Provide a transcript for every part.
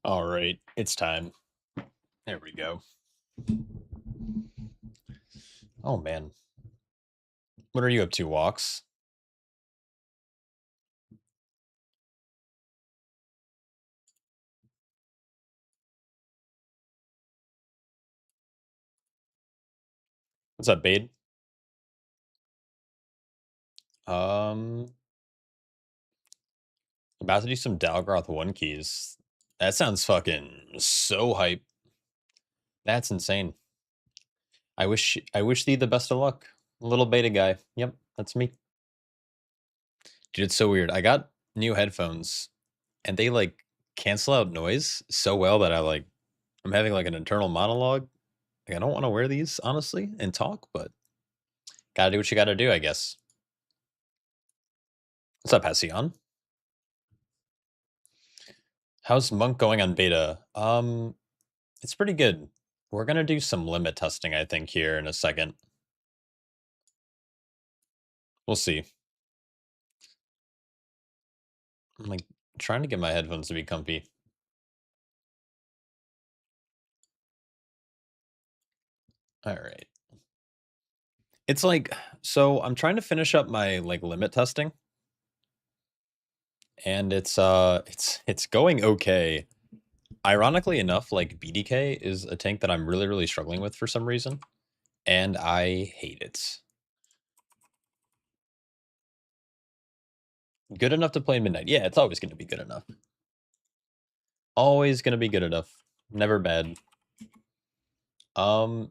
All right, it's time. There we go. Oh man, what are you up to, Walks? What's up, Bade? Um, about to do some Dalgroth one keys. That sounds fucking so hype. That's insane. I wish thee the best of luck. Little beta guy. Yep, that's me. Dude, it's so weird. I got new headphones and they like cancel out noise so well that I'm having like an internal monologue. Like I don't want to wear these honestly and talk, but gotta do what you gotta do, I guess. What's up, Hassion? How's Monk going on beta? It's pretty good. We're gonna do some limit testing, I think, here in a second. We'll see. I'm like trying to get my headphones to be comfy. All right. It's like so I'm trying to finish up my like limit testing and it's going okay. Ironically enough, like BDK is a tank that I'm really struggling with for some reason and I hate it. Good enough to play in midnight. Yeah, it's always going to be good enough. Always going to be good enough. Never bad. Um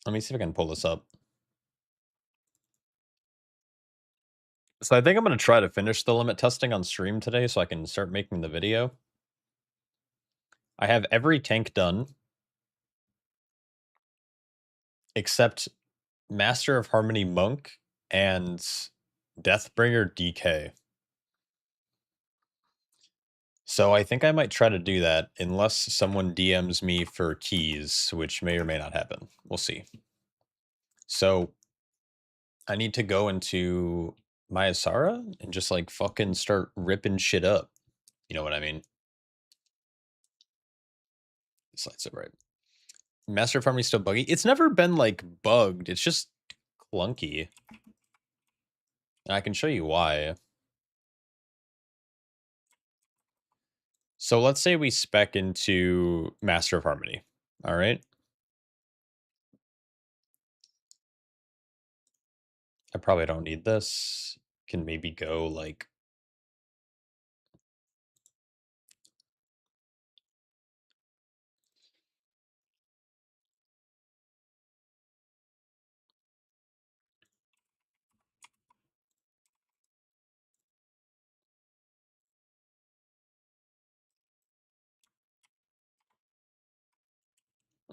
Let me see if I can pull this up. So I think I'm going to try to finish the limit testing on stream today so I can start making the video. I have every tank done except Master of Harmony Monk and Deathbringer DK. So I think I might try to do that unless someone DMs me for keys, which may or may not happen. We'll see. So I need to go into my Asara and just like fucking start ripping shit up. You know what I mean? This light's so right. Master of Harmony still buggy. It's never been like bugged. It's just clunky. And I can show you why. So let's say we spec into Master of Harmony. All right. I probably don't need this. Can maybe go like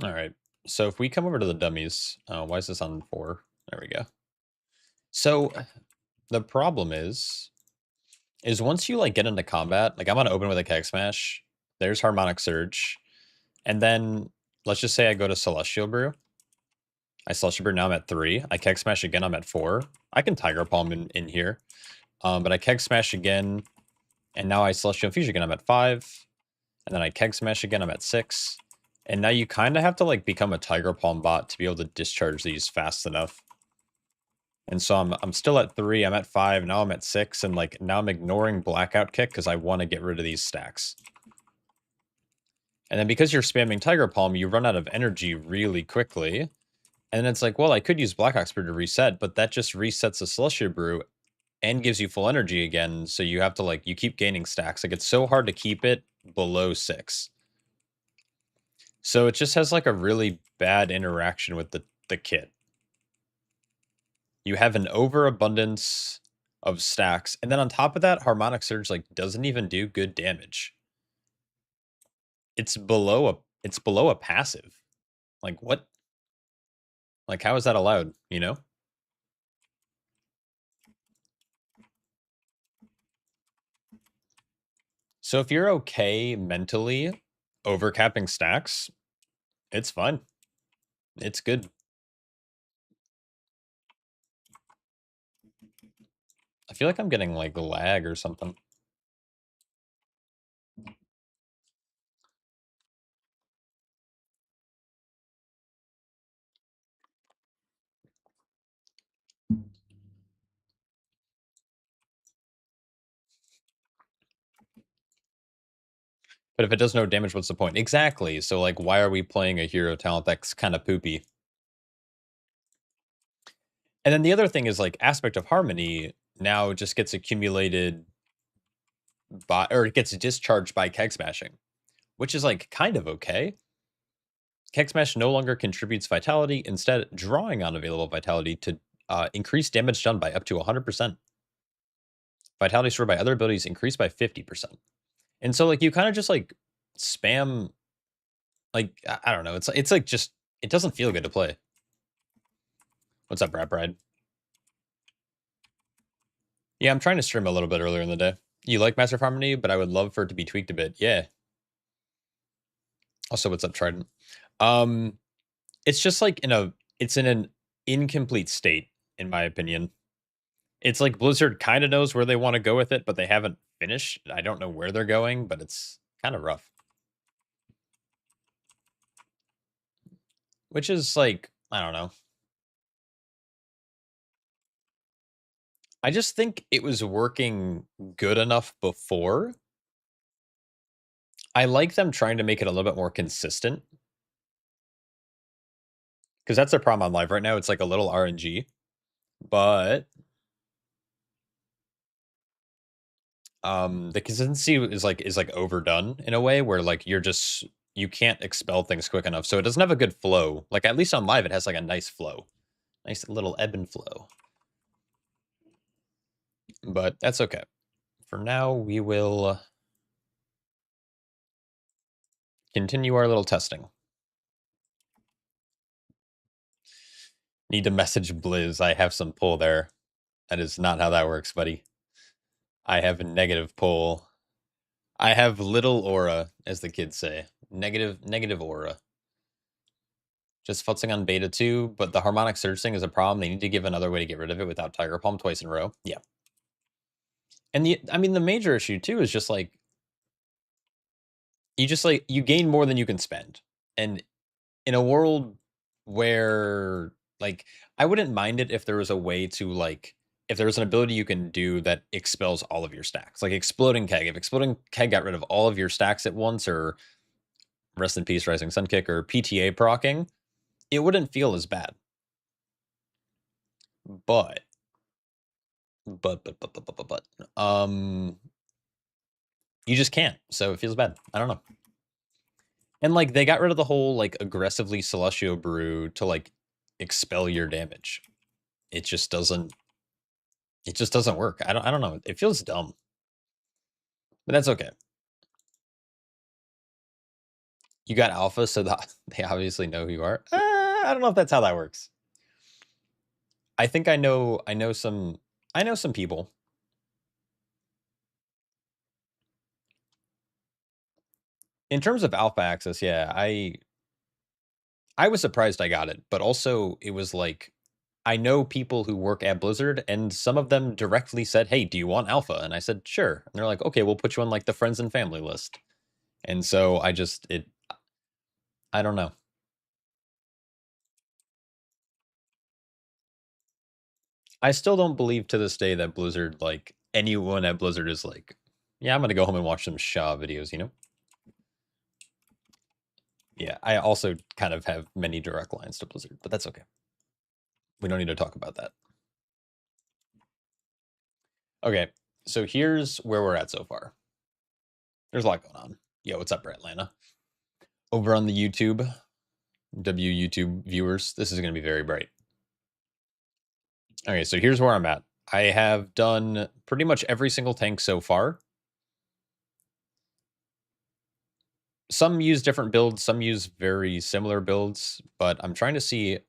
all right. So if we come over to the dummies, why is this on 4? There we go. So the problem is once you like get into combat, like I'm gonna open with a keg smash. There's harmonic surge, and then let's just say I go to celestial brew. I celestial brew, now I'm at 3. I keg smash again, I'm at 4. I can tiger palm in here, but I keg smash again, and now I celestial fusion again. I'm at 5, and then I keg smash again. I'm at 6. And now you kind of have to like become a Tiger Palm bot to be able to discharge these fast enough. And so I'm still at 3, I'm at 5, now I'm at 6, and like now I'm ignoring Blackout Kick because I want to get rid of these stacks. And then because you're spamming Tiger Palm, you run out of energy really quickly. And then it's like, well, I could use Black Ox Brew to reset, but that just resets the Celestia Brew and gives you full energy again. So you have to like, you keep gaining stacks. Like it's so hard to keep it below 6. So it just has like a really bad interaction with the kit. You have an overabundance of stacks, and then on top of that, Harmonic Surge like doesn't even do good damage. It's below a passive. Like what? Like how is that allowed, you know? So if you're okay mentally overcapping stacks, it's fine. It's good. I feel like I'm getting like lag or something. But if it does no damage, what's the point? Exactly. So like, why are we playing a hero talent that's kind of poopy? And then the other thing is like Aspect of Harmony now just gets accumulated by, or it gets discharged by Keg Smashing, which is like kind of okay. Keg Smash no longer contributes vitality, instead drawing on available vitality to increase damage done by up to 100%. Vitality stored by other abilities increased by 50%. And so like you kind of just like spam, like I don't know, it's like just it doesn't feel good to play. What's up, Rat Bride? Yeah, I'm trying to stream a little bit earlier in the day. You like Master of Harmony, but I would love for it to be tweaked a bit. Yeah. Also, what's up, Trident? It's just like it's in an incomplete state, in my opinion. It's like Blizzard kind of knows where they want to go with it, but they haven't finished. I don't know where they're going, but it's kind of rough. Which is like, I don't know. I just think it was working good enough before. I like them trying to make it a little bit more consistent. Because that's their problem on live right now. It's like a little RNG. But the consistency is like overdone in a way where like you can't expel things quick enough. So it doesn't have a good flow. Like at least on live, it has like a nice flow. Nice little ebb and flow. But that's okay. For now, we will continue our little testing. Need to message Blizz. I have some pull there. That is not how that works, buddy. I have a negative pull. I have little aura, as the kids say. Negative aura. Just futzing on beta 2, but the harmonic surge thing is a problem. They need to give another way to get rid of it without Tiger Palm twice in a row. Yeah. And the major issue too is just like you gain more than you can spend. And in a world where like I wouldn't mind it if there was a way to like if there was an ability you can do that expels all of your stacks. Like Exploding Keg. If Exploding Keg got rid of all of your stacks at once, or Rest in Peace Rising Sun Kick, or PTA procking, it wouldn't feel as bad. But you just can't, so it feels bad. I don't know. And like they got rid of the whole like aggressively Celestial Brew to like expel your damage. It just doesn't work. I don't know. It feels dumb. But that's okay. You got alpha, so that they obviously know who you are. I don't know if that's how that works. I think I know some people. In terms of alpha access, yeah, I was surprised I got it, but also it was like I know people who work at Blizzard, and some of them directly said, "Hey, do you want alpha?" And I said, "Sure." And they're like, "Okay, we'll put you on like the friends and family list." And so I don't know. I still don't believe to this day that Blizzard, like anyone at Blizzard is like, yeah, I'm gonna go home and watch some Shaw videos, you know? Yeah, I also kind of have many direct lines to Blizzard, but that's okay. We don't need to talk about that. Okay, so here's where we're at so far. There's a lot going on. Yo, what's up, Atlanta? Over on the YouTube, YouTube viewers, this is going to be very bright. Okay, so here's where I'm at. I have done pretty much every single tank so far. Some use different builds, some use very similar builds, but I'm trying to see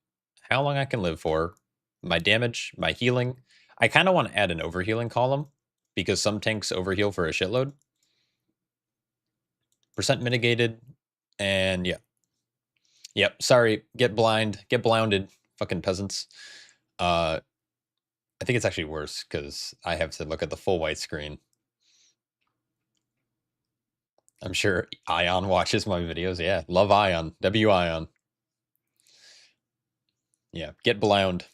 how long I can live for, my damage, my healing. I kind of want to add an overhealing column because some tanks overheal for a shitload. Percent mitigated, and yeah. Yep, sorry, get blinded, fucking peasants. I think it's actually worse because I have to look at the full white screen. I'm sure Ion watches my videos. Yeah, love Ion. W Ion. Yeah, get blowned.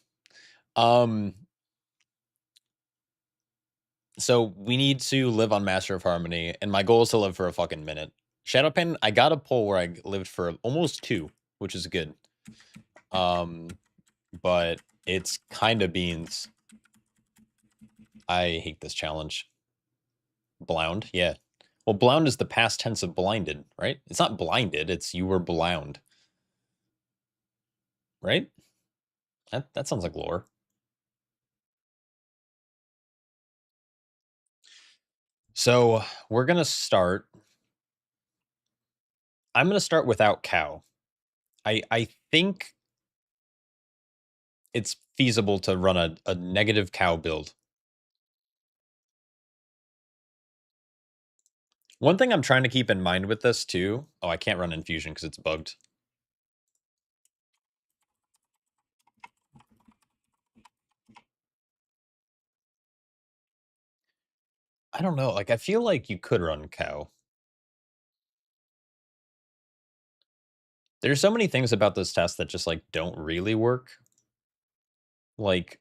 So we need to live on Master of Harmony, and my goal is to live for a fucking minute. Shadowpen, I got a pull where I lived for almost 2, which is good. But it's kind of beans. I hate this challenge. Blound, yeah. Well, blound is the past tense of blinded, right? It's not blinded, it's you were blound. Right? That sounds like lore. So we're gonna start. I'm gonna start without cow. I think it's feasible to run a negative cow build. One thing I'm trying to keep in mind with this too. Oh, I can't run infusion because it's bugged. I don't know. Like, I feel like you could run cow. There's so many things about this test that just like don't really work. Like,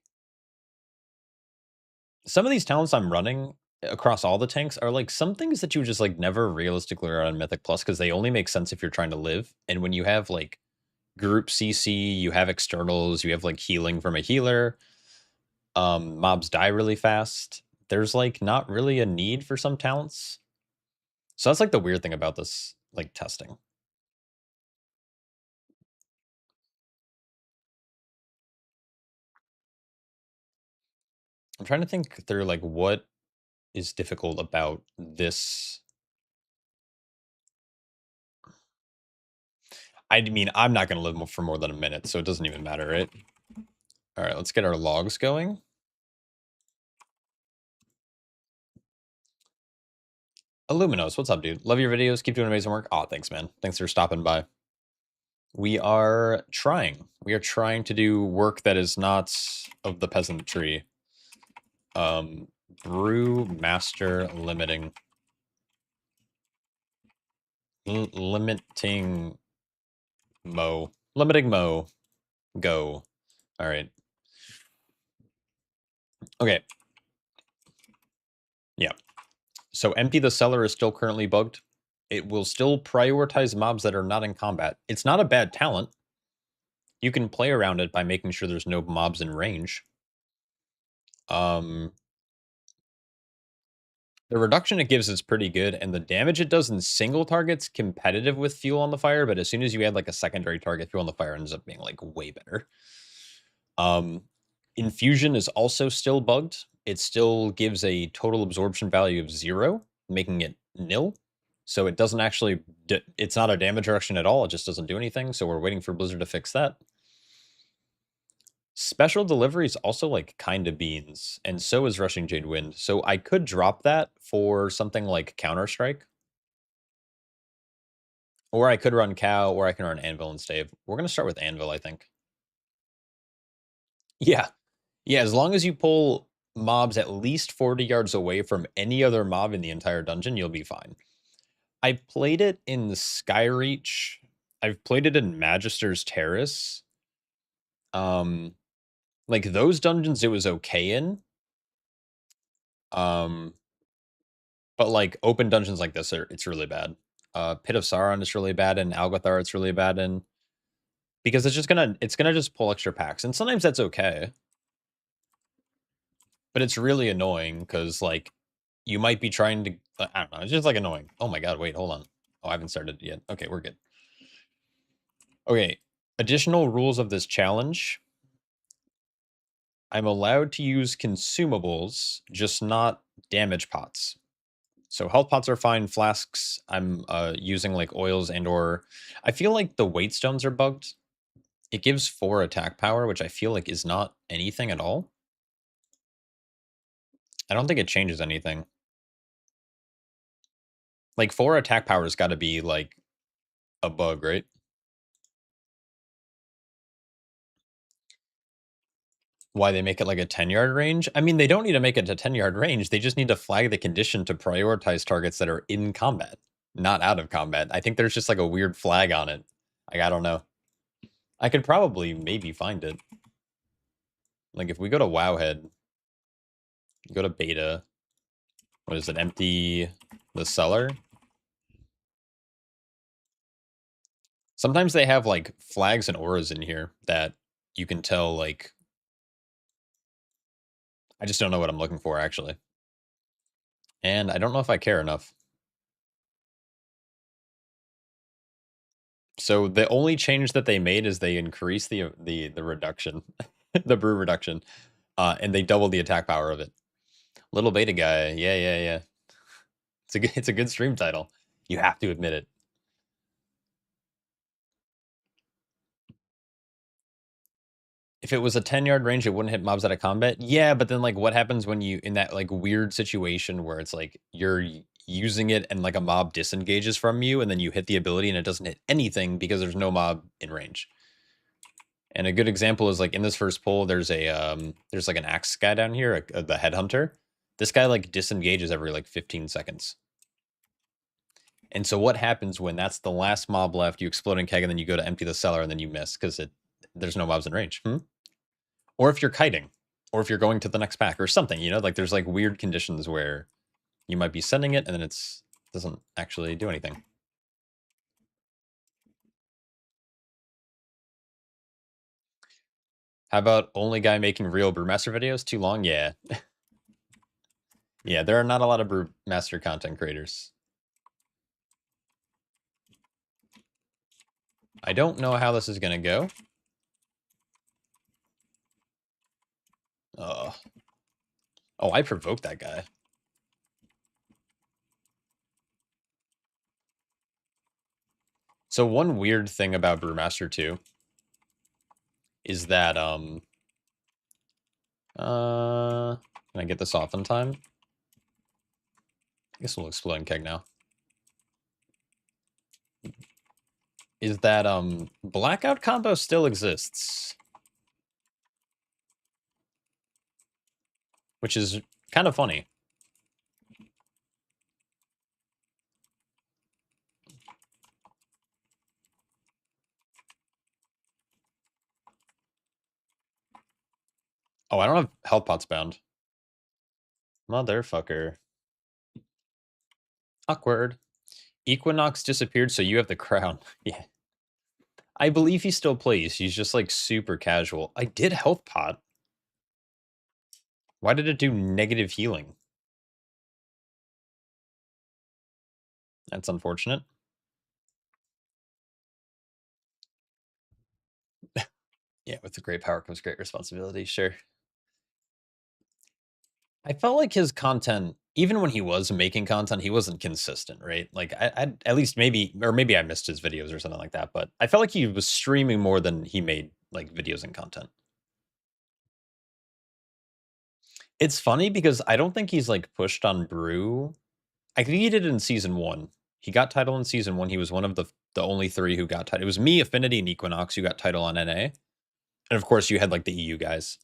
some of these talents I'm running across all the tanks are like some things that you just like never realistically run on Mythic Plus because they only make sense if you're trying to live. And when you have like group CC, you have externals, you have like healing from a healer, mobs die really fast. There's like not really a need for some talents. So that's like the weird thing about this like testing. I'm trying to think through like what is difficult about this. I mean, I'm not going to live for more than a minute, so it doesn't even matter, right? All right, let's get our logs going. Illuminos, what's up, dude? Love your videos. Keep doing amazing work. Oh, thanks, man. Thanks for stopping by. We are trying. We are trying to do work that is not of the peasantry. Brew master limiting. Limiting Mo. Limiting Mo. Go. All right. Okay. Yeah. So Empty the Cellar is still currently bugged. It will still prioritize mobs that are not in combat. It's not a bad talent. You can play around it by making sure there's no mobs in range. The reduction it gives is pretty good, and the damage it does in single targets competitive with Fuel on the Fire, but as soon as you add like a secondary target, Fuel on the Fire ends up being like way better. Infusion is also still bugged. It still gives a total absorption value of 0, making it nil. So it doesn't actually, it's not a damage reduction at all. It just doesn't do anything. So we're waiting for Blizzard to fix that. Special delivery is also like kind of beans, and so is Rushing Jade Wind. So I could drop that for something like Counter-Strike. Or I could run Cow, or I can run Anvil and Stave. We're going to start with Anvil, I think. Yeah. Yeah, as long as you pull mobs at least 40 yards away from any other mob in the entire dungeon, you'll be fine. I played it in Skyreach. I've played it in Magister's Terrace. Like those dungeons it was okay in. But like open dungeons like this it's really bad. Pit of Sauron is really bad in Algathar, it's really bad in, because it's gonna just pull extra packs. And sometimes that's okay. But it's really annoying because like you might be trying to, I don't know, it's just like annoying. Oh my god, wait, hold on. Oh, I haven't started yet. Okay, we're good. Okay, additional rules of this challenge. I'm allowed to use consumables, just not damage pots. So health pots are fine, flasks, I'm using like oils and or, I feel like the weight stones are bugged. It gives 4 attack power, which I feel like is not anything at all. I don't think it changes anything. Like 4 attack power has got to be like a bug, right? Why they make it like a 10-yard range? I mean, they don't need to make it a 10-yard range. They just need to flag the condition to prioritize targets that are in combat, not out of combat. I think there's just like a weird flag on it. Like, I don't know. I could probably maybe find it. Like, if we go to Wowhead, go to beta, what is it, empty the cellar? Sometimes they have, like, flags and auras in here that you can tell, like... I just don't know what I'm looking for, actually. And I don't know if I care enough. So the only change that they made is they increased the reduction, the brew reduction, and they doubled the attack power of it. Little beta guy, yeah. It's a good stream title. You have to admit it. If it was a 10-yard range, it wouldn't hit mobs out of combat. Yeah, but then like, what happens when you in that like weird situation where it's like you're using it and like a mob disengages from you, and then you hit the ability and it doesn't hit anything because there's no mob in range. And a good example is like in this first pull, there's like an axe guy down here, the headhunter. This guy like disengages every like 15 seconds. And so what happens when that's the last mob left, you explode in keg, and then you go to empty the cellar and then you miss because there's no mobs in range. Or if you're kiting, or if you're going to the next pack or something, you know, like there's like weird conditions where you might be sending it and then doesn't actually do anything. How about only guy making real Brewmaster videos? Too long? Yeah. Yeah, there are not a lot of Brewmaster content creators. I don't know how this is going to go. Oh, I provoked that guy. So one weird thing about Brewmaster 2 is that, can I get this off in time? I guess we'll explode in keg now. Is that, blackout combo still exists. Which is kind of funny. Oh, I don't have health pots bound. Motherfucker. Awkward. Equinox disappeared, so you have the crown. Yeah. I believe he still plays. He's just like super casual. I did health pot. Why did it do negative healing? That's unfortunate. Yeah, with the great power comes great responsibility, sure. I felt like his content, even when he was making content, he wasn't consistent, right? Like, I at least maybe I missed his videos or something like that, but I felt like he was streaming more than he made, like, videos and content. It's funny because I don't think he's, like, pushed on Brew. I think he did it in Season 1. He got title in Season 1. He was one of the only 3 who got title. It was me, Affinity, and Equinox who got title on NA. And, of course, you had, like, the EU guys.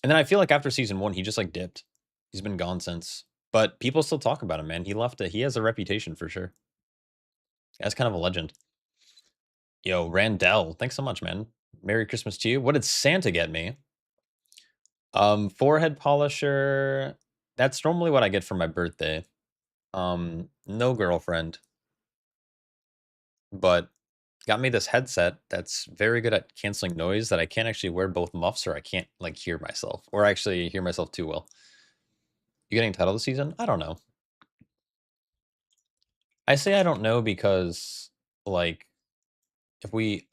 And then I feel like after Season 1, he just, like, dipped. He's been gone since. But people still talk about him, man. He has a reputation for sure. That's kind of a legend. Yo, Randall, thanks so much, man. Merry Christmas to you. What did Santa get me? Forehead polisher. That's normally what I get for my birthday. No girlfriend. But got me this headset that's very good at canceling noise that I can't actually wear both muffs or I can't like hear myself or actually hear myself too well. You getting title this season? I don't know. I say I don't know because like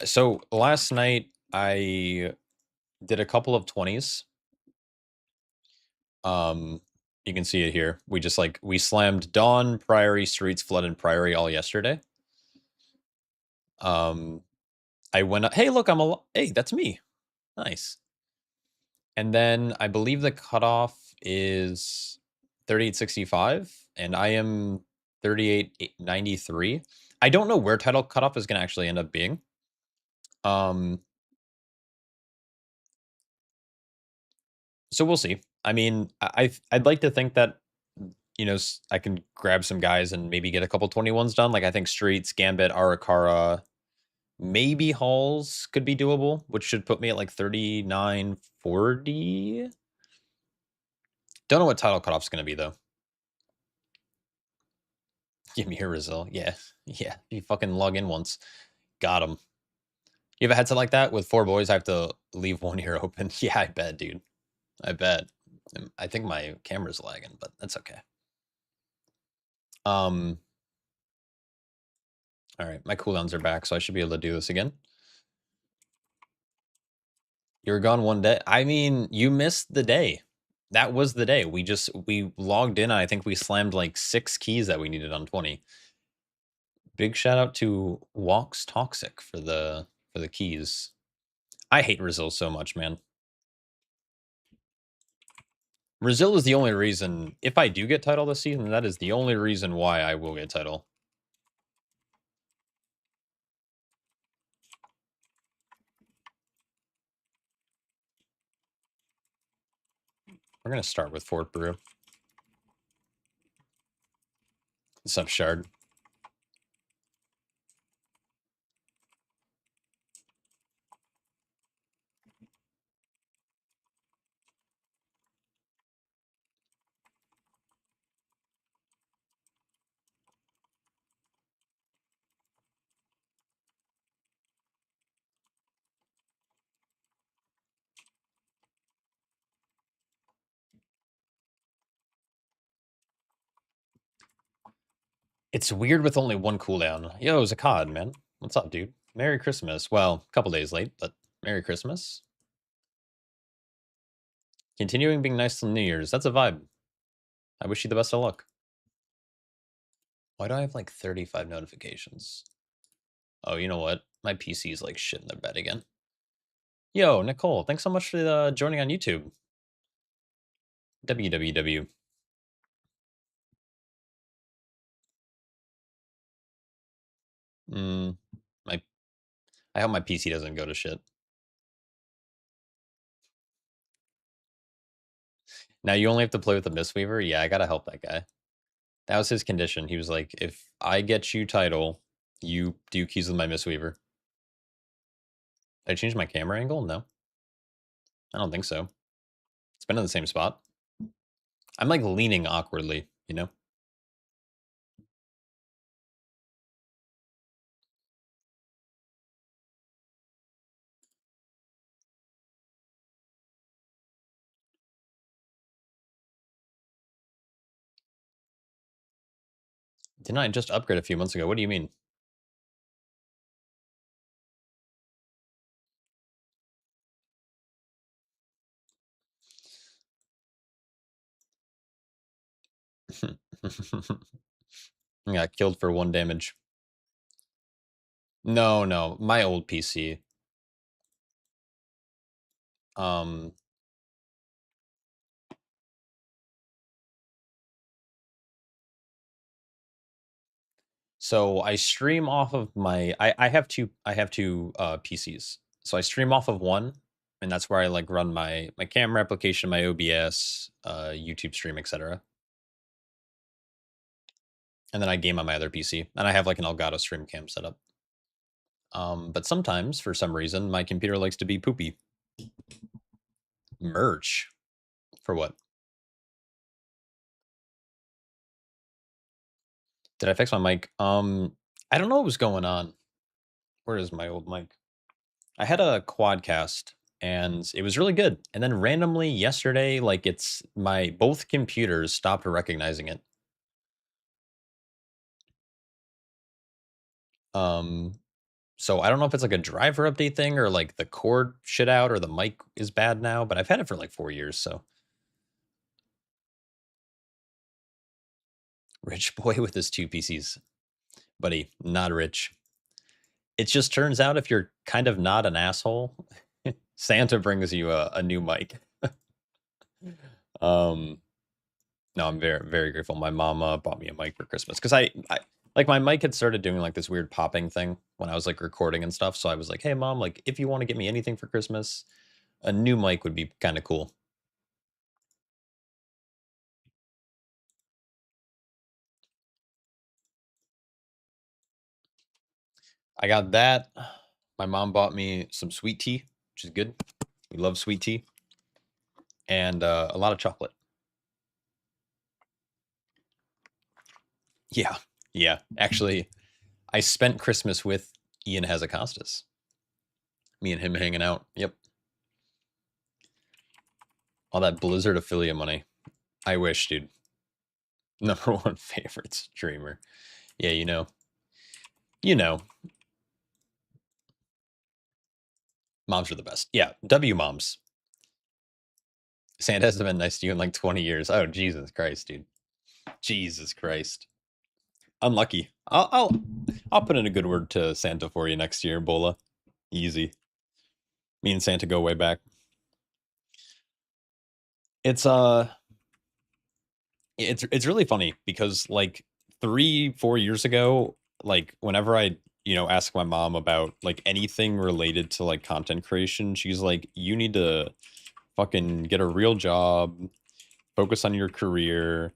so last night I did a couple of 20s. You can see it here. We slammed Dawn, Priory, Streets, Flood, and Priory all yesterday. I went up, hey, look, hey, that's me. Nice. And then I believe the cutoff is 3865, and I am 3893. I don't know where title cutoff is going to actually end up being. So we'll see. I mean, I'd like to think that, I can grab some guys and maybe get a couple 21s done. Like, I think Streets, Gambit, Arakara, maybe Halls could be doable, which should put me at, like, 39, 40? Don't know what title cutoff's gonna be, though. Give me a result. Yeah. Yeah. You fucking log in once. Got him. You have a headset like that with 4 boys? I have to leave one ear open. Yeah, I bet, dude. I bet. I think my camera's lagging, but that's okay. All right, my cooldowns are back, so I should be able to do this again. You were gone one day. I mean, you missed the day. That was the day. We logged in. And I think we slammed like 6 keys that we needed on 20. Big shout out to Walks Toxic for the keys. I hate Brazil so much, man. Brazil is the only reason, if I do get title this season, that is the only reason why I will get title. We're going to start with Fort Brew. What's up, Shard? It's weird with only one cooldown. Yo, Zakad, man. What's up, dude? Merry Christmas. Well, a couple days late, but Merry Christmas. Continuing being nice till New Year's. That's a vibe. I wish you the best of luck. Why do I have like 35 notifications? Oh, you know what? My PC is like shit in the bed again. Yo, Nicole, thanks so much for joining on YouTube. www. I hope my PC doesn't go to shit. Now you only have to play with the Mistweaver? Yeah, I gotta help that guy. That was his condition. He was like, if I get you title, you do keys with my Mistweaver. Did I change my camera angle? No. I don't think so. It's been in the same spot. I'm like leaning awkwardly, you know? Didn't I just upgrade a few months ago? What do you mean? I got killed for 1 damage. No, my old PC. So I stream off of I have two PCs. So I stream off of one, and that's where I like run my camera application, my OBS, YouTube stream, etc. And then I game on my other PC, and I have like an Elgato stream cam set up. But sometimes, for some reason, my computer likes to be poopy. Merch? For what? Did I fix my mic? I don't know what was going on. Where is my old mic? I had a Quadcast and it was really good. And then randomly yesterday, like both computers stopped recognizing it. So I don't know if it's like a driver update thing or like the cord shit out or the mic is bad now, but I've had it for like 4 years, so. Rich boy with his 2 PCs. Buddy, not rich. It just turns out if you're kind of not an asshole, Santa brings you a new mic. No, I'm very, very grateful. My mama bought me a mic for Christmas because I like my mic had started doing like this weird popping thing when I was like recording and stuff. So I was like, hey, mom, like if you want to get me anything for Christmas, a new mic would be kind of cool. I got that. My mom bought me some sweet tea, which is good. We love sweet tea. And a lot of chocolate. Yeah. Yeah. Actually, I spent Christmas with Ian Hazakostas. Me and him hanging out. Yep. All that Blizzard affiliate money. I wish, dude. Number one favorite streamer. Yeah, you know. You know. Moms are the best. Yeah, W moms. Santa hasn't been nice to you in like 20 years. Oh, Jesus Christ, dude. Jesus Christ. Unlucky. I'll put in a good word to Santa for you next year, Bola. Easy. Me and Santa go way back. It's it's really funny because like 3-4 years ago, like whenever I ask my mom about like anything related to like content creation, she's like, you need to fucking get a real job, focus on your career.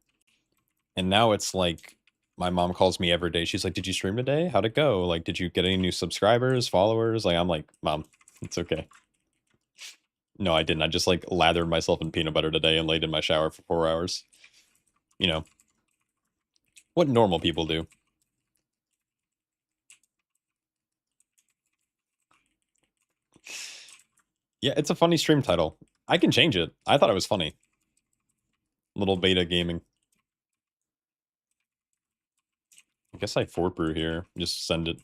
And now it's like my mom calls me every day. She's like, did you stream today? How'd it go? Like, did you get any new subscribers, followers? Like, I'm like, Mom, it's okay. No, I didn't. I just like lathered myself in peanut butter today and laid in my shower for 4 hours. You know, what normal people do. Yeah, it's a funny stream title. I can change it. I thought it was funny. Little beta gaming. I guess I fort brew here. Just send it.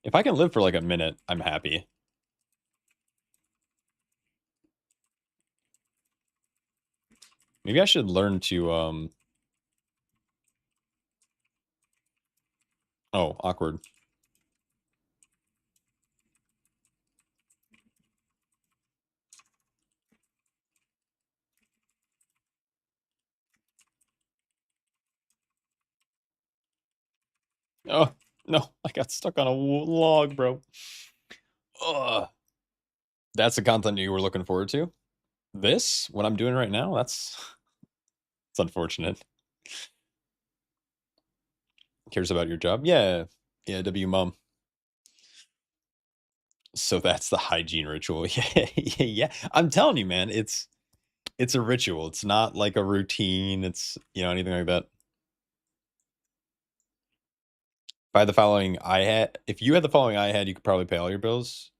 If I can live for like a minute, I'm happy. Maybe I should learn to oh, awkward. Oh, no, I got stuck on a log, bro. Ugh. That's the content you were looking forward to? This? What I'm doing right now? It's unfortunate. Cares about your job? Yeah. Yeah, W mom. So that's the hygiene ritual. Yeah, yeah. I'm telling you, man, it's a ritual. It's not like a routine. It's anything like that. By the following I had, if you had the following I had, you could probably pay all your bills.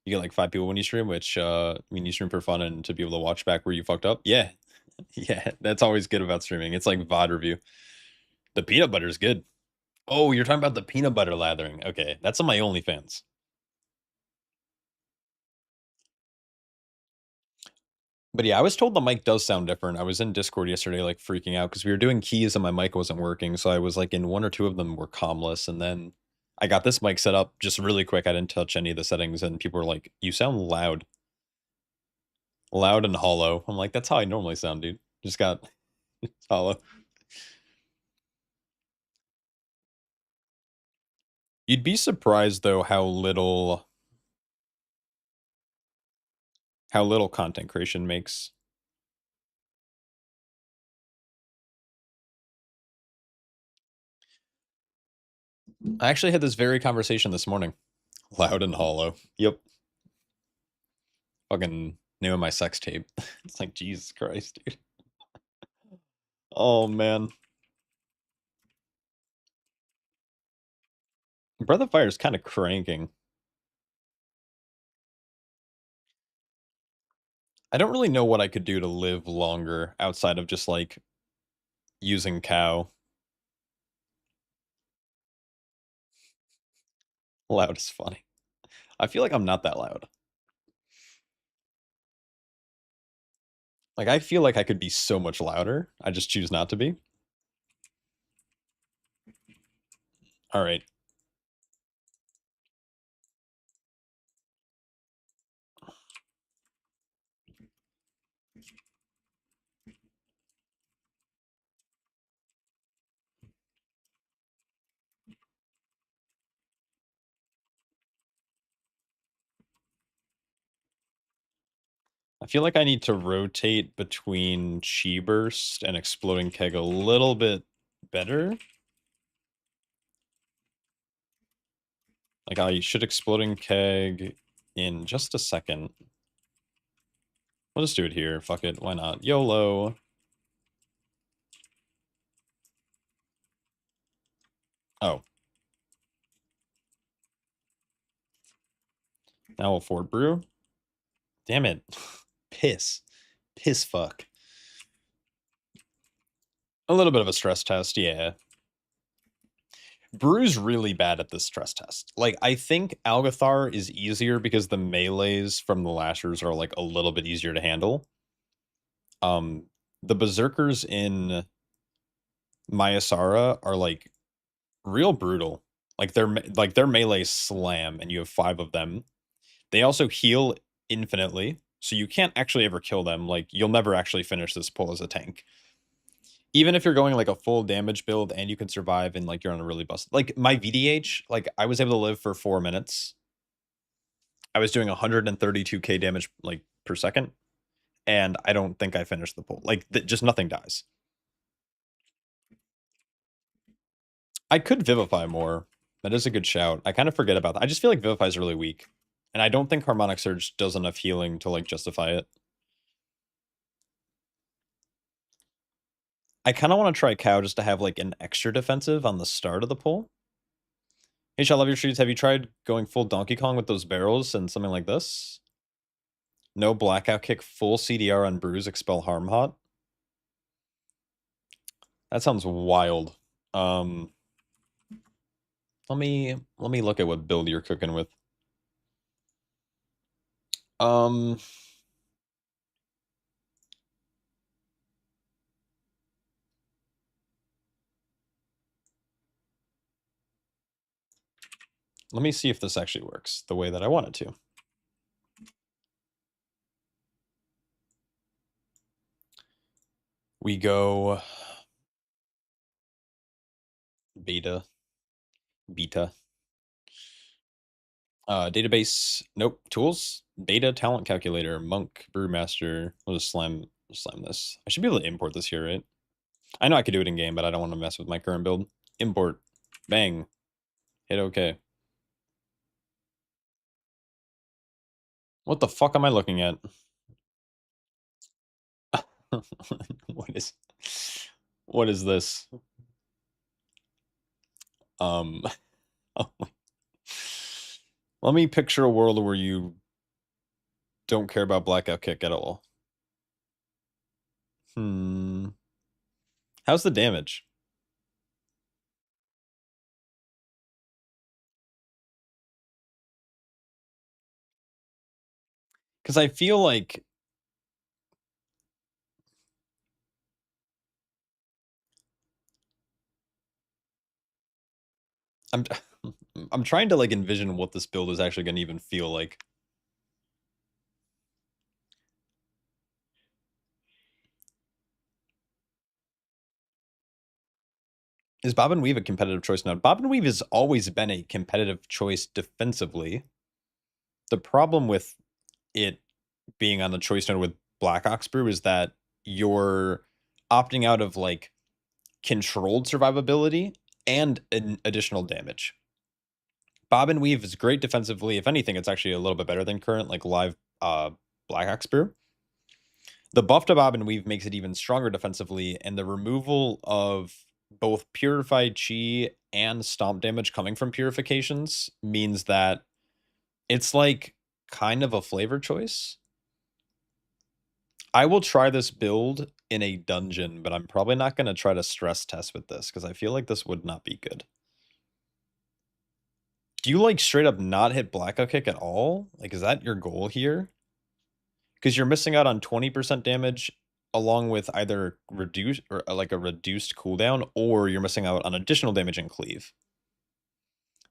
You get like 5 people when you stream, which I mean you stream for fun and to be able to watch back where you fucked up. Yeah. Yeah, that's always good about streaming. It's like VOD review. The peanut butter is good. Oh, you're talking about the peanut butter lathering. Okay, that's on my OnlyFans. But yeah, I was told the mic does sound different. I was in Discord yesterday, like freaking out because we were doing keys and my mic wasn't working. So I was like in one or two of them were comless. And then I got this mic set up just really quick. I didn't touch any of the settings and people were like, you sound loud. Loud and hollow. I'm like, that's how I normally sound, dude. Just got hollow. You'd be surprised though how little content creation makes. I actually had this very conversation this morning. Loud and hollow. Yep. Fucking name of my sex tape. It's like Jesus Christ, dude. Oh man. Breath of Fire is kind of cranking. I don't really know what I could do to live longer outside of just like using cow. Loud is funny. I feel like I'm not that loud. Like I feel like I could be so much louder. I just choose not to be. All right. I feel like I need to rotate between Chi Burst and Exploding Keg a little bit better. Like, I should exploding keg in just a second. We'll just do it here. Fuck it. Why not? YOLO. Oh. Now we'll forward brew. Damn it. Piss. Piss fuck. A little bit of a stress test, yeah. Brew's really bad at this stress test. Like, I think Algathar is easier because the melees from the Lashers are, like, a little bit easier to handle. The Berserkers in Mayasara are, like, real brutal. Like, their melee slam, and you have 5 of them. They also heal infinitely, so you can't actually ever kill them. Like, you'll never actually finish this pull as a tank. Even if you're going like a full damage build and you can survive and like you're on a really bust. Like my VDH, like I was able to live for 4 minutes. I was doing 132k damage like per second, and I don't think I finished the pull. Like just nothing dies. I could Vivify more. That is a good shout. I kind of forget about that. I just feel like Vivify is really weak, and I don't think Harmonic Surge does enough healing to like justify it. I kind of want to try Cow just to have like an extra defensive on the start of the pull. Hey, I love your streets. Have you tried going full Donkey Kong with those barrels and something like this? No blackout kick, full CDR on Bruise, expel Harm Hot. That sounds wild. Let me look at what build you're cooking with. Let me see if this actually works the way that I want it to. We go beta. Database, nope. Tools, beta, talent calculator, monk, brewmaster. We'll just slam this. I should be able to import this here, right? I know I could do it in game, but I don't want to mess with my current build. Import, bang, hit OK. What the fuck am I looking at? What is this? Oh let me picture a world where you don't care about blackout kick at all. How's the damage? Because I feel like I'm trying to like envision what this build is actually going to even feel like. Is Bob and Weave a competitive choice node? Bob and Weave has always been a competitive choice defensively. The problem with it being on the choice node with Black Ox Brew is that you're opting out of like controlled survivability and an additional damage. Bob and Weave is great defensively. If anything, it's actually a little bit better than current like live Black Ox Brew. The buff to Bob and Weave makes it even stronger defensively, and the removal of both Purified Chi and Stomp damage coming from Purifications means that it's like kind of a flavor choice. I will try this build in a dungeon, but I'm probably not going to try to stress test with this because I feel like this would not be good. Do you like straight up not hit Blackout Kick at all? Like, is that your goal here? Because you're missing out on 20% damage along with either reduced or like a reduced cooldown, or you're missing out on additional damage and cleave.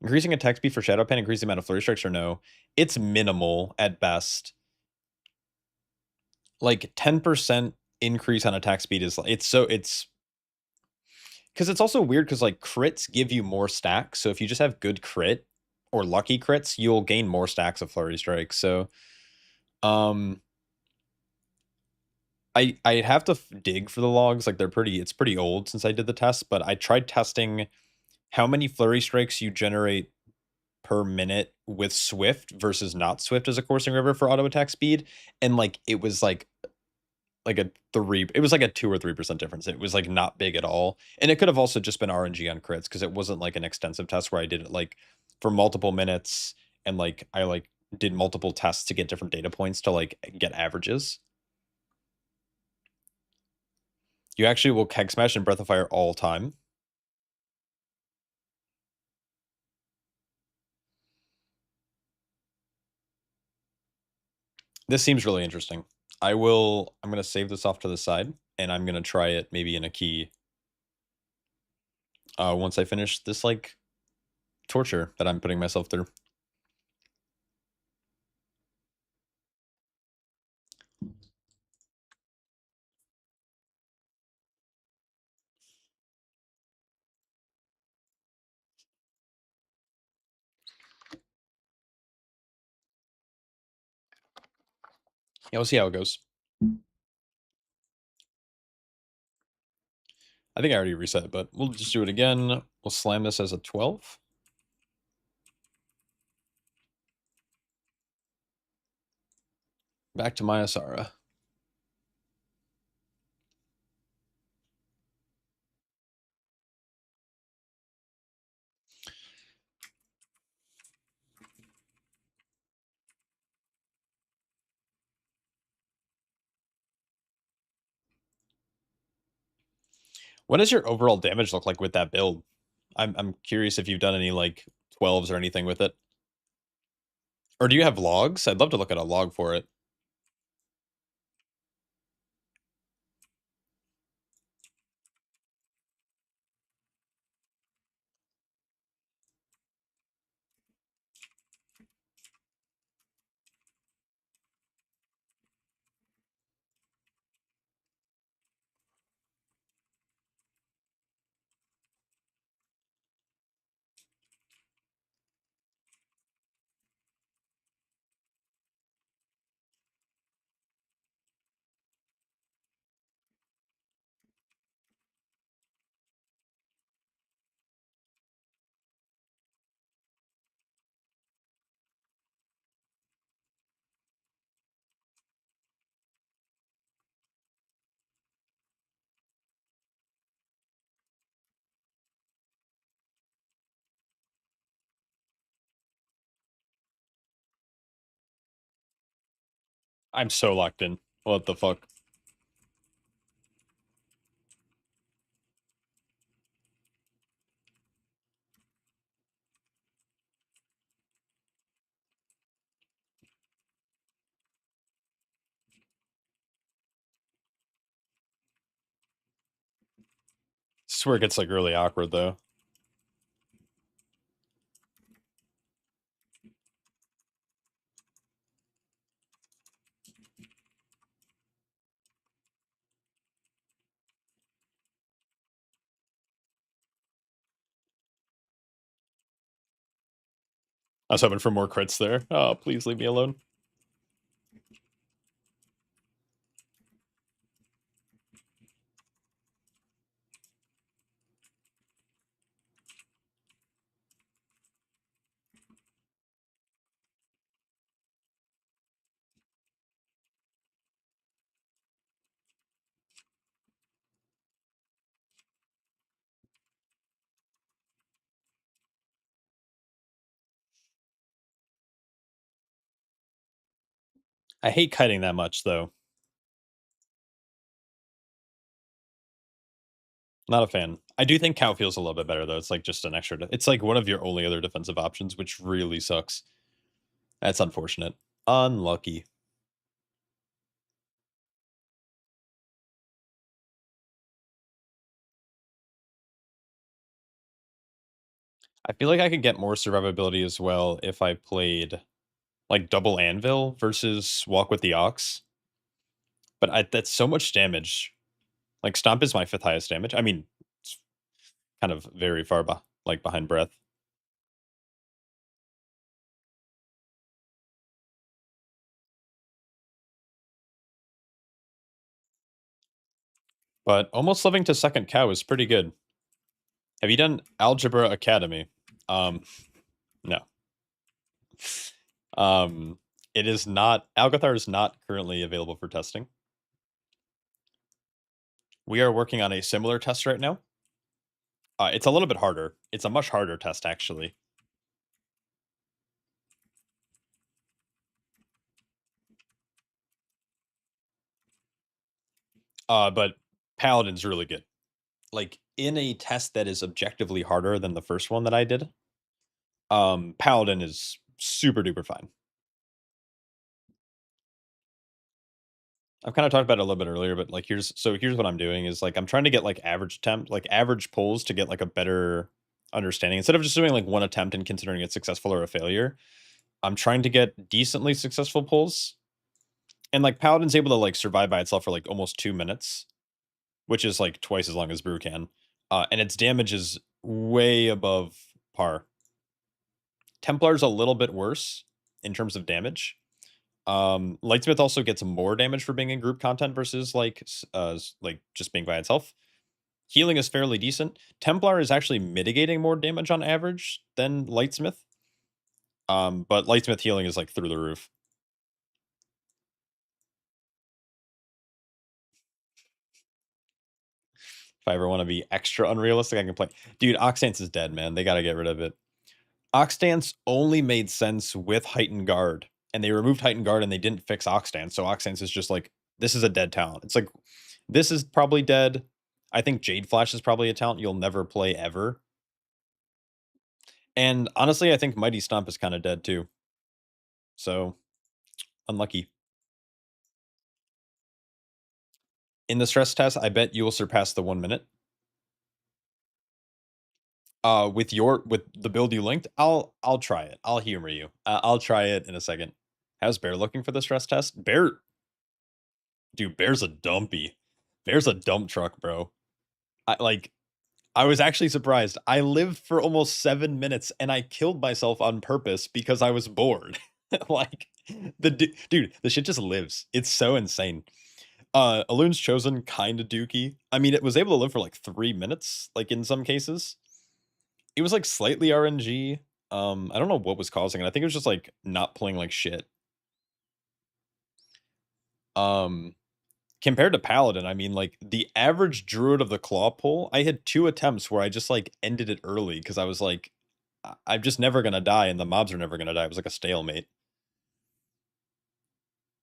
Increasing attack speed for Shadow Pen increase the amount of flurry strikes or no? It's minimal at best. Like 10% increase on attack speed is it's because it's also weird because like crits give you more stacks. So if you just have good crit or lucky crits, you'll gain more stacks of flurry strikes. So I'd have to dig for the logs. Like it's pretty old since I did the test, but I tried testing how many flurry strikes you generate per minute with Swift versus not Swift as a coursing river for auto attack speed, and like it was like a 3, it was like a 2 or 3% difference. It was like not big at all. And it could have also just been RNG on crits because it wasn't like an extensive test where I did it like for multiple minutes and like I like did multiple tests to get different data points to like get averages. You actually will Keg Smash and Breath of Fire all time. This seems really interesting. I'm going to save this off to the side and I'm going to try it maybe in a key once I finish this like torture that I'm putting myself through. Yeah, we'll see how it goes. I think I already reset, but we'll just do it again. We'll slam this as a 12. Back to my Asara. What does your overall damage look like with that build? I'm curious if you've done any like 12s or anything with it. Or do you have logs? I'd love to look at a log for it. I'm so locked in. What the fuck? This is where it gets like really awkward though. I was hoping for more crits there. Oh, please leave me alone. I hate kiting that much though. Not a fan. I do think Cow feels a little bit better though. It's like just an extra. It's like one of your only other defensive options, which really sucks. That's unfortunate. Unlucky. I feel like I could get more survivability as well if I played like double anvil versus walk with the ox. But that's so much damage. Like stomp is my 5th highest damage. I mean, it's kind of very far like behind breath. But almost living to second cow is pretty good. Have you done Algebra Academy? No. um, it is not Algothar is not currently available for testing. We are working on a similar test right now. It's a little bit harder. It's a much harder test, actually. But Paladin's really good. Like, in a test that is objectively harder than the first one that I did, Paladin is super duper fine. I've kind of talked about it a little bit earlier, but like here's what I'm doing is like I'm trying to get like average pulls to get like a better understanding. Instead of just doing like one attempt and considering it successful or a failure, I'm trying to get decently successful pulls. And like Paladin's able to like survive by itself for like almost 2 minutes, which is like twice as long as Brew can. And its damage is way above par. Templar's a little bit worse in terms of damage. Lightsmith also gets more damage for being in group content versus like just being by itself. Healing is fairly decent. Templar is actually mitigating more damage on average than Lightsmith. But Lightsmith healing is like through the roof. If I ever want to be extra unrealistic, I can play. Dude, Oxdance is dead, man. They got to get rid of it. Oxdance only made sense with Heightened Guard, and they removed Heightened Guard and they didn't fix Oxdance. So Oxdance is just like, this is a dead talent. It's like, this is probably dead. I think Jade Flash is probably a talent you'll never play ever. And honestly, I think Mighty Stomp is kind of dead too. So, unlucky. In the stress test, I bet you will surpass the 1 minute. With the build you linked, I'll try it. I'll humor you. I'll try it in a second. How's Bear looking for the stress test? Dude, Bear's a dumpy. Bear's a dump truck, bro. I was actually surprised. I lived for almost 7 minutes and I killed myself on purpose because I was bored. Like dude, the shit just lives. It's so insane. Alun's Chosen kind of dookie. I mean, it was able to live for like 3 minutes, like in some cases. It was like slightly RNG. I don't know what was causing it. I think it was just like not playing like shit. Um, Compared to Paladin, I mean, like the average Druid of the Claw pull, I had 2 attempts where I just like ended it early because I was like, I'm just never gonna die, and the mobs are never gonna die. It was like a stalemate.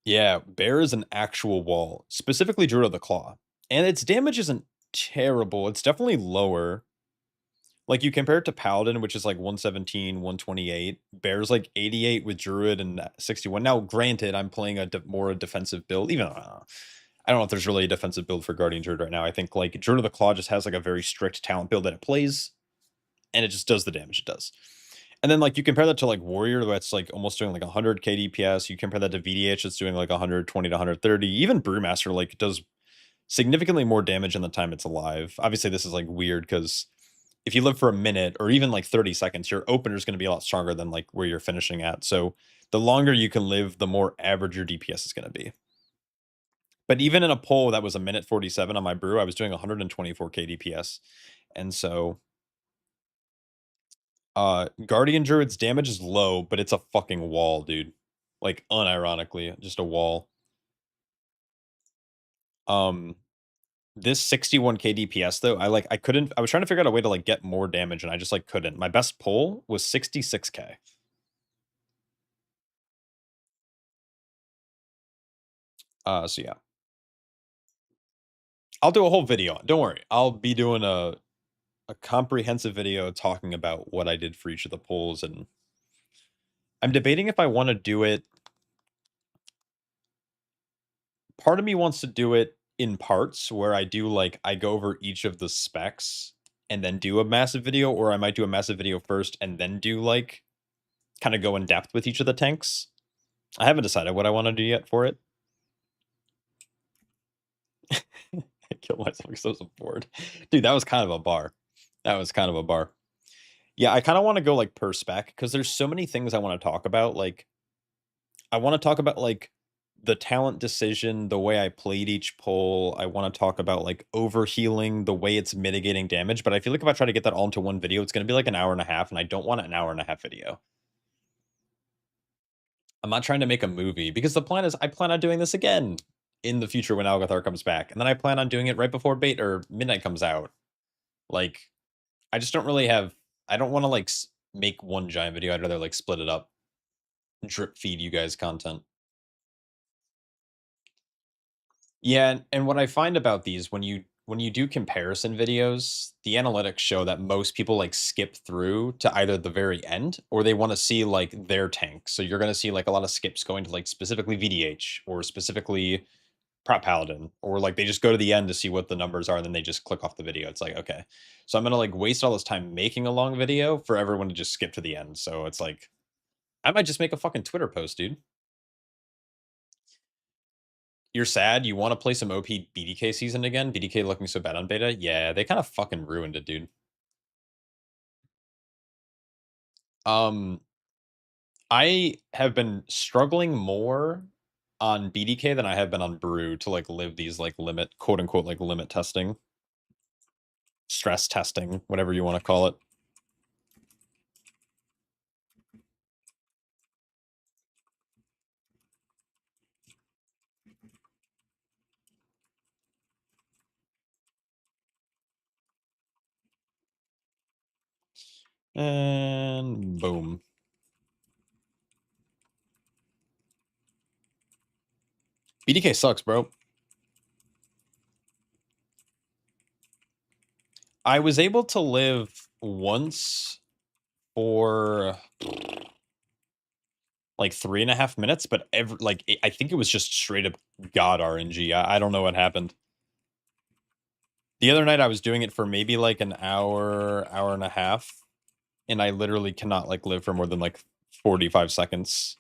Yeah, Bear is an actual wall, specifically Druid of the Claw, and its damage isn't terrible. It's definitely lower. Like, you compare it to Paladin, which is like 117, 128. Bear's like 88 with Druid and 61. Now, granted, I'm playing a more defensive build. Even I don't know if there's really a defensive build for Guardian Druid right now. I think like Druid of the Claw just has like a very strict talent build that it plays, and it just does the damage it does. And then like you compare that to like Warrior, that's like almost doing like 100 KDPS. You compare that to VDH, it's doing like 120 to 130. Even Brewmaster like does significantly more damage in the time it's alive. Obviously, this is like weird because if you live for a minute or even like 30 seconds, your opener is going to be a lot stronger than like where you're finishing at. So the longer you can live, the more average your DPS is going to be. But even in a poll that was a minute 47 on my brew, I was doing 124 KDPS. And so Guardian Druid's damage is low, but it's a fucking wall, dude. Like unironically, just a wall. This 61 KDPS though, I was trying to figure out a way to like get more damage and I just like couldn't. My best pull was 66k. So yeah. I'll do a whole video. Don't worry. I'll be doing a comprehensive video talking about what I did for each of the pulls, and I'm debating if I want to do it. Part of me wants to do it in parts where I go over each of the specs and then do a massive video, or I might do a massive video first and then do like kind of go in depth with each of the tanks. I haven't decided what I want to do yet for it. I killed myself because I was bored. Dude, that was kind of a bar. That was kind of a bar. Yeah, I kind of want to go like per spec because there's so many things I want to talk about. Like, I want to talk about like the talent decision, the way I played each pull. I want to talk about like overhealing, the way it's mitigating damage. But I feel like if I try to get that all into one video, it's going to be like an hour and a half, and I don't want an hour and a half video. I'm not trying to make a movie because the plan is I plan on doing this again in the future when Algothar comes back, and then I plan on doing it right before Bait or Midnight comes out. Like, I just don't really have. I don't want to like make one giant video. I'd rather like split it up, drip feed you guys content. Yeah, and what I find about these when you do comparison videos, the analytics show that most people like skip through to either the very end or they want to see like their tank. So you're going to see like a lot of skips going to like specifically VDH or specifically Prop Paladin, or like they just go to the end to see what the numbers are and then they just click off the video. It's like, okay. So I'm going to like waste all this time making a long video for everyone to just skip to the end. So it's like I might just make a fucking Twitter post, dude. You're sad, you wanna play some OP BDK season again? BDK looking so bad on beta? Yeah, they kinda fucking ruined it, dude. Um, I have been struggling more on BDK than I have been on Brew to, like, live these, like, limit quote, unquote, like, "limit testing," stress testing, whatever you wanna call it. And boom. BDK sucks, bro. I was able to live once for like 3.5 minutes, but I think it was just straight up God RNG. I don't know what happened. The other night I was doing it for maybe like an hour, hour and a half, and I literally cannot like live for more than like 45 seconds.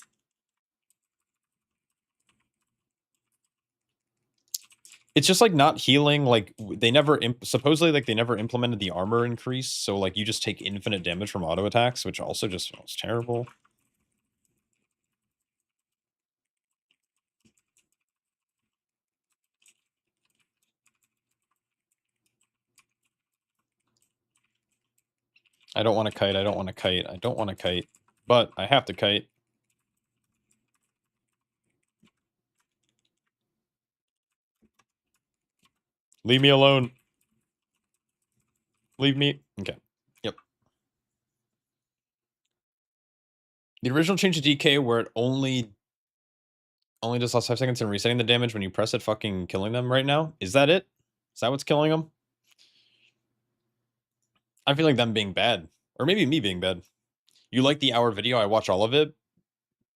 It's just like not healing. Like they never supposedly like they never implemented the armor increase, so like you just take infinite damage from auto attacks, which also just feels terrible. I don't want to kite. I don't want to kite. I don't want to kite, but I have to kite. Leave me alone. Leave me. Okay. Yep. The original change to DK where it only does last 5 seconds and resetting the damage when you press it fucking killing them right now? Is that it? Is that what's killing them? I feel like them being bad. Or maybe me being bad. You like the hour video, I watch all of it,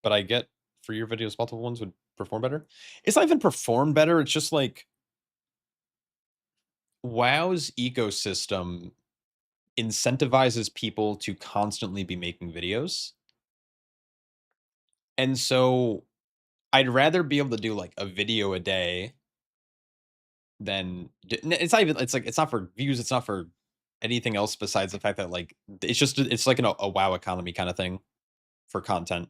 but I get for your videos multiple ones would perform better. It's not even perform better, it's just like WoW's ecosystem incentivizes people to constantly be making videos. And so I'd rather be able to do like a video a day than it's not even it's like it's not for views, it's not for anything else besides the fact that like it's just it's like a WoW economy kind of thing for content.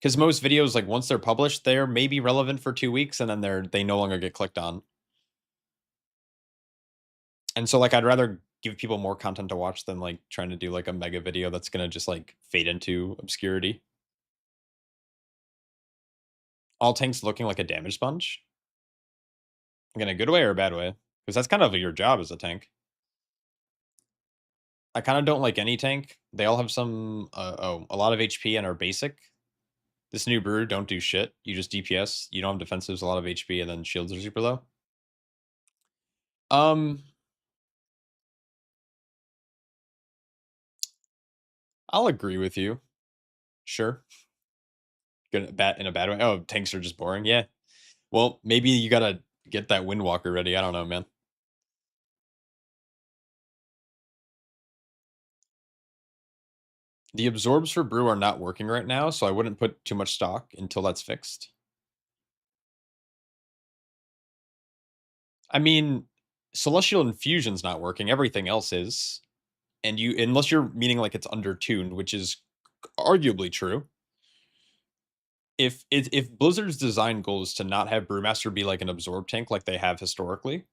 Because most videos, like once they're published, they're maybe relevant for 2 weeks and then they no longer get clicked on. And so like I'd rather give people more content to watch than like trying to do like a mega video that's gonna just like fade into obscurity. All tanks looking like a damage sponge. In a good way or a bad way? Because that's kind of your job as a tank. I kind of don't like any tank. They all have some a lot of HP and are basic. This new brew don't do shit. You just DPS. You don't have defensives, a lot of HP, and then shields are super low. Um, I'll agree with you. Sure. Good in a bad way. Oh, tanks are just boring. Yeah. Well, maybe you gotta get that Windwalker ready. I don't know, man. The absorbs for brew are not working right now, so I wouldn't put too much stock until that's fixed. I mean, Celestial Infusion's not working. Everything else is. And you unless you're meaning like it's undertuned, which is arguably true. If Blizzard's design goal is to not have Brewmaster be like an absorb tank like they have historically,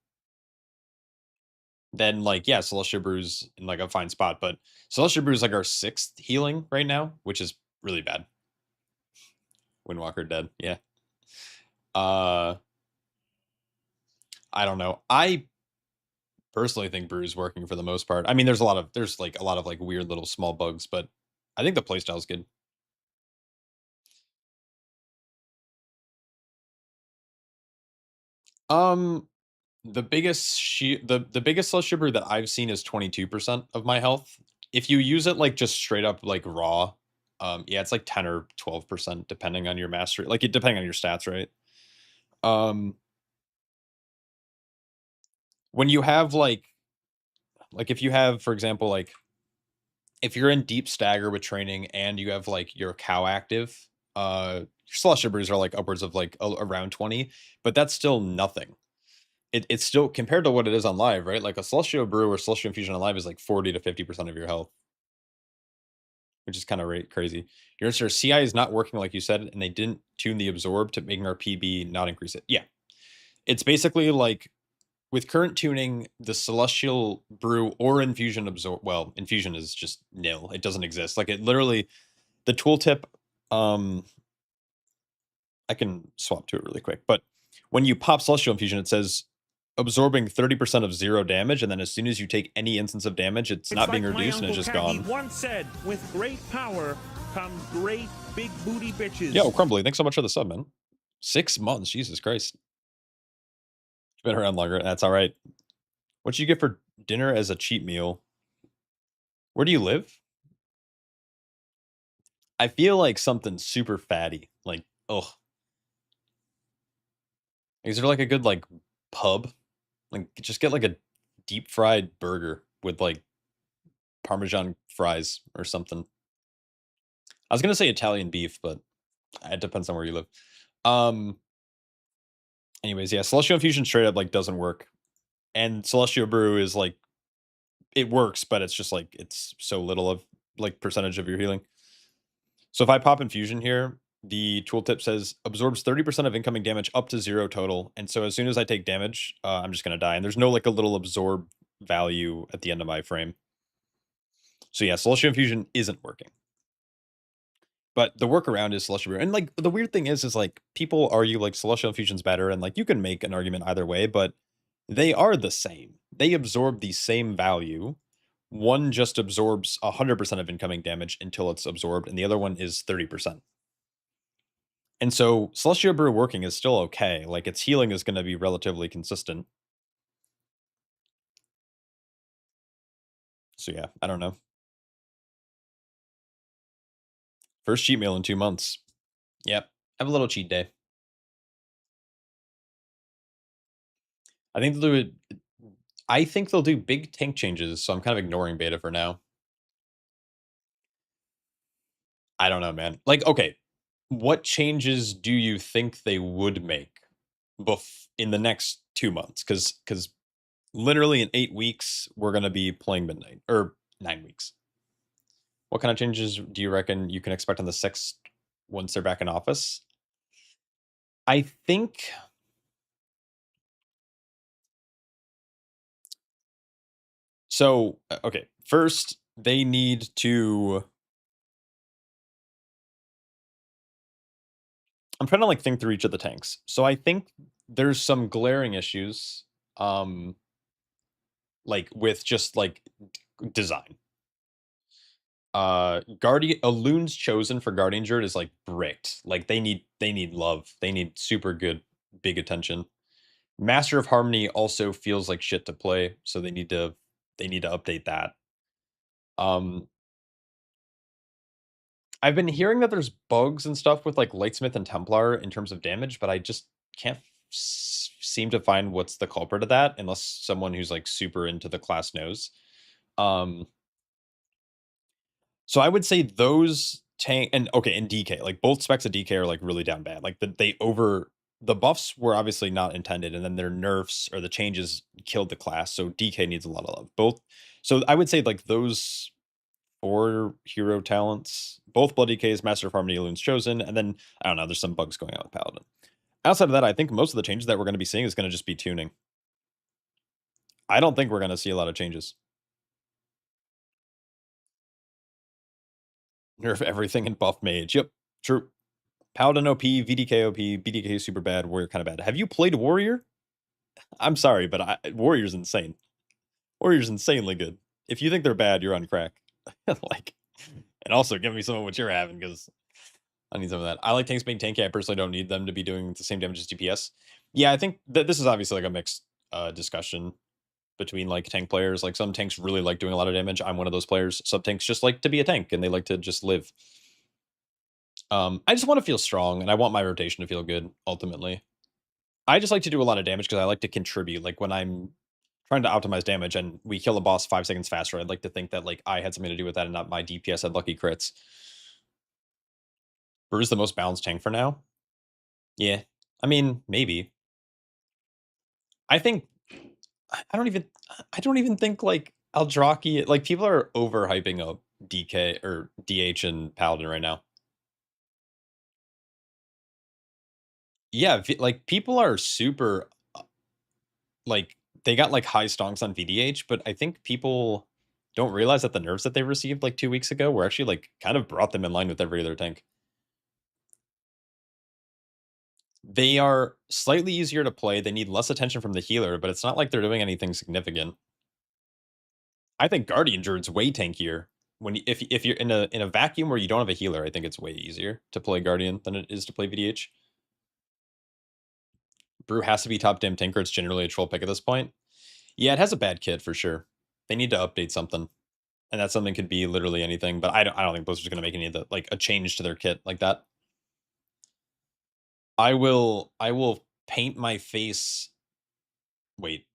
then like yeah, Celestial Brew's in like a fine spot. But Celestial Brew's like our 6th healing right now, which is really bad. Windwalker dead. Yeah. Uh, I don't know. I personally think Brew's working for the most part. I mean, there's like a lot of like weird little small bugs, but I think the playstyle's good. Um, the biggest Celestial Brew that I've seen is 22% of my health. If you use it like just straight up like raw, yeah, it's like 10 or 12% depending on your mastery, like it depending on your stats, right? Um, when you have like if you have, for example, like if you're in deep stagger with training and you have like your cow active, your Celestial Brews are like upwards of like around 20, but that's still nothing. It's still compared to what it is on live, right? Like a Celestial Brew or Celestial Infusion on live is like 40 to 50% of your health, which is kind of crazy. Your answer CI is not working like you said, and they didn't tune the absorb to making our PB not increase it. Yeah. It's basically like with current tuning, the Celestial Brew or Infusion absorb, well, Infusion is just nil. It doesn't exist. Like it literally, the tooltip, um, I can swap to it really quick, but when you pop Celestial Infusion, it says absorbing 30% of 0 damage, and then as soon as you take any instance of damage, it's not being reduced and it's just gone. He once said, with great power comes great big booty bitches. Yo, Crumbly, thanks so much for the sub, man. 6 months, Jesus Christ. You've been around longer, that's all right. What'd you get for dinner as a cheat meal? Where do you live? I feel like something super fatty. Like, ugh. Is there like a good like pub? Like, just get like a deep fried burger with like Parmesan fries or something. I was gonna say Italian beef, but it depends on where you live. Anyways, yeah, Celestial Infusion straight up like doesn't work, and Celestial Brew is like it works, but it's just like it's so little of like percentage of your healing. So if I pop Infusion here, the tooltip says absorbs 30% of incoming damage up to 0 total, and so as soon as I take damage, I'm just gonna die, and there's no like a little absorb value at the end of my frame. So yeah, Celestial Infusion isn't working. But the workaround is Celestial Brew. And like the weird thing is like people argue like Celestial Infusion's better, and like you can make an argument either way, but they are the same. They absorb the same value. One just absorbs 100% of incoming damage until it's absorbed, and the other one is 30%. And so Celestial Brew working is still okay. Like its healing is going to be relatively consistent. So yeah, I don't know. First cheat meal in 2 months. Yep. Have a little cheat day. I think they'll do it. I think they'll do big tank changes, so I'm kind of ignoring beta for now. I don't know, man. Like, okay, what changes do you think they would make in the next 2 months? Because literally in 8 weeks we're gonna be playing Midnight, or 9 weeks. What kind of changes do you reckon you can expect on the 6th once they're back in office? I think so. Okay, first they need to. I'm trying to like think through each of the tanks. So I think there's some glaring issues, like with just like design. Guardian Loon's chosen for Guardian Jerd is like bricked. Like they need love. They need super good big attention. Master of Harmony also feels like shit to play, so they need to update that. Um I've been hearing that there's bugs and stuff with like Lightsmith and Templar in terms of damage, but I just can't seem to find what's the culprit of that unless someone who's like super into the class knows. Um So I would say those tank and okay, and DK, like both specs of DK are like really down bad. Like the buffs were obviously not intended, and then their nerfs or the changes killed the class. So DK needs a lot of love. Both. So I would say like those 4 hero talents, both Blood DKs, Master of Harmony, Loon's Chosen, and then I don't know, there's some bugs going on with Paladin. Outside of that, I think most of the changes that we're going to be seeing is going to just be tuning. I don't think we're going to see a lot of changes. Nerf everything in buff mage. Yep, true. Paladin OP, VDK OP, BDK super bad, Warrior kind of bad. Have you played Warrior? I'm sorry, but Warrior's insane. Warrior's insanely good. If you think they're bad, you're on crack. Like, and also give me some of what you're having because I need some of that. I like tanks being tanky. I personally don't need them to be doing the same damage as DPS. Yeah, I think that this is obviously like a mixed discussion between like tank players. Like some tanks really like doing a lot of damage. I'm one of those players. Some tanks just like to be a tank and they like to just live. I just want to feel strong and I want my rotation to feel good ultimately. I just like to do a lot of damage because I like to contribute. Like when I'm trying to optimize damage and we kill a boss 5 seconds faster, I'd like to think that like I had something to do with that and not my DPS had lucky crits. Brew's the most balanced tank for now. Yeah. I mean, maybe. I think I don't even think like Eldraki, like people are overhyping up DK or DH and Paladin right now. Yeah, like people are super like they got like high stonks on VDH, but I think people don't realize that the nerfs that they received like 2 weeks ago were actually like kind of brought them in line with every other tank. They are slightly easier to play. They need less attention from the healer, but it's not like they're doing anything significant. I think Guardian Druid's way tankier. If you're in a vacuum where you don't have a healer, I think it's way easier to play Guardian than it is to play VDH. Brew has to be top damn tanker. It's generally a troll pick at this point. Yeah, it has a bad kit for sure. They need to update something. And that something could be literally anything, but I don't think Blizzard's gonna make any of the like a change to their kit like that. I will paint my face. Wait.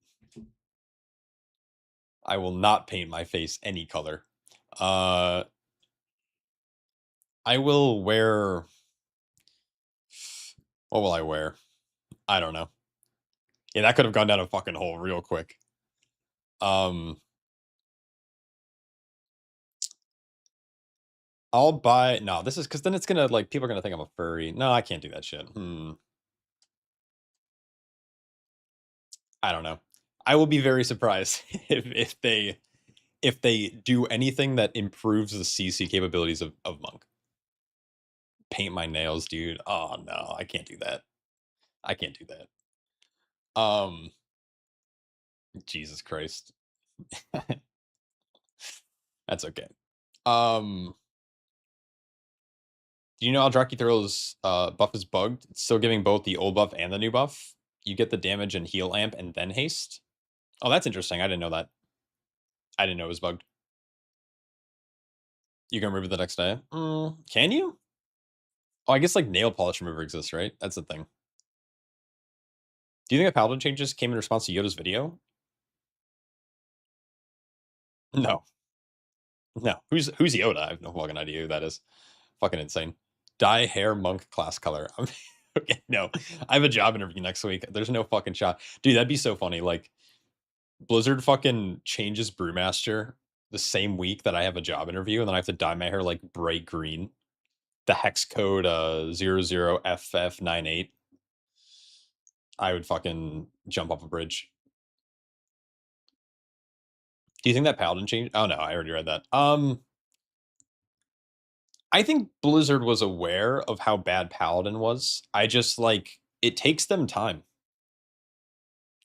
I will not paint my face any color. I will wear. What will I wear? I don't know. Yeah, that could have gone down a fucking hole real quick. I'll buy. No, this is because then it's gonna like people are gonna think I'm a furry. No, I can't do that shit. I don't know. I will be very surprised if they do anything that improves the CC capabilities of Monk. Paint my nails, dude. Oh no, I can't do that. I can't do that. Jesus Christ. That's okay. Do you know Eldraki Thrill's buff is bugged? It's still giving both the old buff and the new buff. You get the damage and heal amp and then haste. Oh, that's interesting. I didn't know that. I didn't know it was bugged. You can remove it the next day. Can you? Oh, I guess like nail polish remover exists, right? That's the thing. Do you think the Paladin changes came in response to Yoda's video? No. No. Who's Yoda? I have no fucking idea who that is. Fucking insane. Dye hair monk class color. Okay, no. I have a job interview next week. There's no fucking shot. Dude, that'd be so funny. Like Blizzard fucking changes Brewmaster the same week that I have a job interview, and then I have to dye my hair like bright green. The hex code 00FF98. I would fucking jump off a bridge. Do you think that Paladin changed? Oh no, I already read that. I think Blizzard was aware of how bad Paladin was. I just like it takes them time.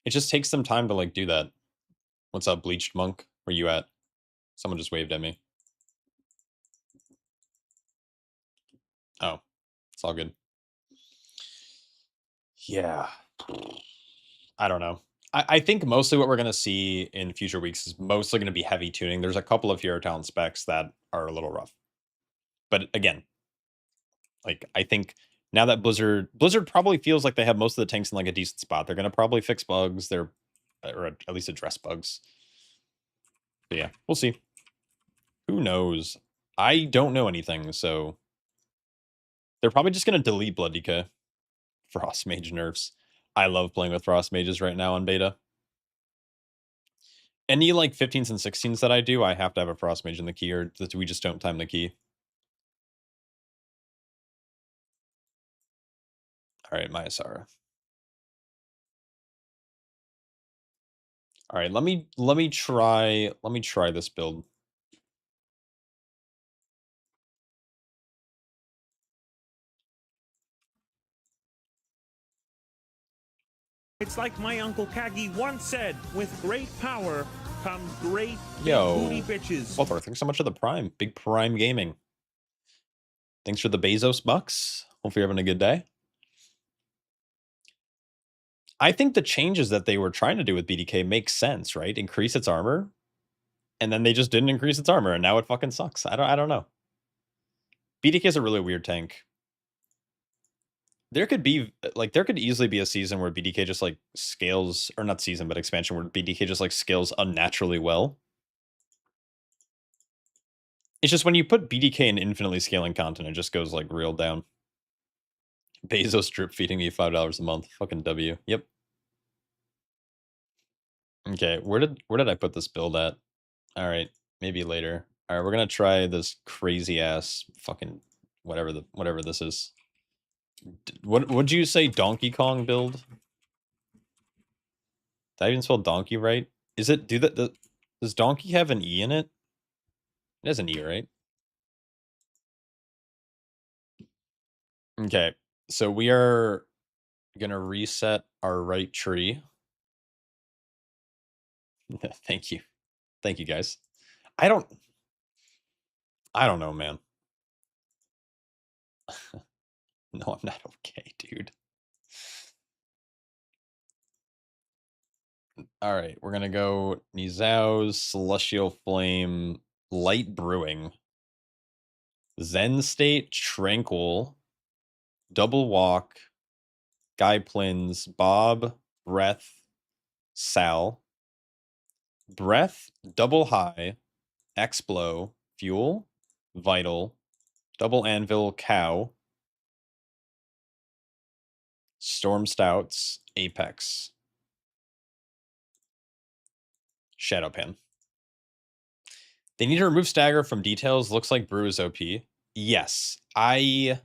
It just takes them time to like do that. What's up, Bleached Monk? Where you at? Someone just waved at me. Oh, it's all good. Yeah. I don't know. I think mostly what we're going to see in future weeks is mostly going to be heavy tuning. There's a couple of Hero Talent specs that are a little rough. But again, like I think now that Blizzard probably feels like they have most of the tanks in like a decent spot. They're going to probably fix bugs. Or at least address bugs. But yeah, we'll see. Who knows? I don't know anything, so they're probably just going to delete Blood DK. Frost Mage nerfs. I love playing with Frost Mages right now on beta. Any like 15s and 16s that I do, I have to have a Frost Mage in the key, or we just don't time the key. All right, Mayasara. All right, let me try this build. It's like my Uncle Kagi once said, with great power comes great big Yo, booty bitches. Walter, thanks so much for the Prime. Big Prime Gaming. Thanks for the Bezos bucks. Hope you're having a good day. I think the changes that they were trying to do with BDK make sense, right? Increase its armor, and then they just didn't increase its armor, and now it fucking sucks. I don't know. BDK is a really weird tank. There could be there could easily be a season where BDK just like scales, or not season, but expansion where BDK just like scales unnaturally well. It's just when you put BDK in infinitely scaling content, it just goes like real down. Bezos drip feeding me $5 a month. Fucking W. Yep. Okay, where did I put this build at? All right, maybe later. All right, we're gonna try this crazy ass fucking whatever this is. What would you say, Donkey Kong build? Did I even spell donkey right? Is it does donkey have an E in it? It has an E, right? Okay, so we are gonna reset our right tree. Thank you. Thank you, guys. I don't know, man. No, I'm not okay, dude. All right, we're gonna go Nizau's Celestial Flame, Light Brewing, Zen State, Tranquil, Double Walk, Guy Plins, Bob, Breath, Sal, Breath, Double High, X-Blow, Fuel, Vital, Double Anvil, Cow, Storm Stouts, Apex, Shadowpan. They need to remove Stagger from details. Looks like Brew is OP. Yes, I'm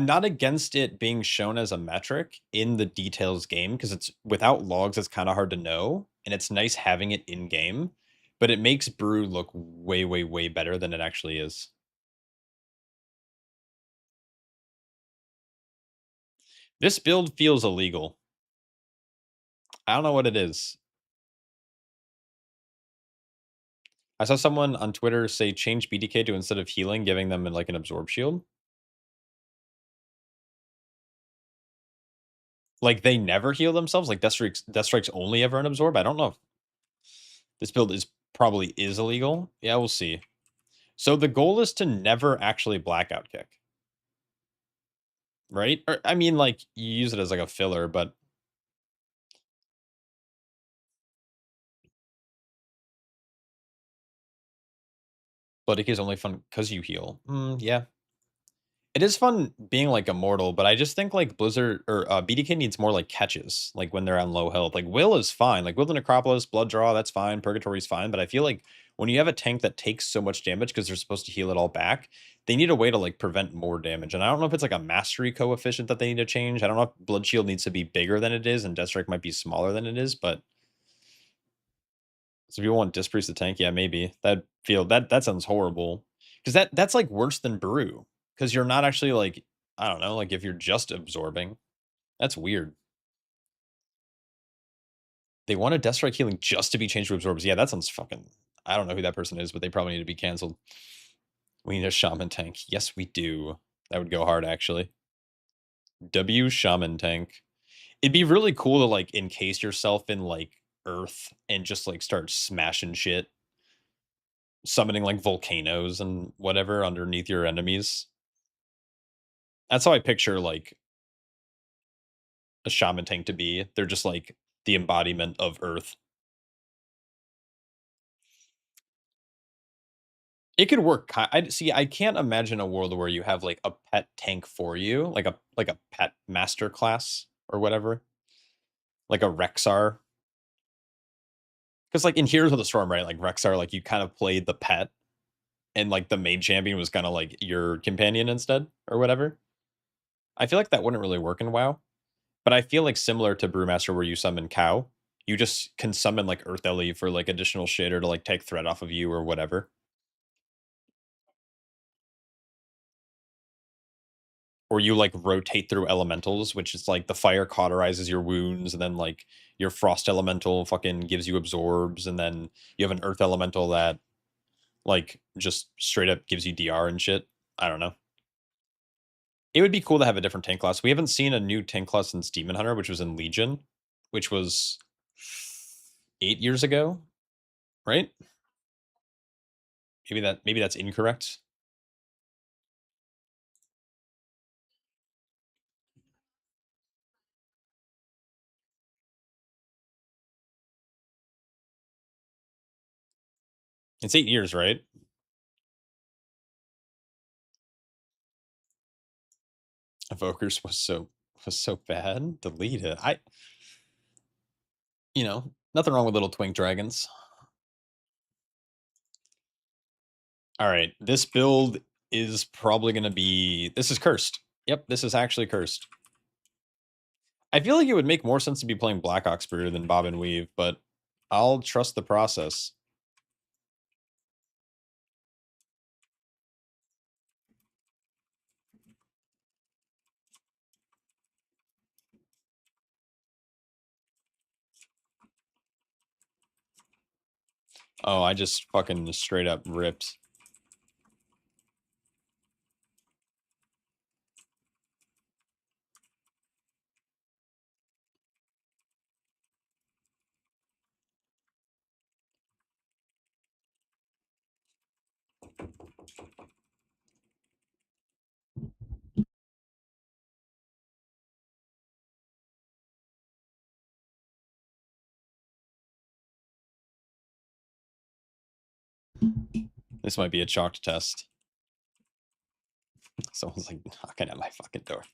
not against it being shown as a metric in the details game, because it's without logs, it's kind of hard to know, and it's nice having it in game, but it makes Brew look way, way, way better than it actually is. This build feels illegal. I don't know what it is. I saw someone on Twitter say change BDK to, instead of healing, giving them like an absorb shield. Like they never heal themselves. Like Death Strike's only ever an absorb. I don't know if this build probably is illegal. Yeah, we'll see. So the goal is to never actually blackout kick. Right? Or, I mean, like, you use it as like a filler, but it is only fun because you heal. Yeah. It is fun being like immortal, but I just think like Blizzard or BDK needs more like catches, like when they're on low health. Like Will is fine. Like Will the Necropolis, Blood Draw, that's fine. Purgatory is fine. But I feel like when you have a tank that takes so much damage because they're supposed to heal it all back, they need a way to like prevent more damage. And I don't know if it's like a mastery coefficient that they need to change. I don't know if Blood Shield needs to be bigger than it is and Deathstrike might be smaller than it is, but so if you want Disc Priest the tank, yeah, maybe. That sounds horrible. Because that's like worse than Brew. Because you're not actually like, I don't know, like if you're just absorbing. That's weird. They wanted Death Strike healing just to be changed to absorbs. Yeah, that sounds fucking, I don't know who that person is, but they probably need to be canceled. We need a Shaman tank. Yes, we do. That would go hard, actually. W Shaman tank. It'd be really cool to like encase yourself in like earth and just like start smashing shit. Summoning like volcanoes and whatever underneath your enemies. That's how I picture like a shaman tank to be. They're just like the embodiment of earth. It could work. I see. I can't imagine a world where you have like a pet tank for you, like a pet master class or whatever, like a Rexar. Because like in Heroes of the Storm, right? Like Rexar, like you kind of played the pet, and like the main champion was kind of like your companion instead, or whatever. I feel like that wouldn't really work in WoW. But I feel like similar to Brewmaster where you summon Cow, you just can summon like Earth Ellie for like additional shit or to like take threat off of you or whatever. or you like rotate through elementals, which is like the fire cauterizes your wounds, and then like your frost elemental fucking gives you absorbs, and then you have an earth elemental that like just straight up gives you DR and shit. I don't know. It would be cool to have a different tank class. We haven't seen a new tank class since Demon Hunter, which was in Legion, which was 8 years ago, right? Maybe that's incorrect. It's 8 years, right? Evokers was so bad. Delete it. Nothing wrong with little twink dragons. All right, this build is probably going to be. This is cursed. Yep, this is actually cursed. I feel like it would make more sense to be playing Black Ox Breeder than Bob and Weave, but I'll trust the process. Oh, I just fucking straight up ripped. This might be a chalked test. Someone's like knocking at my fucking door.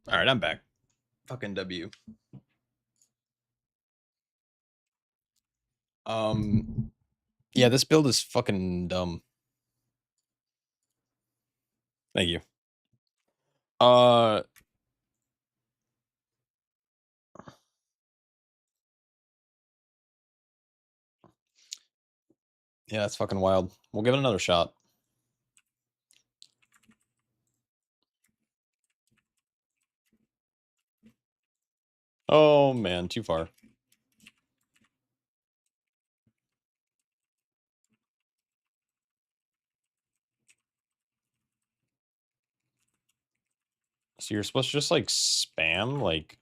All right, I'm back. Fucking W. Yeah, this build is fucking dumb. Thank you. Uh, yeah, that's fucking wild. We'll give it another shot. Oh man, too far. So you're supposed to just like spam like.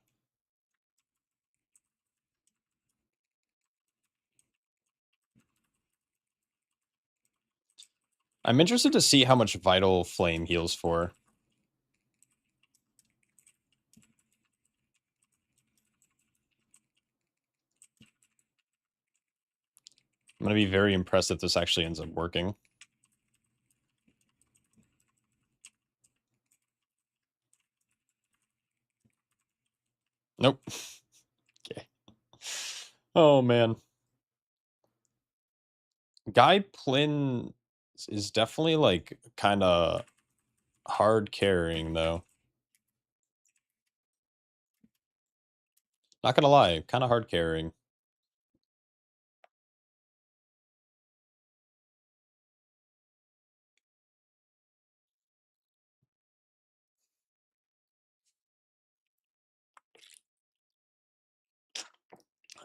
I'm interested to see how much Vital Flame heals for. I'm gonna be very impressed if this actually ends up working. Nope. Okay. Oh man. Guy Plin is definitely like kind of hard carrying though. Not gonna lie, kind of hard carrying.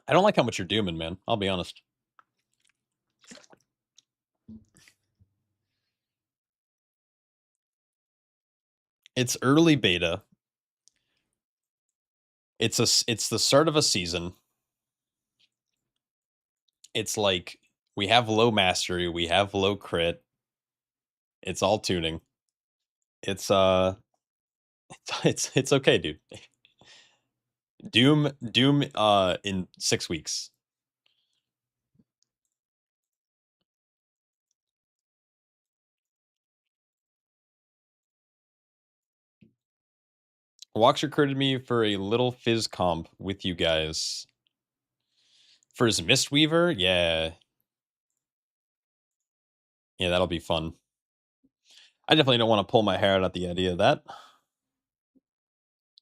I don't like how much you're dooming, man. I'll be honest. It's early beta. It's the start of a season. It's like we have low mastery, we have low crit. It's all tuning. It's it's okay, dude. Doom in 6 weeks. Walks recruited me for a little fizz comp with you guys. For his Mistweaver? Yeah. Yeah, that'll be fun. I definitely don't want to pull my hair out at the idea of that.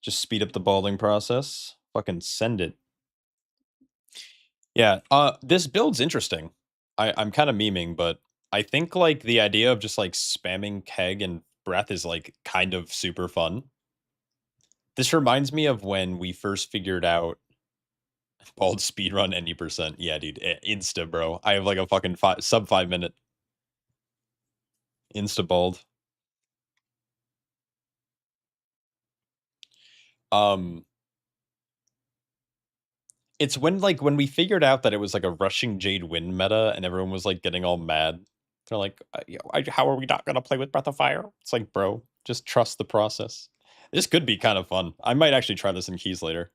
Just speed up the balding process. Fucking send it. Yeah, this build's interesting. I'm kind of memeing, but I think like the idea of just like spamming keg and breath is like kind of super fun. This reminds me of when we first figured out bald speedrun any percent. Yeah, dude, insta, bro. I have like a fucking sub 5 minute insta bald. Um, it's when we figured out that it was like a rushing Jade Wind meta, and everyone was like getting all mad. They're like, "How are we not gonna play with Breath of Fire?" It's like, bro, just trust the process. This could be kind of fun. I might actually try this in keys later.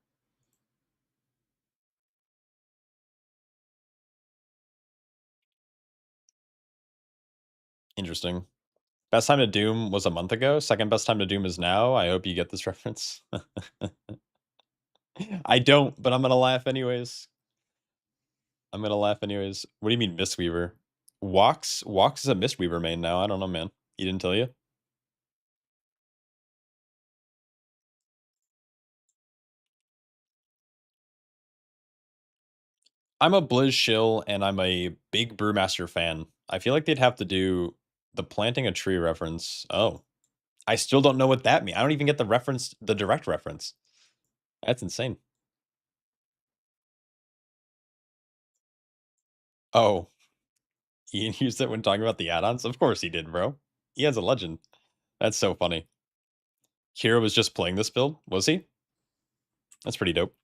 Interesting. Best time to Doom was a month ago. Second best time to Doom is now. I hope you get this reference. I don't, but I'm gonna laugh anyways. I'm gonna laugh anyways. What do you mean, Mistweaver? Walks is a Mistweaver main now. I don't know, man. He didn't tell you? I'm a Blizz shill and I'm a big Brewmaster fan. I feel like they'd have to do the planting a tree reference. Oh, I still don't know what that means. I don't even get the reference, the direct reference. That's insane. Oh, Ian used it when talking about the add-ons? Of course he did, bro. Ian's a legend. That's so funny. Kira was just playing this build, was he? That's pretty dope.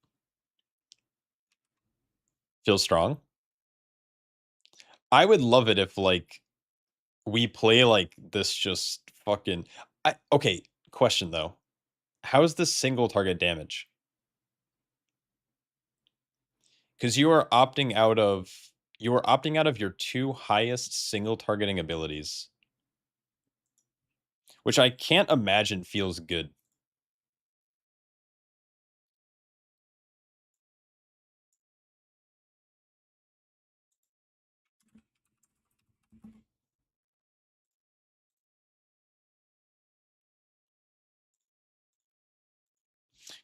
Feels strong. I would love it if like we play like this just fucking okay, question though. How is this single target damage? Because you are opting out of your 2 highest single targeting abilities. Which I can't imagine feels good.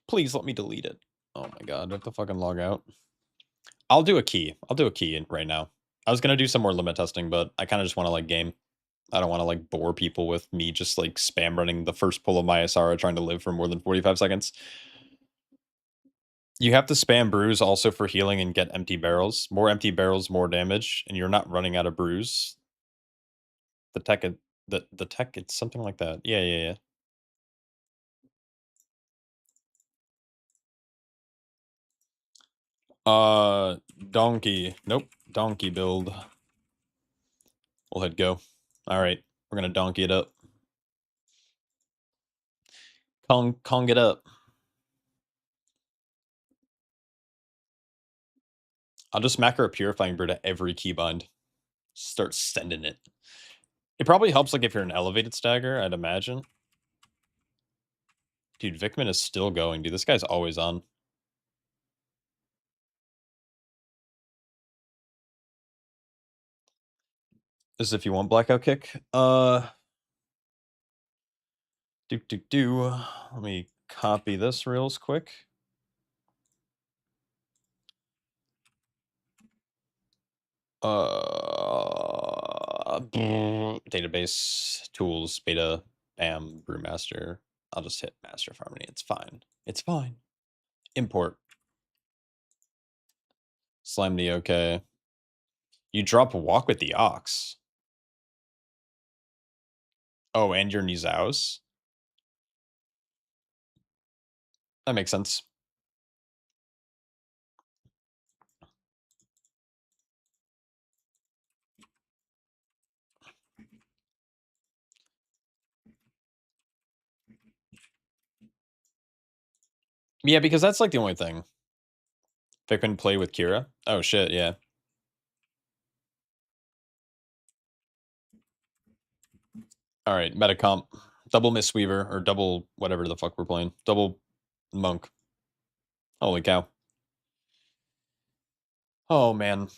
Please let me delete it. Oh my god, I have to fucking log out. I'll do a key. I'll do a key right now. I was gonna do some more limit testing, but I kind of just want to like game. I don't want to like bore people with me just like spam running the first pull of my Asara trying to live for more than 45 seconds. You have to spam brews also for healing and get empty barrels. More empty barrels, more damage, and you're not running out of brews. The tech, the tech, it's something like that. Yeah, yeah, yeah. Donkey. Nope. Donkey build. We'll hit go. All right, we're gonna donkey it up. Kong it up. I'll just macro a purifying brew to every keybind. Start sending it. It probably helps like if you're an elevated stagger, I'd imagine. Dude, Vikman is still going. Dude, this guy's always on. This is if you want blackout kick. Let me copy this real quick. Database tools beta bam brewmaster. I'll just hit master of harmony. It's fine. It's fine. Import. Slime the okay. You drop walk with the ox. Oh, and your Nizaos. That makes sense. Yeah, because that's like the only thing. Vikman play with Kira. Oh shit, yeah. All right, Metacomp. Double Mistweaver, or double whatever the fuck we're playing. Double Monk. Holy cow. Oh, man.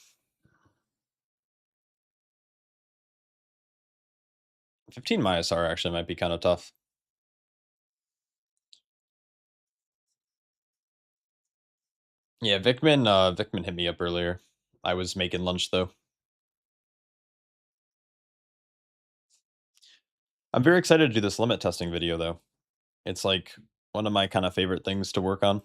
15 Myasar actually might be kind of tough. Yeah, Vikman hit me up earlier. I was making lunch, though. I'm very excited to do this limit testing video, though. It's like one of my kind of favorite things to work on.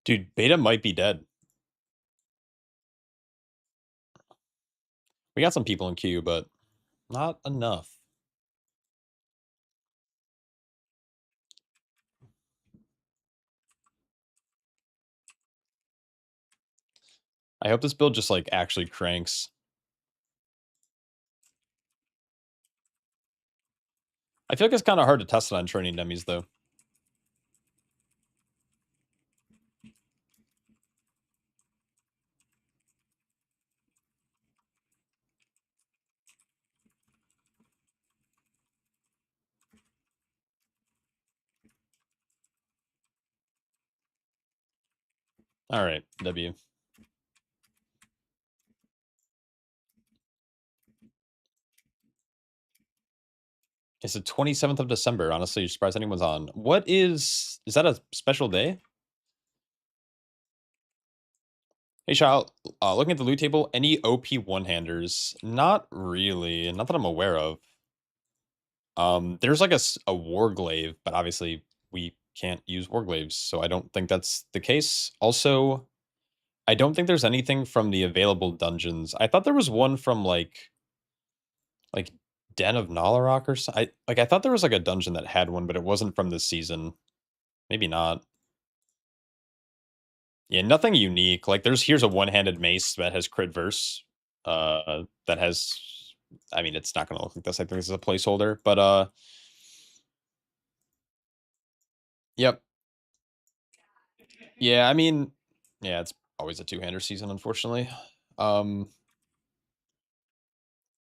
Dude, beta might be dead. We got some people in queue, but not enough. I hope this build just like actually cranks. I feel like it's kind of hard to test it on training dummies, though. All right, W. It's the 27th of December. Honestly, you're surprised anyone's on. What is that a special day? Hey, Shao, looking at the loot table, any OP one-handers? Not really. Not that I'm aware of. There's like a Warglaive, but obviously we can't use Warglaives, so I don't think that's the case. Also, I don't think there's anything from the available dungeons. I thought there was one from like Den of Nalarok or so I thought there was, like, a dungeon that had one, but it wasn't from this season. Maybe not. Yeah, nothing unique. Like, here's a one-handed mace that has crit verse, that has I mean, it's not gonna look like this. I think this is a placeholder, but, yep. Yeah, I mean, yeah, it's always a two-hander season, unfortunately. Um,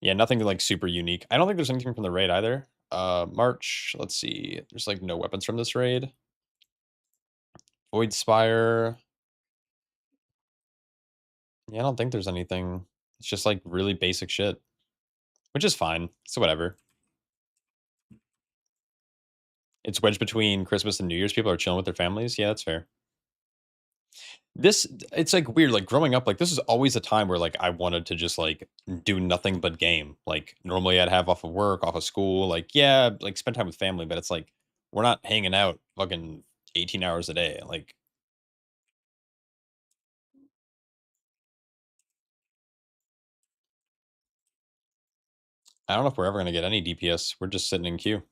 yeah, nothing, like, super unique. I don't think there's anything from the raid either. March, let's see. There's, like, no weapons from this raid. Void Spire. Yeah, I don't think there's anything. It's just, like, really basic shit, which is fine. So whatever. It's wedged between Christmas and New Year's. People are chilling with their families. Yeah, that's fair. This it's, like, weird, like, growing up, like, this is always a time where, like, I wanted to just, like, do nothing but game. Like, normally, I'd have off of work, off of school, like, yeah, like, spend time with family, but it's like, we're not hanging out fucking 18 hours a day, like I don't know if we're ever gonna get any DPS. We're just sitting in queue.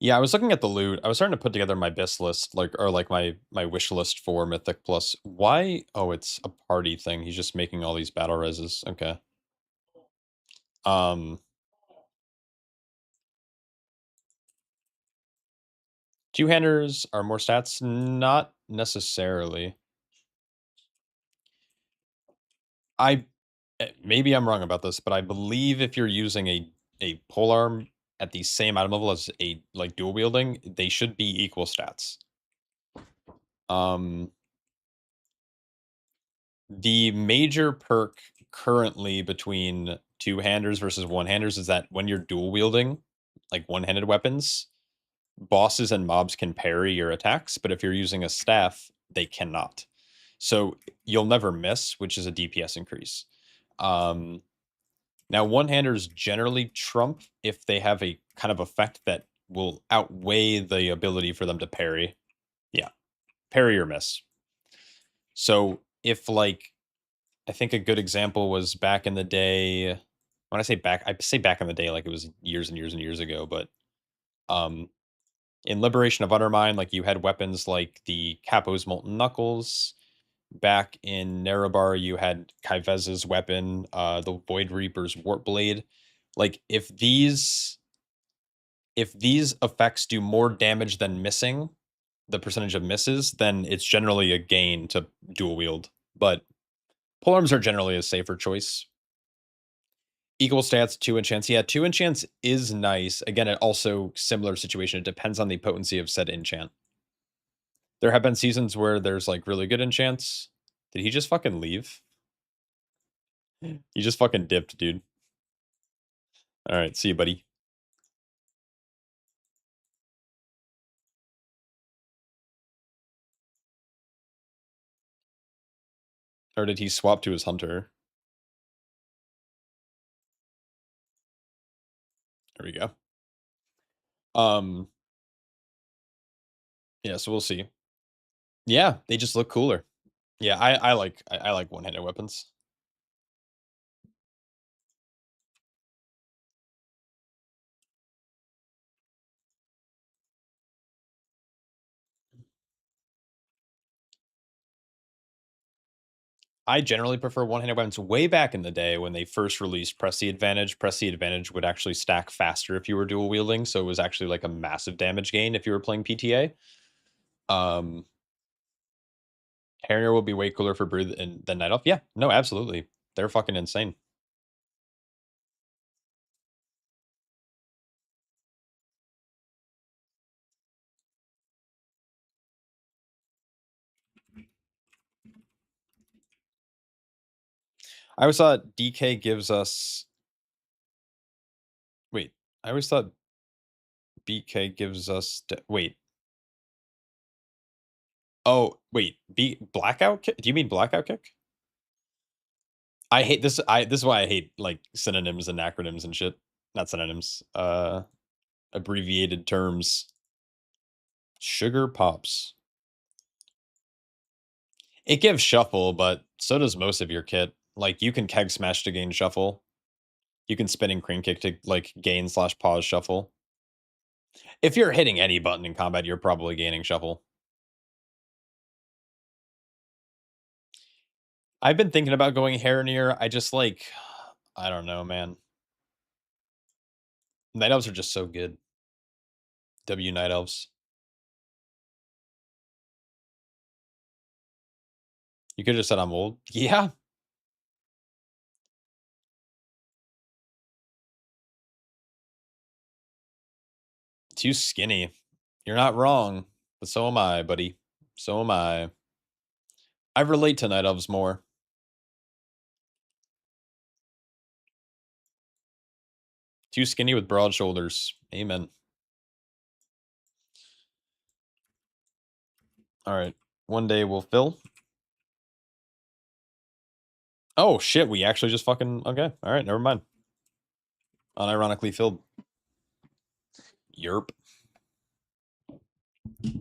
Yeah, I was looking at the loot. I was starting to put together my best list, like or like my wish list for Mythic Plus. Why? Oh, it's a party thing. He's just making all these battle reses. Okay. Um, Two-handers are more stats? Not necessarily. I maybe I'm wrong about this, but I believe if you're using a polearm at the same item level as a like dual wielding, they should be equal stats. Um, the major perk currently between two-handers versus one-handers is that when you're dual wielding, like one-handed weapons, bosses and mobs can parry your attacks, but if you're using a staff, they cannot. So you'll never miss, which is a DPS increase. Um, Now, one-handers generally trump if they have a kind of effect that will outweigh the ability for them to parry. Yeah, parry or miss. So if like I think a good example was back in the day. When I say back in the day like it was years and years and years ago, but um in Liberation of Undermine, like you had weapons like the Capo's Molten Knuckles. Back in Nerebar, you had Kaivez's weapon, the Void Reaper's Warp Blade. Like if these effects do more damage than missing, the percentage of misses, then it's generally a gain to dual wield. But polearms are generally a safer choice. Equal stats, two enchants. Yeah, two enchants is nice. Again, it also similar situation. It depends on the potency of said enchant. There have been seasons where there's like really good enchants. Did he just fucking leave? He just fucking dipped, dude. All right, see you, buddy. Or did he swap to his hunter? There we go. Um, yeah, so we'll see. Yeah, they just look cooler. Yeah, I like one-handed weapons. I generally prefer one-handed weapons. Way back in the day when they first released Press the Advantage, Press the Advantage would actually stack faster if you were dual wielding, so it was actually like a massive damage gain if you were playing PTA. Um, Harrier will be way cooler for Brood than Night Elf. Yeah, no, absolutely. They're fucking insane. I always thought DK gives us. Wait, I always thought BK gives us. Wait. Oh, wait. Blackout kick? Do you mean blackout kick? I hate this. This is why I hate like synonyms and acronyms and shit. Not synonyms. Abbreviated terms. Sugar pops. It gives shuffle, but so does most of your kit. Like, you can keg smash to gain shuffle. You can spinning crane kick to, like, gain/pause shuffle. If you're hitting any button in combat, you're probably gaining shuffle. I've been thinking about going Heronir. I just, like, I don't know, man. Night Elves are just so good. W Night Elves. You could have just said I'm old. Yeah. Too skinny. You're not wrong, but so am I, buddy. So am I. I relate to Night Elves more. Too skinny with broad shoulders. Amen. All right. One day we'll fill. Oh, shit. We actually just fucking... Okay. All right. Never mind. Unironically filled. Yerp. You're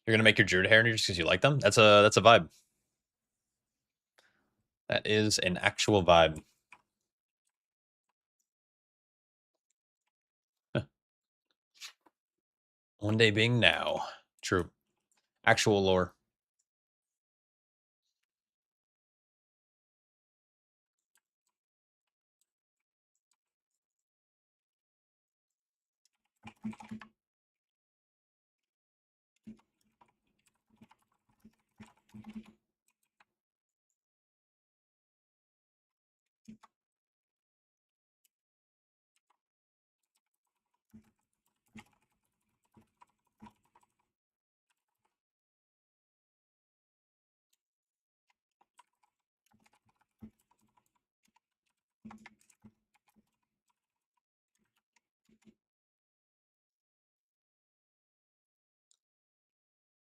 gonna make your Druid Heronir just because you like them? That's a vibe. That is an actual vibe. One day being now. True. Actual lore.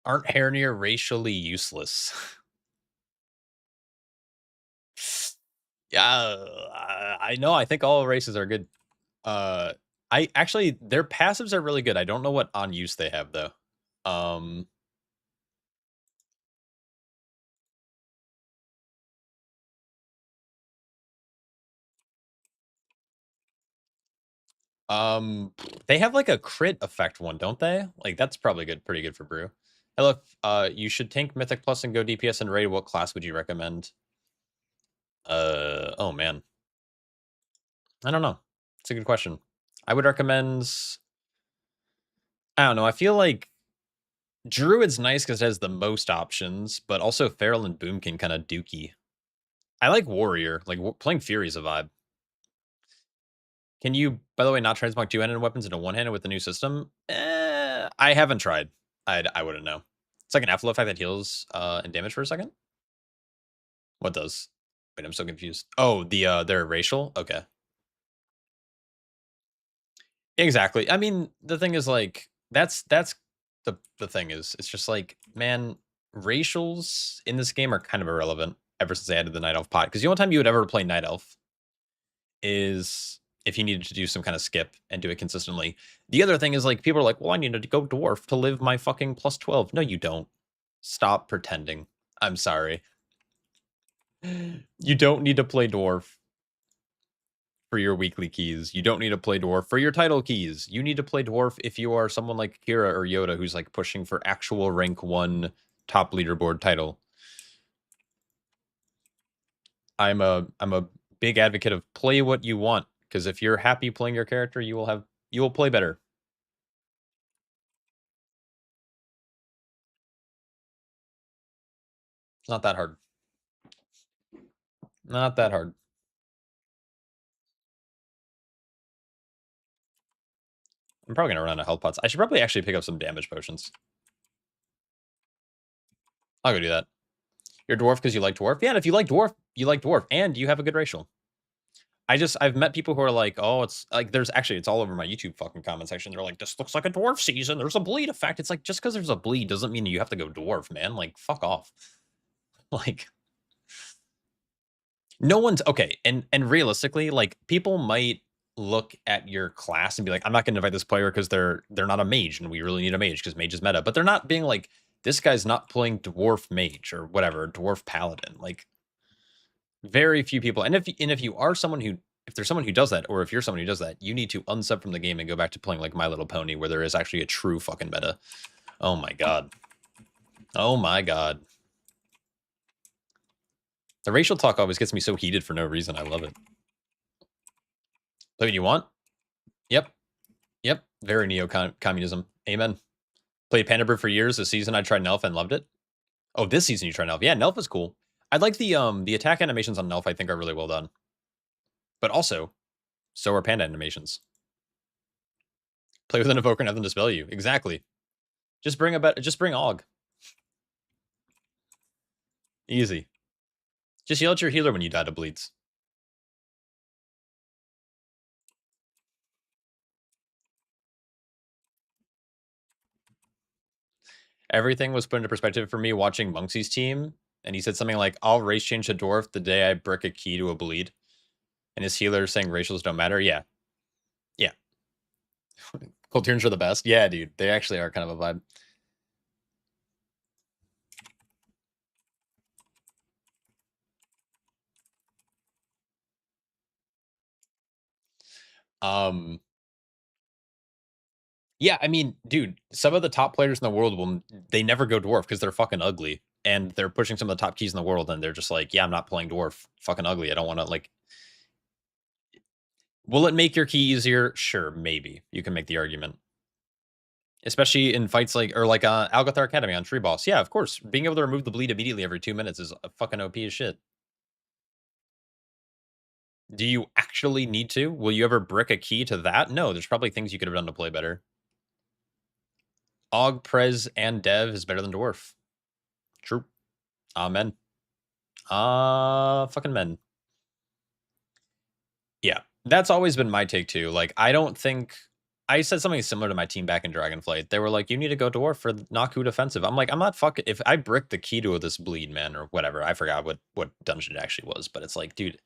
Aren't Heronir racially useless? Yeah, I know. I think all races are good. I actually their passives are really good. I don't know what on use they have though. Um, they have like a crit effect one, don't they? Like that's probably good, pretty good for brew. Hey, look, you should tank Mythic Plus and go DPS and raid. What class would you recommend? Oh man, I don't know. It's a good question. I would recommend. I don't know. I feel like Druid's nice because it has the most options, but also Feral and Boom can kind of dookie. I like Warrior. Like playing Fury is a vibe. Can you, by the way, not transmog two-handed weapons into one-handed with the new system? I haven't tried. I wouldn't know. It's like an F effect that heals and damage for a second. What does? Wait, I'm so confused. Oh, they're racial. Okay. Exactly. I mean, the thing is like that's the thing is it's just like man, racials in this game are kind of irrelevant ever since they added the Night Elf pot. Because the only time you would ever play Night Elf is if you needed to do some kind of skip and do it consistently. The other thing is like people are like, well, I needed to go dwarf to live my fucking plus 12. No, you don't. Stop pretending. I'm sorry. You don't need to play dwarf for your weekly keys. You don't need to play dwarf for your title keys. You need to play dwarf if you are someone like Kira or Yoda who's like pushing for actual rank 1 top leaderboard title. I'm a big advocate of play what you want because if you're happy playing your character, you will play better. It's not that hard. Not that hard. I'm probably gonna run out of health pots. I should probably actually pick up some damage potions. I'll go do that. You're dwarf because you like dwarf? Yeah, and if you like dwarf, you like dwarf, and you have a good racial. I've met people who are like, oh, it's like it's all over my YouTube fucking comment section. They're like, this looks like a dwarf season. There's a bleed effect. It's like just because there's a bleed doesn't mean you have to go dwarf, man. Like, fuck off. Like, no one's okay. And realistically, like people might look at your class and be like, I'm not gonna invite this player because they're not a mage, and we really need a mage because mage is meta. But they're not being like, This guy's not playing Dwarf Mage or whatever, Dwarf Paladin. Like, very few people. And if you are someone who, if there's someone who does that, or if you're someone who does that, you need to unsub from the game and go back to playing like My Little Pony, where there is actually a true fucking meta. Oh my god. Oh my god. The racial talk always gets me so heated for no reason. I love it. Play what you want? Yep. Yep. Very neo-communism. Amen. Played Panda Brew for years. This season I tried Nelf and loved it. Oh, this season you tried Nelf. Yeah, Nelf is cool. I like the attack animations on Nelf, I think, are really well done. But also, so are Panda animations. Play with an Evoker, nothing to spell you. Exactly. Just bring Og. Easy. Just yell at your healer when you die to bleeds. Everything was put into perspective for me watching Monksy's team, and he said something like, I'll race change a dwarf the day I brick a key to a bleed. And his healer saying racials don't matter. Yeah. Yeah. Culturans are the best. Yeah, dude. They actually are kind of a vibe. Yeah, I mean, dude, some of the top players in the world they never go dwarf because they're fucking ugly. And they're pushing some of the top keys in the world, and they're just like, yeah, I'm not playing dwarf. Fucking ugly. I don't want to, like. Will it make your key easier? Sure, maybe. You can make the argument. Especially in fights like, or like Algothar Academy on Tree Boss. Yeah, of course. Being able to remove the bleed immediately every 2 minutes is a fucking OP as shit. Do you actually need to? Will you ever brick a key to that? No, there's probably things you could have done to play better. Og, Prez, and Dev is better than Dwarf. True. Amen. Fucking men. Yeah, that's always been my take too. Like, I don't think I said something similar to my team back in Dragonflight. They were like, "You need to go dwarf for Naku defensive." I'm like, I'm not fucking. If I brick the key to this bleed, man, or whatever, I forgot what dungeon it actually was, but it's like, dude,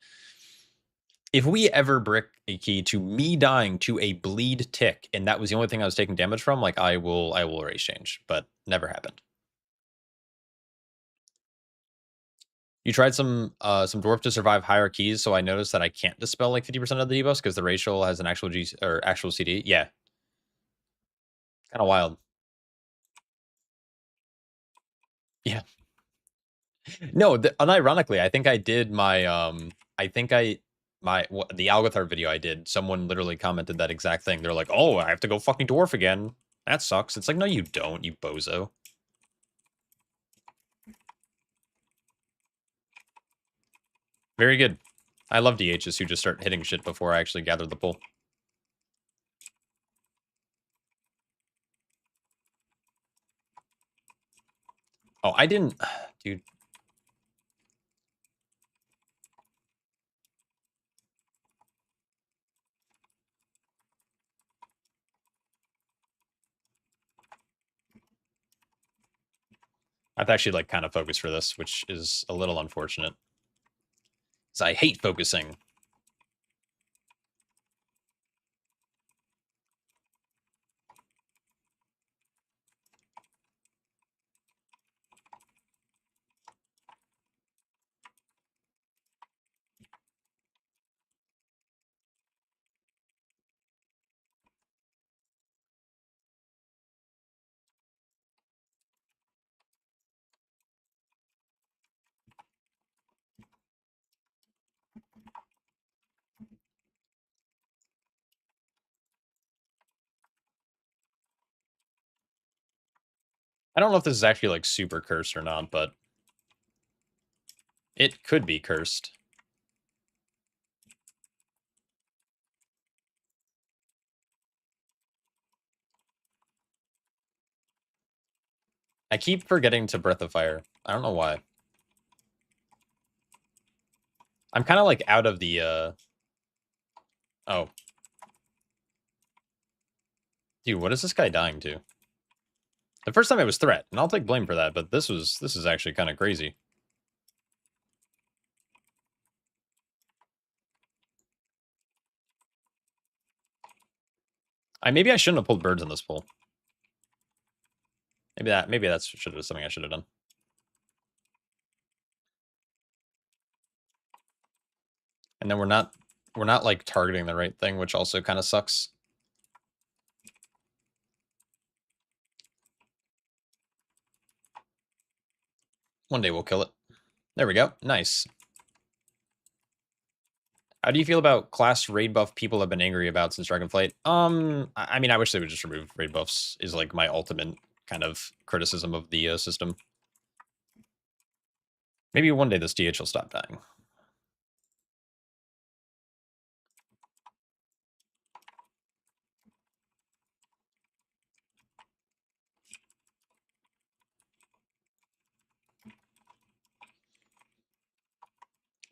if we ever brick a key to me dying to a bleed tick, and that was the only thing I was taking damage from, like, I will race change, but never happened. You tried some dwarf to survive higher keys, so I noticed that I can't dispel like 50% of the debuffs because the racial has an actual G or actual CD. Yeah, kind of wild. Yeah. No, unironically, I think I did my I think I the Algothar video I did. Someone literally commented that exact thing. They're like, "Oh, I have to go fucking dwarf again. That sucks." It's like, no, you don't, you bozo. Very good. I love DHs who just start hitting shit before I actually gather the pull. Oh, I didn't, dude. I have to actually like kind of focus for this, which is a little unfortunate. Because I hate focusing. I don't know if this is actually like super cursed or not, but it could be cursed. I keep forgetting to Breath of Fire. I don't know why. I'm kind of like out of the, oh. Dude, what is this guy dying to? The first time it was threat, and I'll take blame for that, but this is actually kind of crazy. Maybe I shouldn't have pulled birds in this pool. Maybe that's something I should have done. And then we're not like targeting the right thing, which also kind of sucks. One day we'll kill it. There we go. Nice. How do you feel about class raid buff people have been angry about since Dragonflight? I mean, I wish they would just remove raid buffs is like my ultimate kind of criticism of the system. Maybe one day this DH will stop dying.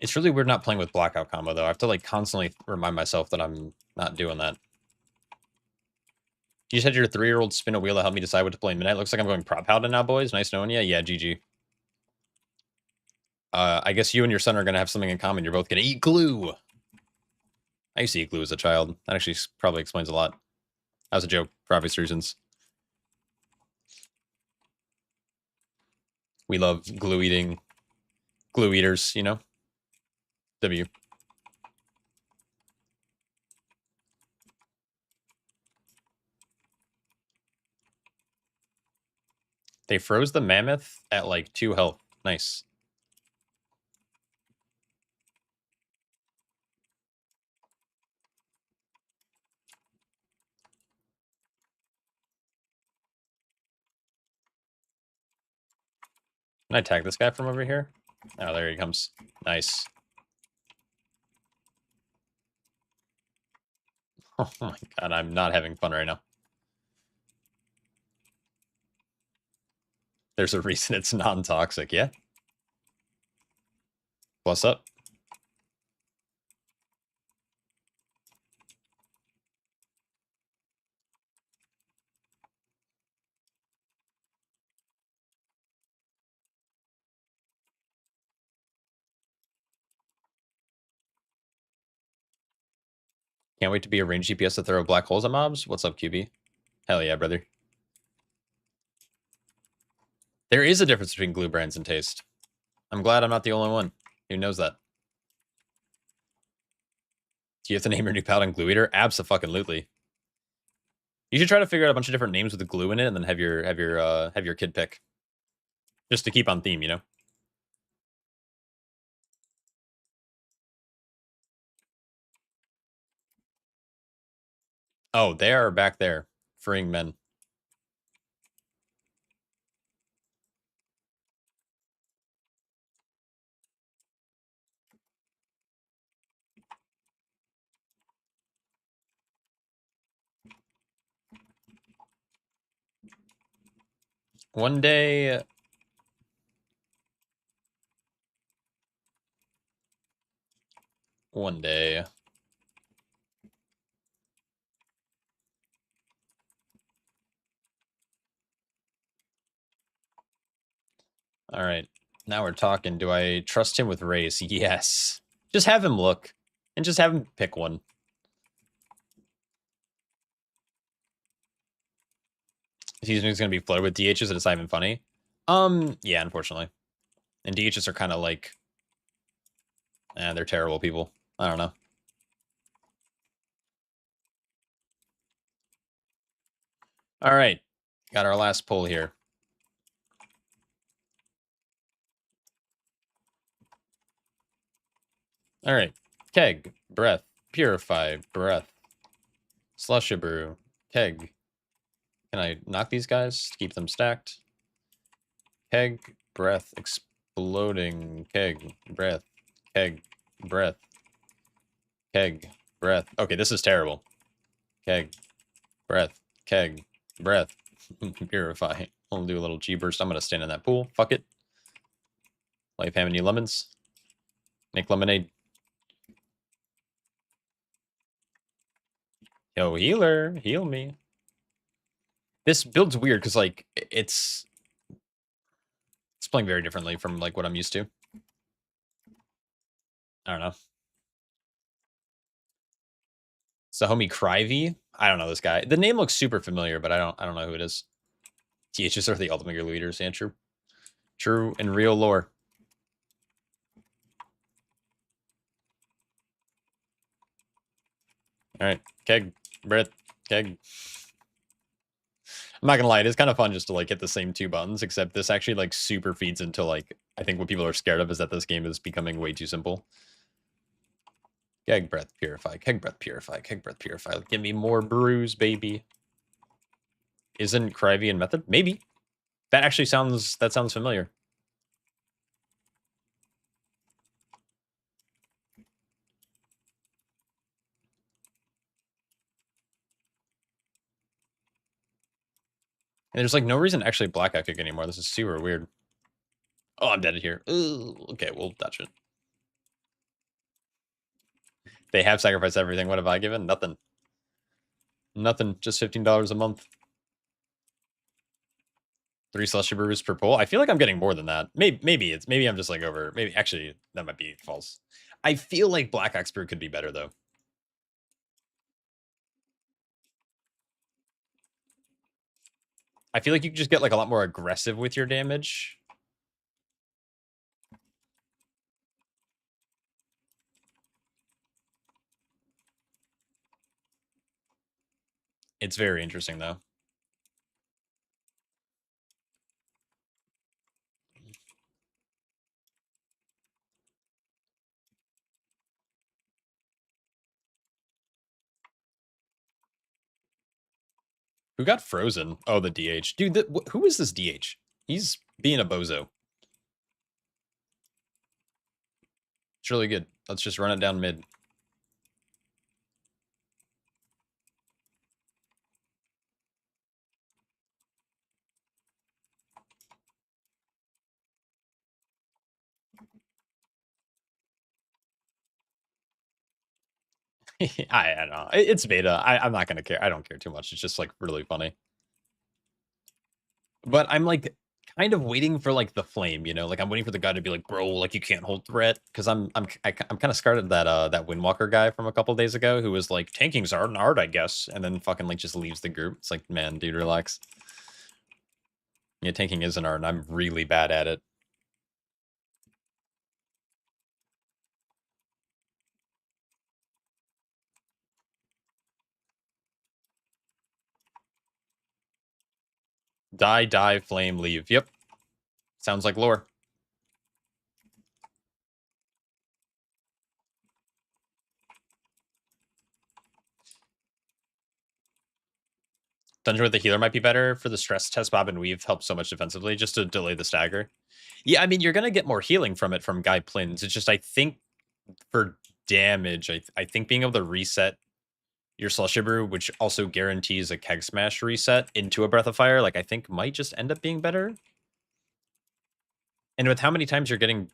It's really weird not playing with Blackout combo, though. I have to, like, constantly remind myself that I'm not doing that. You just had your 3-year-old spin a wheel to help me decide what to play in midnight. Looks like I'm going Prop Paladin now, boys. Nice knowing you. Yeah, GG. I guess you and your son are going to have something in common. You're both going to eat glue. I used to eat glue as a child. That actually probably explains a lot. That was a joke, for obvious reasons. We love glue eaters, you know? W. They froze the mammoth at, like, 2 health. Nice. Can I tag this guy from over here? Oh, there he comes. Nice. Oh my god, I'm not having fun right now. There's a reason it's non-toxic, yeah? What's up? Can't wait to be a range GPS to throw black holes at mobs. What's up, QB? Hell yeah, brother. There is a difference between glue brands and taste. I'm glad I'm not the only one who knows that. Do you have to name your new paladin Glue Eater? Abso-fucking-lutely. You should try to figure out a bunch of different names with the glue in it, and then have your kid pick, just to keep on theme, you know. Oh, they are back there, freeing men. One day. One day. All right. Now we're talking. Do I trust him with race? Yes. Just have him look. And just have him pick one. He's going to be flooded with DHs and it's not even funny. Yeah, unfortunately. And DHs are kind of like... they're terrible people. I don't know. All right. Got our last pull here. All right. Keg. Breath. Purify. Breath. Slushy brew. Keg. Can I knock these guys to keep them stacked? Keg. Breath. Exploding. Keg. Breath. Keg. Breath. Keg. Breath. Okay, this is terrible. Keg. Breath. Keg. Breath. Purify. I'll do a little G burst. I'm going to stand in that pool. Fuck it. Life ham and new lemons. Make lemonade. Yo, healer. Heal me. This build's weird because, like, it's playing very differently from, like, what I'm used to. I don't know. It's the homie Cryvy. I don't know this guy. The name looks super familiar, but I don't know who it is. THs are the ultimate gear leaders, and true. True in real lore. Alright, keg, Brit, keg. I'm not gonna lie, it is kind of fun just to like hit the same two buttons, except this actually like super feeds into like, I think what people are scared of is that this game is becoming way too simple. Keg breath purify, keg breath purify, keg breath purify. Give me more brews, baby. Isn't Crivian method? Maybe. That actually sounds familiar. And there's like no reason to actually blackout kick anymore. This is super weird. Oh, I'm dead here. Ooh, okay, we'll dodge it. They have sacrificed everything. What have I given? Nothing. Nothing. Just $15 a month. 3 Celestial Brews per pull. I feel like I'm getting more than that. Maybe I'm just like over. Maybe actually that might be false. I feel like Black Ox Brew could be better though. I feel like you could just get like a lot more aggressive with your damage. It's very interesting though. Who got frozen? Oh, the DH. Dude, who is this DH? He's being a bozo. It's really good. Let's just run it down mid. I don't know. It's beta. I'm not gonna care. I don't care too much. It's just like really funny. But I'm like kind of waiting for like the flame, you know, like I'm waiting for the guy to be like, bro, like you can't hold threat, because I'm kind of scared of that Windwalker guy from a couple days ago who was like, tanking's art and art, I guess, and then fucking like just leaves the group. It's like, man, dude, relax. Yeah, tanking is an art, and I'm really bad at it. Die, flame, leave. Yep. Sounds like lore. Dungeon with the healer might be better for the stress test. Bob and Weave help so much defensively just to delay the stagger. Yeah, I mean, you're going to get more healing from it from Guy Plins. It's just, I think, for damage, I think being able to reset your Celestial Brew, which also guarantees a Keg Smash reset into a Breath of Fire, like, I think might just end up being better. And with how many times you're getting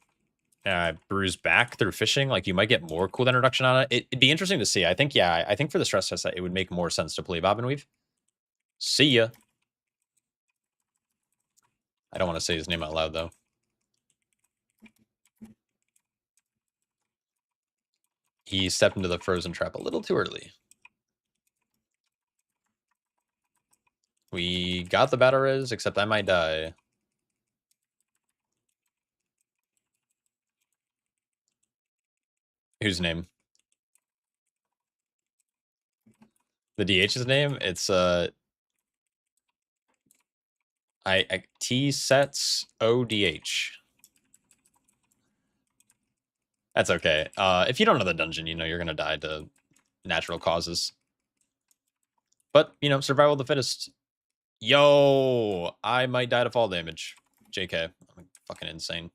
brews back through fishing, like, you might get more cooldown reduction on it. It'd be interesting to see. I think, yeah, I think for the stress test, it would make more sense to play Bob and Weave. See ya. I don't want to say his name out loud, though. He stepped into the frozen trap a little too early. We got the battle res, except I might die. Whose name? The DH's name? It's T sets ODH. That's okay. If you don't know the dungeon, you know you're gonna die to natural causes. But you know, survival of the fittest. Yo, I might die to fall damage. JK, I'm fucking insane.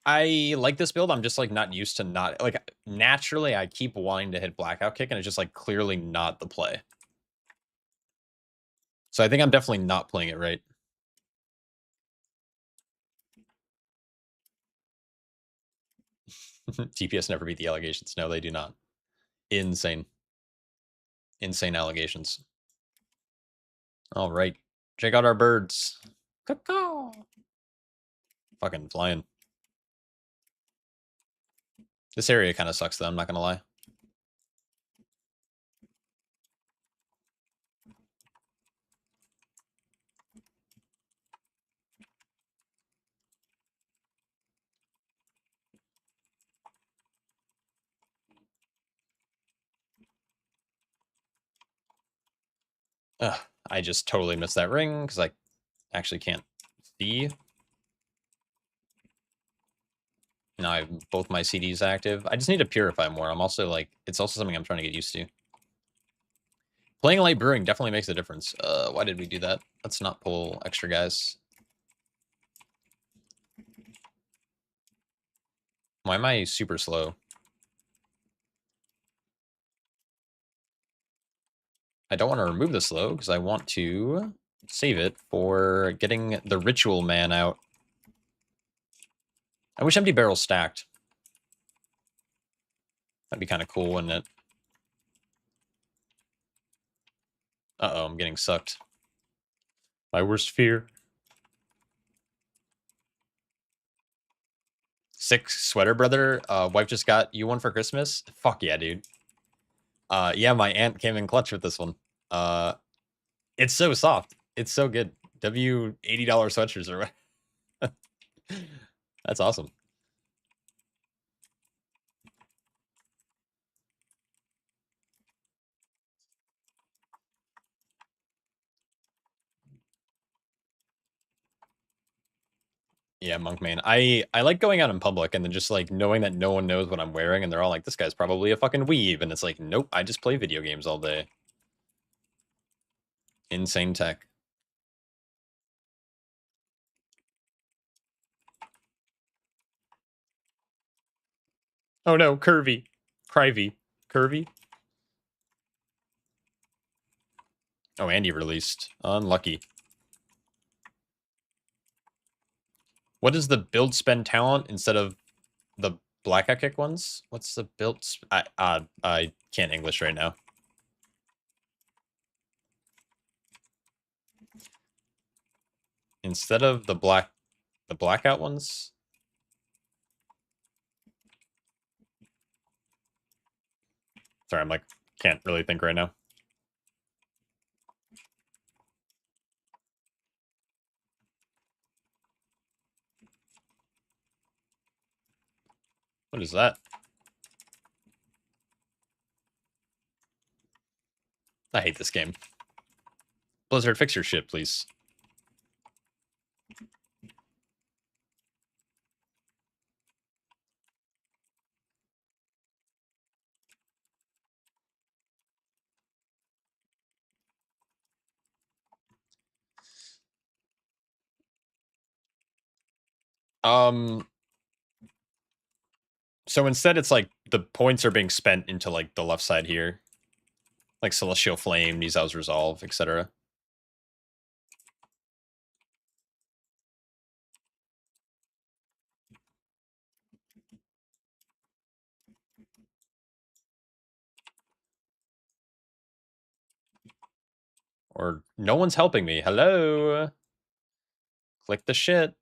I like this build. I'm just like not used to not like naturally I keep wanting to hit blackout kick and it's just like clearly not the play. So I think I'm definitely not playing it right. TPS never beat the allegations. No, they do not. Insane. Insane allegations. All right. Check out our birds. Caw. Fucking flying. This area kind of sucks, though. I'm not going to lie. Ugh, I just totally missed that ring because I actually can't see. Now I have both my CDs active. I just need to purify more. I'm also like, it's also something I'm trying to get used to. Playing light brewing definitely makes a difference. Why did we do that? Let's not pull extra guys. Why am I super slow? I don't want to remove the slow because I want to save it for getting the ritual man out. I wish empty barrels stacked. That'd be kind of cool, wouldn't it? Uh-oh, I'm getting sucked. My worst fear. 6 sweater brother. Wife just got you one for Christmas. Fuck yeah, dude. Yeah, my aunt came in clutch with this one. It's so soft. It's so good. W $80 sweatshirts or what? That's awesome. Yeah, monk main. I like going out in public and then just like knowing that no one knows what I'm wearing and they're all like, this guy's probably a fucking weeb. And it's like, nope, I just play video games all day. Insane tech. Oh no, curvy. Crivy. Curvy. Oh, Andy released. Unlucky. What is the build spend talent instead of the black kick ones? What's the build? I can't English right now. Instead of the blackout ones. Sorry, I'm like can't really think right now. What is that? I hate this game. Blizzard, fix your shit, please. So instead it's like the points are being spent into like the left side here. Like Celestial Flame, Nizau's Resolve, etc. Or no one's helping me. Hello? Click the shit.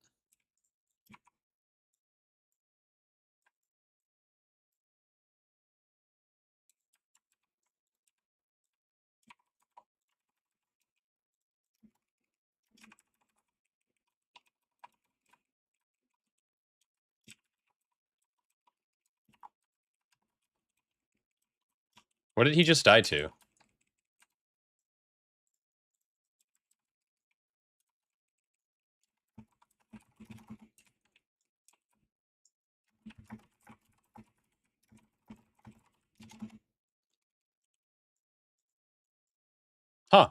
What did he just die to? Huh.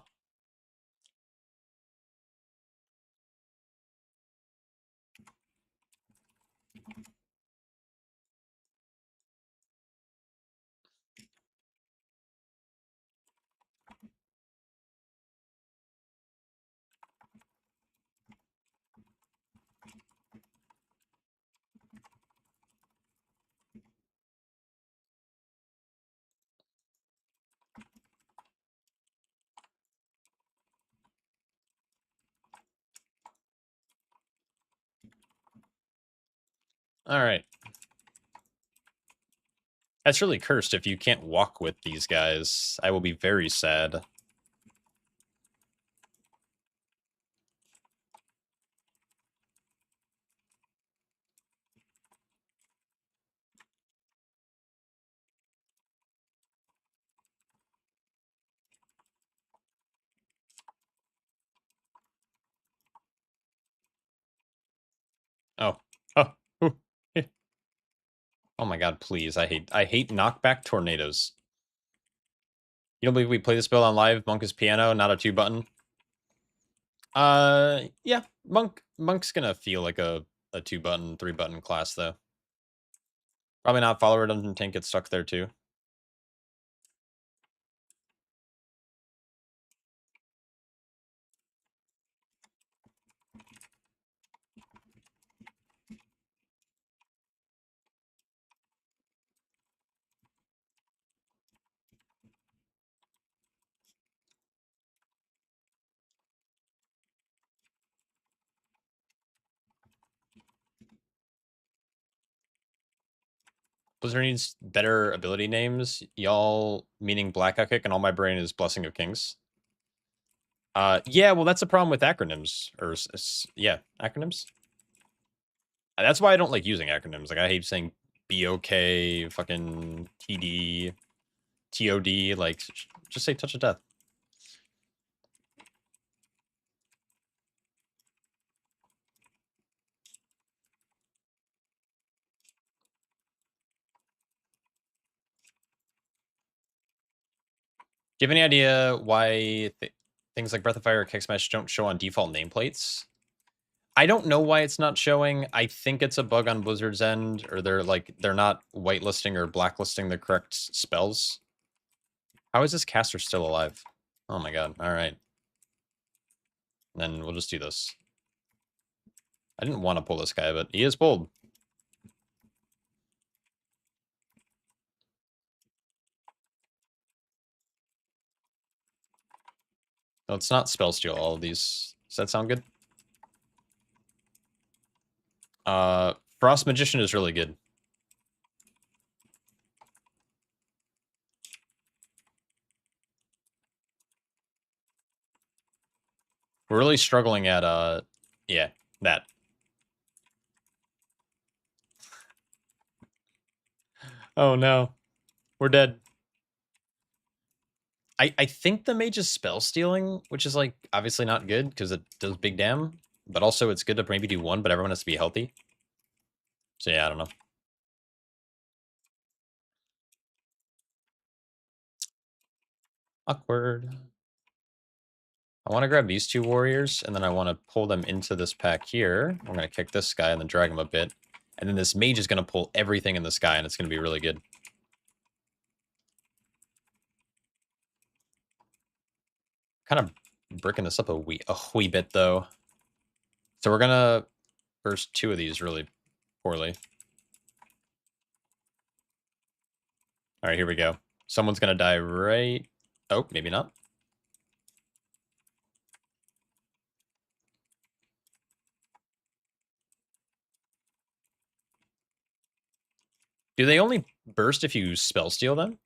Alright. That's really cursed if you can't walk with these guys. I will be very sad. Oh. Oh. Ooh. Eh. Oh my god, please. I hate knockback tornadoes. You don't believe we play this build on live? Monk is piano, not a 2-button? Yeah. Monk's gonna feel like a 2-button, 3-button class, though. Probably not. Follower Dungeon Tank gets stuck there, too. Blizzard needs better ability names. Y'all meaning Black Kick, and all my brain is Blessing of Kings. Yeah, well, that's a problem with acronyms. Or, yeah, acronyms. That's why I don't like using acronyms. Like, I hate saying BOK, fucking TD, TOD. Like, just say Touch of Death. Do you have any idea why things like Breath of Fire or Kick Smash don't show on default nameplates? I don't know why it's not showing. I think it's a bug on Blizzard's end, or they're not whitelisting or blacklisting the correct spells. How is this caster still alive? Oh my god. All right. Then we'll just do this. I didn't want to pull this guy, but he is pulled. Let's not spell steal all of these. Does that sound good? Frost Magician is really good. We're really struggling at, yeah, that. Oh no. We're dead. I think the mage is spell stealing, which is, like, obviously not good, because it does big dam, but also it's good to maybe do one, but everyone has to be healthy. So yeah, I don't know. Awkward. I want to grab these 2 warriors, and then I want to pull them into this pack here. I'm going to kick this guy and then drag him a bit. And then this mage is going to pull everything in the sky, and it's going to be really good. Kind of bricking this up a wee bit, though. So we're going to burst 2 of these really poorly. All right, here we go. Someone's going to die right... Oh, maybe not. Do they only burst if you spell steal them?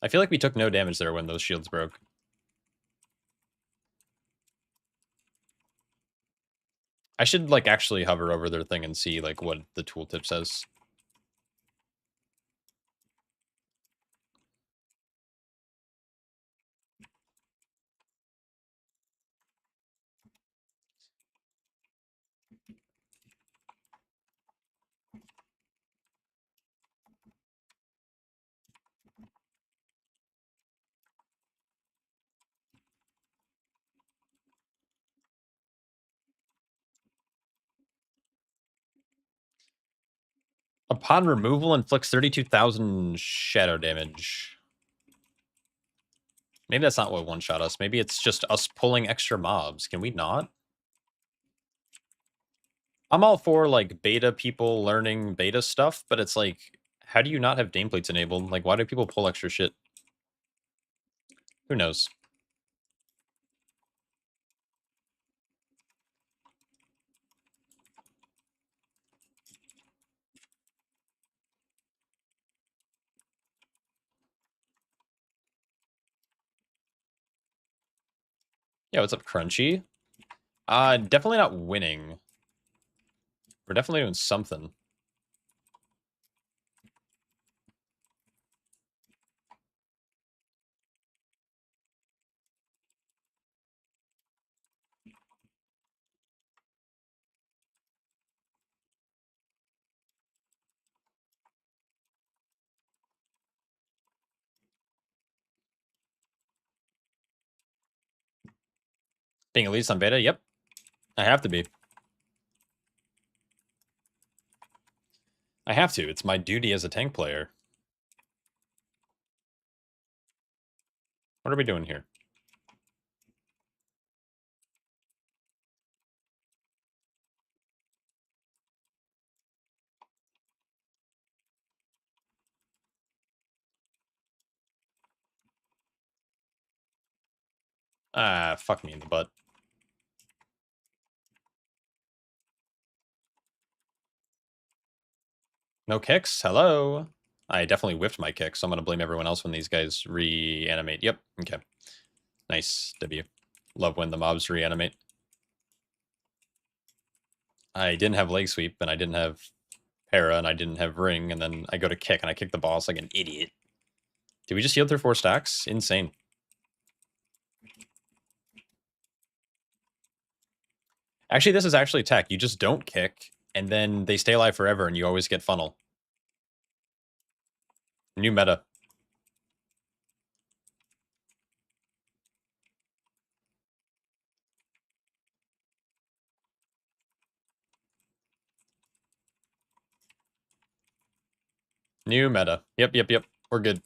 I feel like we took no damage there when those shields broke. I should, like, actually hover over their thing and see, like, what the tooltip says. Upon removal, inflicts 32,000 shadow damage. Maybe that's not what one-shot us. Maybe it's just us pulling extra mobs. Can we not? I'm all for, like, beta people learning beta stuff, but it's like, how do you not have nameplates enabled? Like, why do people pull extra shit? Who knows? Yeah, what's up, Crunchy? Definitely not winning. We're definitely doing something. Being at least on beta? Yep. I have to be. I have to. It's my duty as a tank player. What are we doing here? Ah, fuck me in the butt. No kicks? Hello? I definitely whiffed my kick, so I'm going to blame everyone else when these guys reanimate. Yep, okay. Nice, W. Love when the mobs reanimate. I didn't have leg sweep, and I didn't have para, and I didn't have ring, and then I go to kick, and I kick the boss like an idiot. Did we just heal through 4 stacks? Insane. Actually, this is actually tech. You just don't kick, and then they stay alive forever, and you always get funnel. New meta. New meta. Yep, yep, yep. We're good.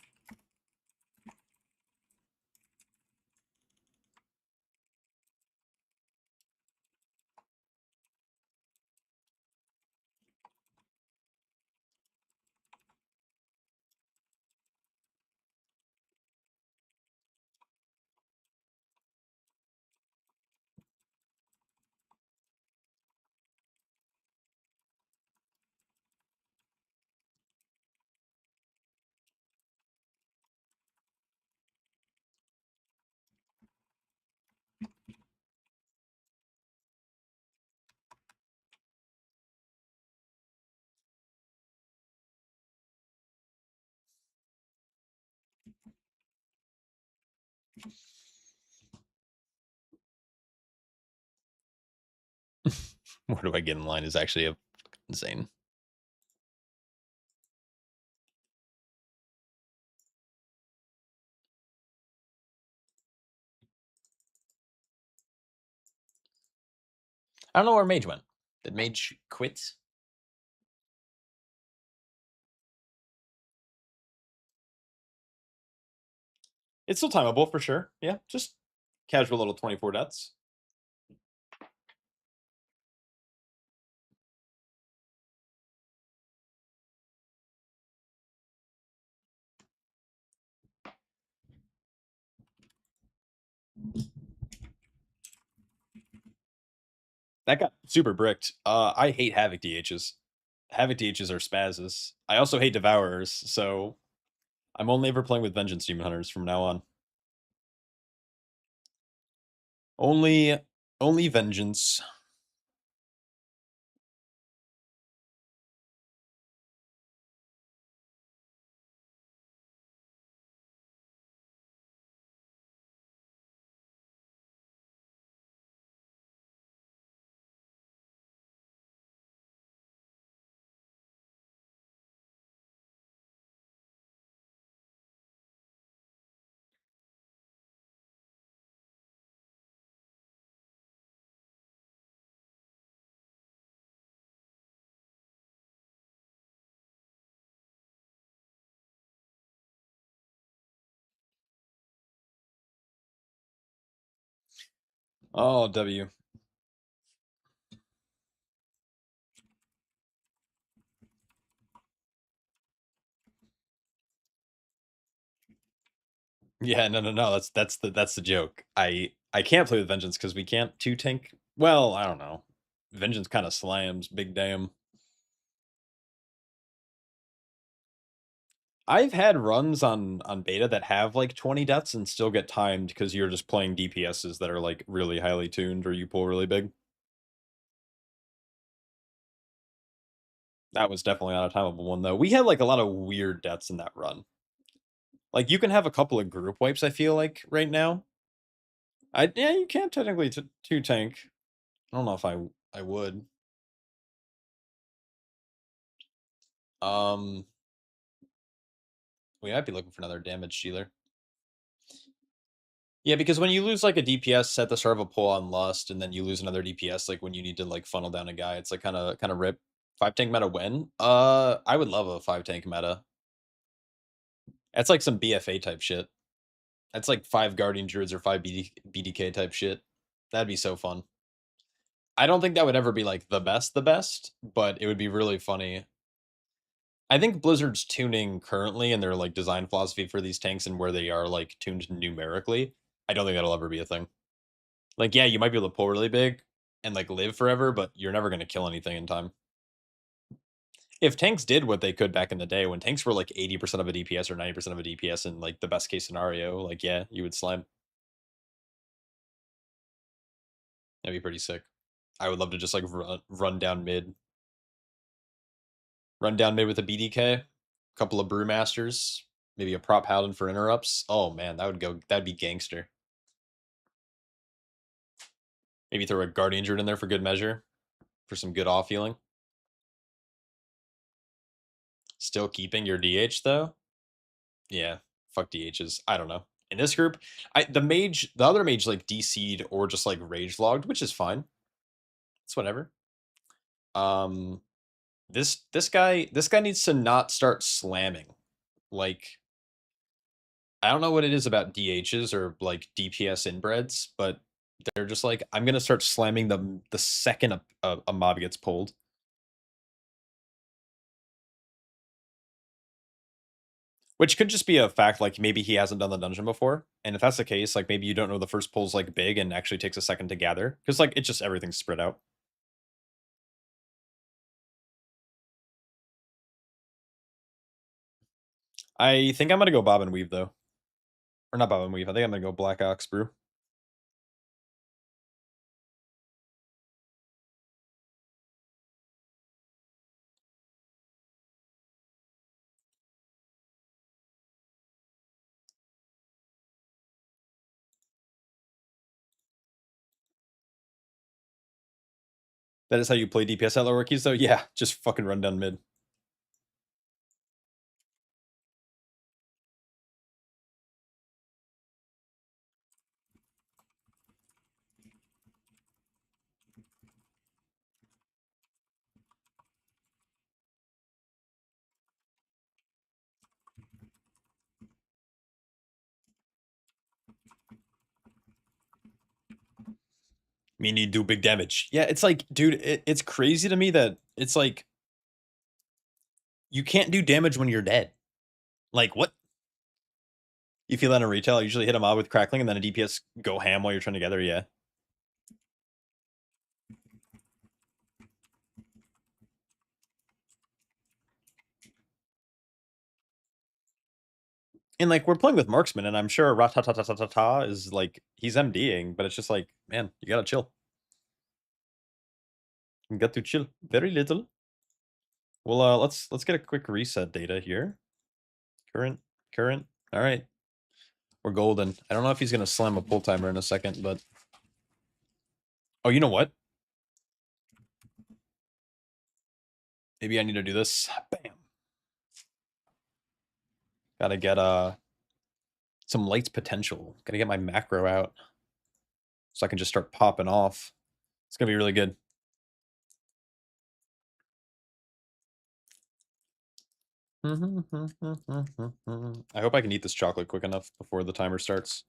Where do I get in line is actually insane. I don't know where Mage went. Did Mage quit? It's still timeable for sure. Yeah, just casual little 24 deaths. That got super bricked. I hate Havoc DHs. Havoc DHs are spazzes. I also hate Devourers, so I'm only ever playing with Vengeance Demon Hunters from now on. Only Vengeance. Oh, W. Yeah, no. That's the joke. I can't play with Vengeance because we can't 2 tank. Well, I don't know. Vengeance kind of slams, big damn. I've had runs on beta that have like 20 deaths and still get timed because you're just playing DPSs that are like really highly tuned or you pull really big. That was definitely not a timeable one though. We had like a lot of weird deaths in that run. Like you can have a couple of group wipes, I feel like, right now. Yeah, you can technically two tank. I don't know if I would. Um we might be looking for another damage dealer. Yeah, because when you lose like a DPS at the start of a pull on Lust, and then you lose another DPS like when you need to like funnel down a guy, it's like kind of rip. 5 tank meta win? I would love a 5 tank meta. That's like some BFA type shit. That's like 5 Guardian Druids or 5 BDK type shit. That'd be so fun. I don't think that would ever be like the best, but it would be really funny. I think Blizzard's tuning currently and their like design philosophy for these tanks and where they are like tuned numerically. I don't think that'll ever be a thing. Like, yeah, you might be able to pull really big and like live forever, but you're never gonna kill anything in time. If tanks did what they could back in the day, when tanks were like 80% of a DPS or 90% of a DPS in like the best case scenario, like yeah, you would slime. That'd be pretty sick. I would love to just like run down mid. Run down mid with a BDK, couple of brewmasters, maybe a prop paladin for interrupts. Oh man, that'd be gangster. Maybe throw a guardian druid in there for good measure, for some good off healing. Still keeping your DH though? Yeah, fuck DHs. I don't know. In this group, the other mage like DC'd or just like rage logged, which is fine. It's whatever. Um, this guy needs to not start slamming. Like, I don't know what it is about DHs or like DPS inbreds, but they're just like, I'm gonna start slamming them the second a mob gets pulled. Which could just be a fact, like maybe he hasn't done the dungeon before. And if that's the case, like maybe you don't know the first pull's like big and actually takes a second to gather. Because like it's just everything's spread out. I think I'm gonna go Bob and Weave though. Or not Bob and Weave, I think I'm gonna go Black Ox Brew. That is how you play DPS at lower keys though? Yeah, just fucking run down mid. Me need to do big damage. Yeah, it's like, dude, it's crazy to me that it's like you can't do damage when you're dead. Like what? You feel that in retail? I usually hit a mob with crackling and then a DPS go ham while you're trying to gather, yeah. And like we're playing with marksman, and I'm sure Ratatatatata is like he's MDing, but it's just like, man, you gotta chill. You got to chill very little. Well, let's get a quick reset data here. Current. All right, we're golden. I don't know if he's gonna slam a pull timer in a second, but oh, you know what? Maybe I need to do this. Bam. Gotta get some lights potential. Gotta get my macro out so I can just start popping off. It's gonna be really good. I hope I can eat this chocolate quick enough before the timer starts.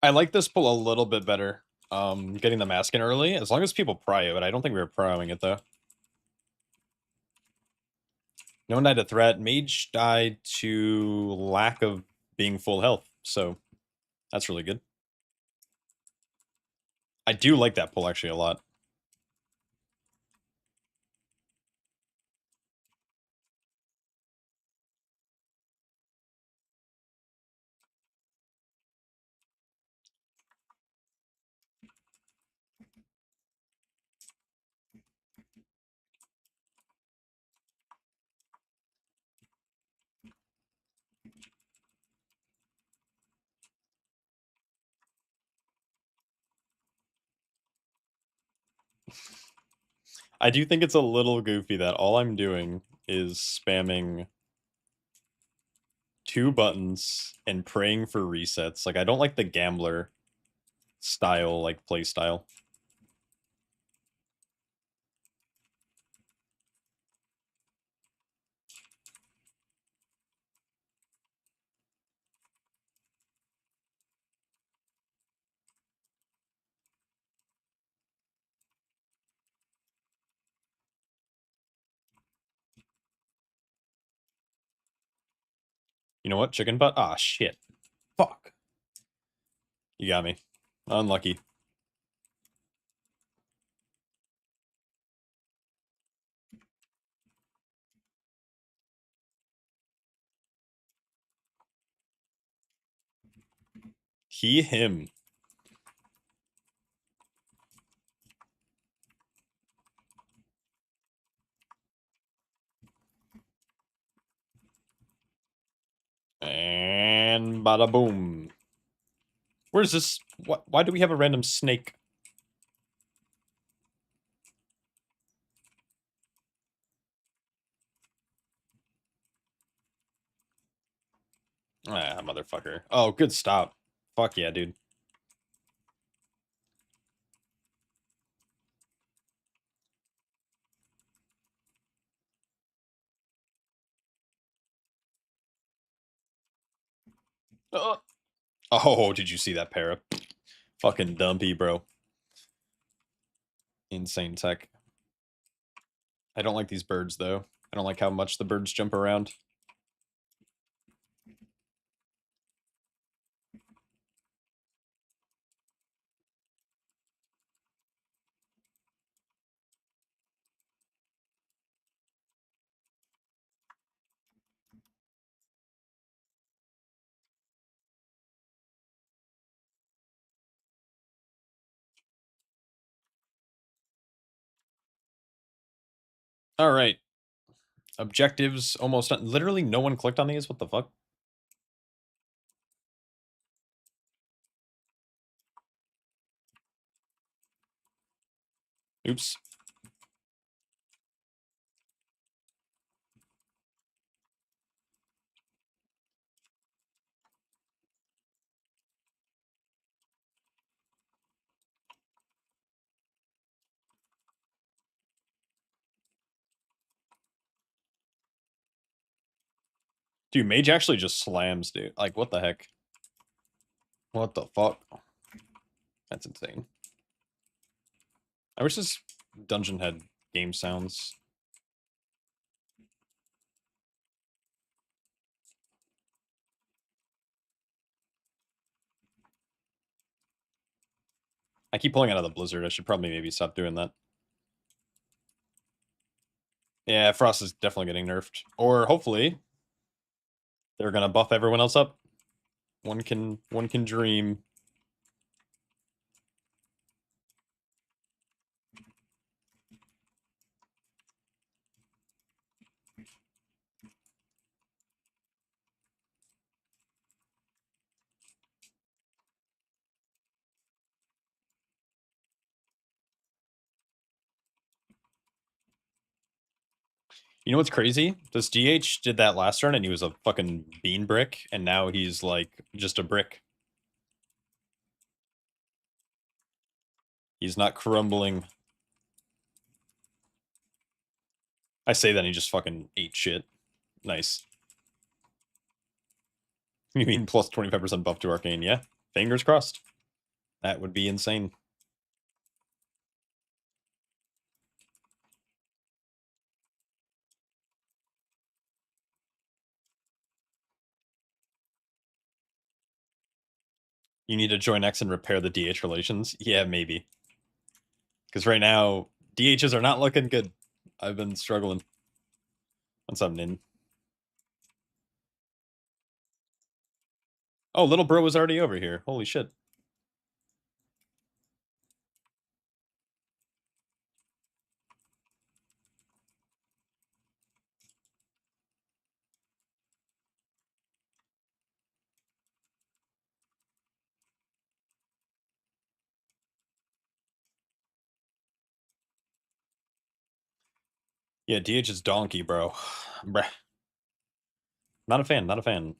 I like this pull a little bit better. Getting the mask in early, as long as people pry it, but I don't think we were prying it though. No one died to threat. Mage died to lack of being full health, so that's really good. I do like that pull actually a lot. I do think it's a little goofy that all I'm doing is spamming 2 buttons and praying for resets. Like, I don't like the gambler style, like, play style. You know what? Chicken butt? Ah, shit. Fuck. You got me. Unlucky. Him. And bada boom. Where's this? Why do we have a random snake? Ah, motherfucker. Oh, good stop. Fuck yeah, dude. Oh, did you see that para? Fucking dumpy, bro. Insane tech. I don't like these birds, though. I don't like how much the birds jump around. All right. Objectives almost done. Literally no one clicked on these. What the fuck? Oops. Dude, mage actually just slams, dude. Like, what the heck? What the fuck? That's insane. I wish this dungeon had game sounds. I keep pulling out of the blizzard. I should probably maybe stop doing that. Yeah, Frost is definitely getting nerfed. Or hopefully they're gonna buff everyone else up. One can dream. You know what's crazy? This DH did that last turn and he was a fucking bean brick, and now he's like just a brick. He's not crumbling. I say that and he just fucking ate shit. Nice. You mean plus 25% buff to Arcane? Yeah. Fingers crossed. That would be insane. You need to join X and repair the DH relations? Yeah, maybe. Because right now, DHs are not looking good. I've been struggling. What's up, Nin? Oh, little bro was already over here. Holy shit. Yeah, DH is donkey, bro. Bruh. Not a fan, not a fan.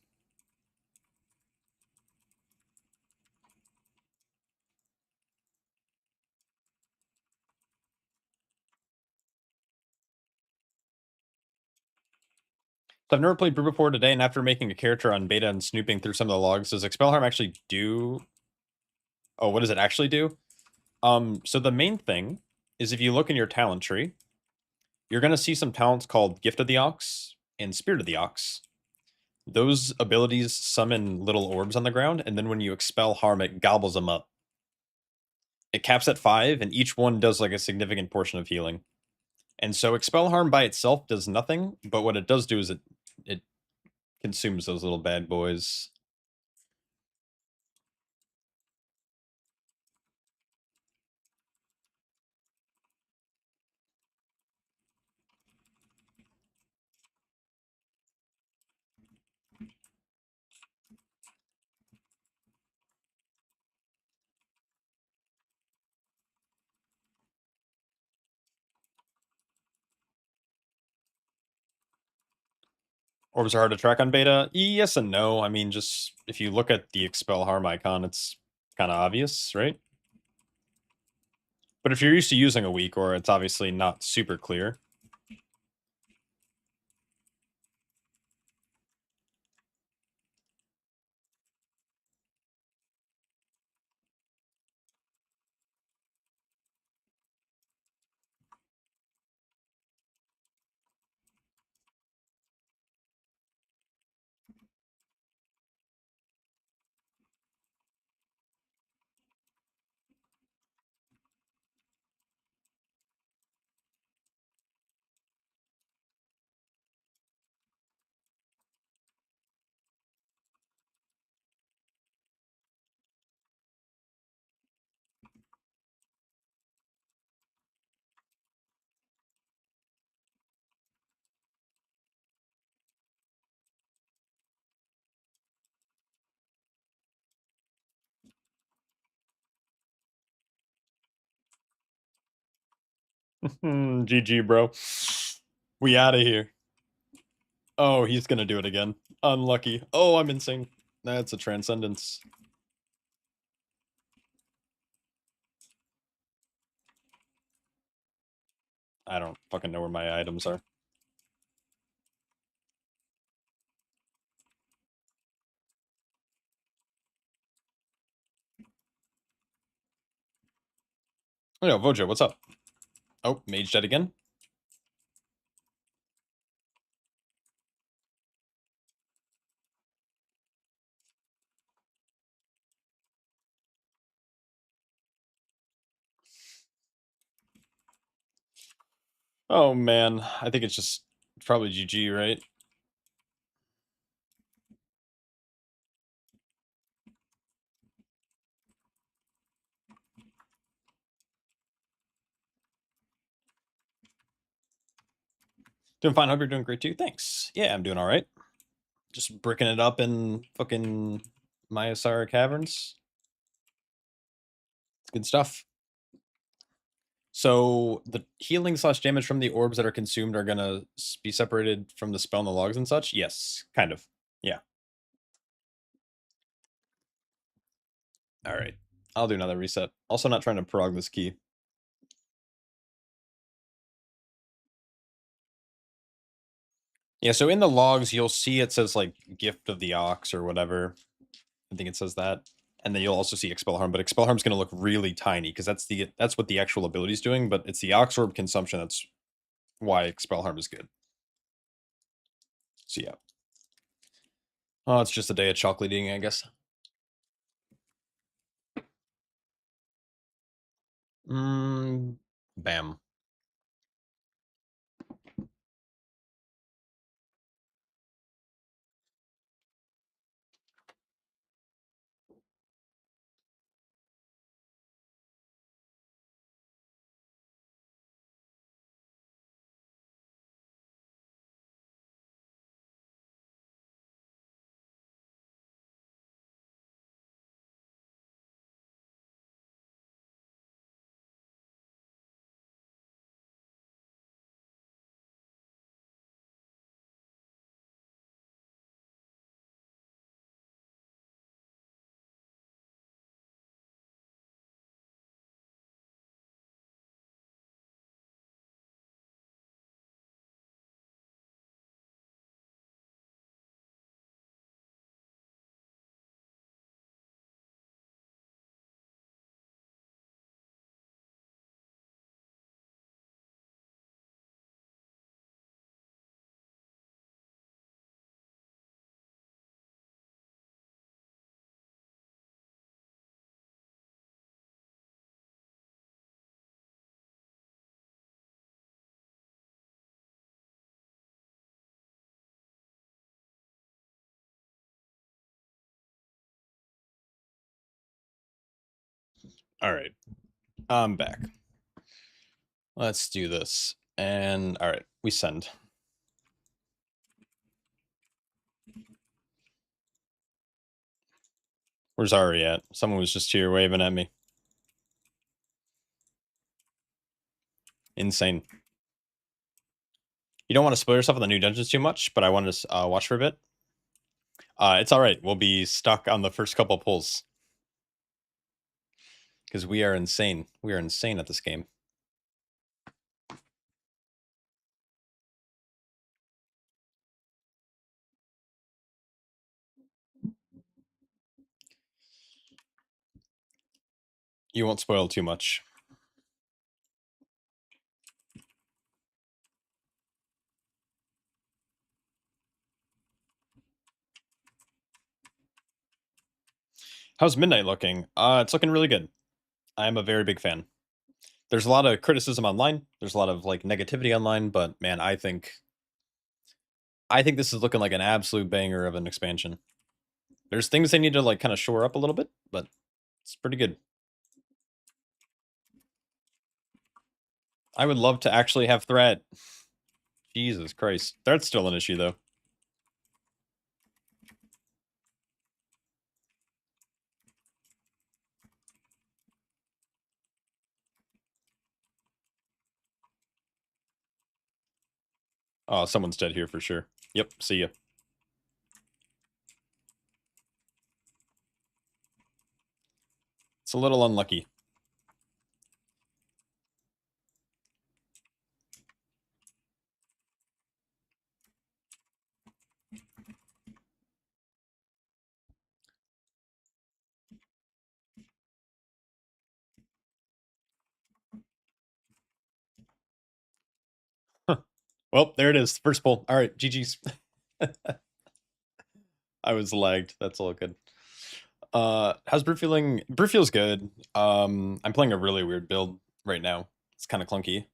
So I've never played Brew before today, and after making a character on beta and snooping through some of the logs, does Expel Harm actually do... Oh, what does it actually do? So the main thing is if you look in your talent tree, you're going to see some talents called Gift of the Ox and Spirit of the Ox. Those abilities summon little orbs on the ground, and then when you expel harm, it gobbles them up. It caps at 5, and each one does like a significant portion of healing. And so expel harm by itself does nothing, but what it does do is it consumes those little bad boys. Orbs are hard to track on beta. Yes and no. I mean, just if you look at the expel harm icon, it's kind of obvious, right? But if you're used to using a weak, or it's obviously not super clear. GG, bro. We out of here. Oh, he's gonna do it again. Unlucky. Oh, I'm insane. That's a transcendence. I don't fucking know where my items are. Oh, no, Vojo, what's up? Oh, Mage dead again? Oh, man. I think it's just probably GG, right? Doing fine. Hope you're doing great too. Thanks. Yeah, I'm doing all right. Just bricking it up in fucking Myosara Caverns. It's good stuff. So the healing / damage from the orbs that are consumed are gonna be separated from the spell and the logs and such? Yes, kind of. Yeah. Alright. I'll do another reset. Also not trying to prog this key. Yeah, so in the logs, you'll see it says, like, Gift of the Ox or whatever. I think it says that. and then you'll also see Expel Harm, but Expel Harm's going to look really tiny because that's what the actual ability is doing, but it's the Oxorb consumption that's why Expel Harm is good. So yeah. Oh, it's just a day of chocolate eating, I guess. Bam. All right. I'm back. Let's do this. And all right, we send. Where's Ari at? Someone was just here waving at me. Insane. You don't want to spoil yourself on the new dungeons too much, but I wanted to watch for a bit. It's all right. We'll be stuck on the first couple pulls. Because we are insane. We are insane at this game. You won't spoil too much. How's Midnight looking? It's looking really good. I'm a very big fan. There's a lot of criticism online. There's a lot of like negativity online, but man, I think this is looking like an absolute banger of an expansion. There's things they need to like kind of shore up a little bit, but it's pretty good. I would love to actually have threat. Jesus Christ. Threat's still an issue though. Oh, someone's dead here for sure. Yep, see ya. It's a little unlucky. Huh. Well, there it is. First pull. All right, GG's. I was lagged. That's all good. How's Brew feeling? Brew feels good. I'm playing a really weird build right now. It's kind of clunky.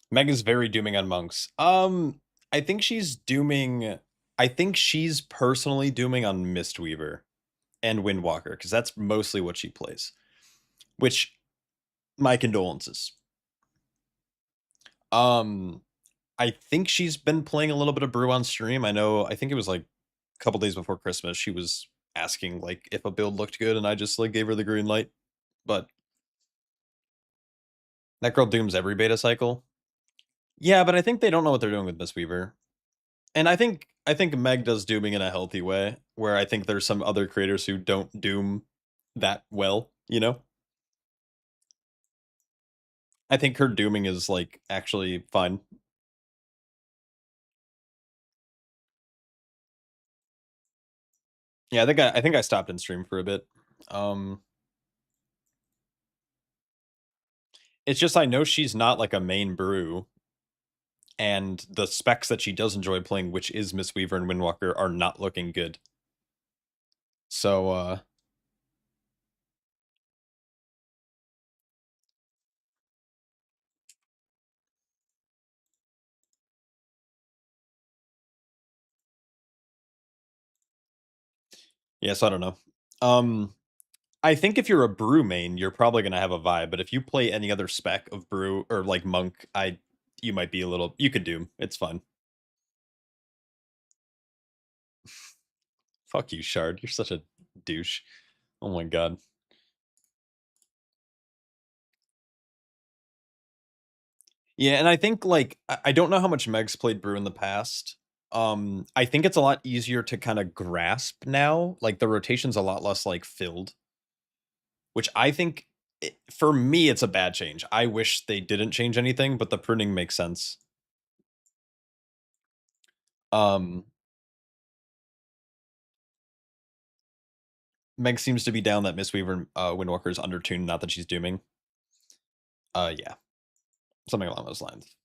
Meg is very dooming on monks. I think she's dooming. I think she's personally dooming on Mistweaver and Windwalker because that's mostly what she plays. Which, my condolences. Um, I think she's been playing a little bit of Brew on stream. I think it was like a couple days before Christmas. She was asking like if a build looked good, and I just like gave her the green light. But that girl dooms every beta cycle. Yeah, but I think they don't know what they're doing with Mistweaver. And I think Meg does dooming in a healthy way, where I think there's some other creators who don't doom that well, you know? I think her dooming is like actually fine. Yeah, I think I stopped in stream for a bit. Um, it's just I know she's not like a main brew, and the specs that she does enjoy playing, which is Mistweaver and Windwalker, are not looking good. So yes, I don't know. Um, I think if you're a brew main, you're probably gonna have a vibe, but if you play any other spec of brew or like monk, you might be a little you could do. It's fun. Fuck you, Shard. You're such a douche. Oh my god. Yeah, and I think like I don't know how much Meg's played brew in the past. I think it's a lot easier to kind of grasp now. Like the rotation's a lot less like filled, which I think for me it's a bad change. I wish they didn't change anything, but the pruning makes sense. Um Meg seems to be down that Mistweaver Windwalker is undertuned, not that she's dooming. Yeah, something along those lines.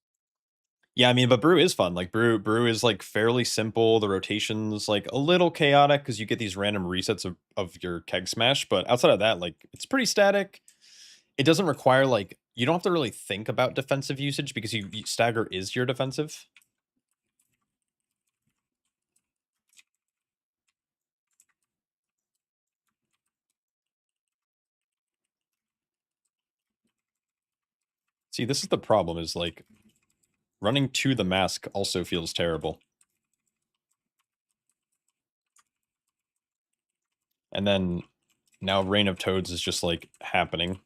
Yeah, I mean, but brew is fun. Like brew is like fairly simple. The rotation's like a little chaotic because you get these random resets of your keg smash. But outside of that, like it's pretty static. It doesn't require like you don't have to really think about defensive usage because stagger is your defensive. See, this is the problem. Is like running to the mask also feels terrible. And then now Reign of Toads is just like happening.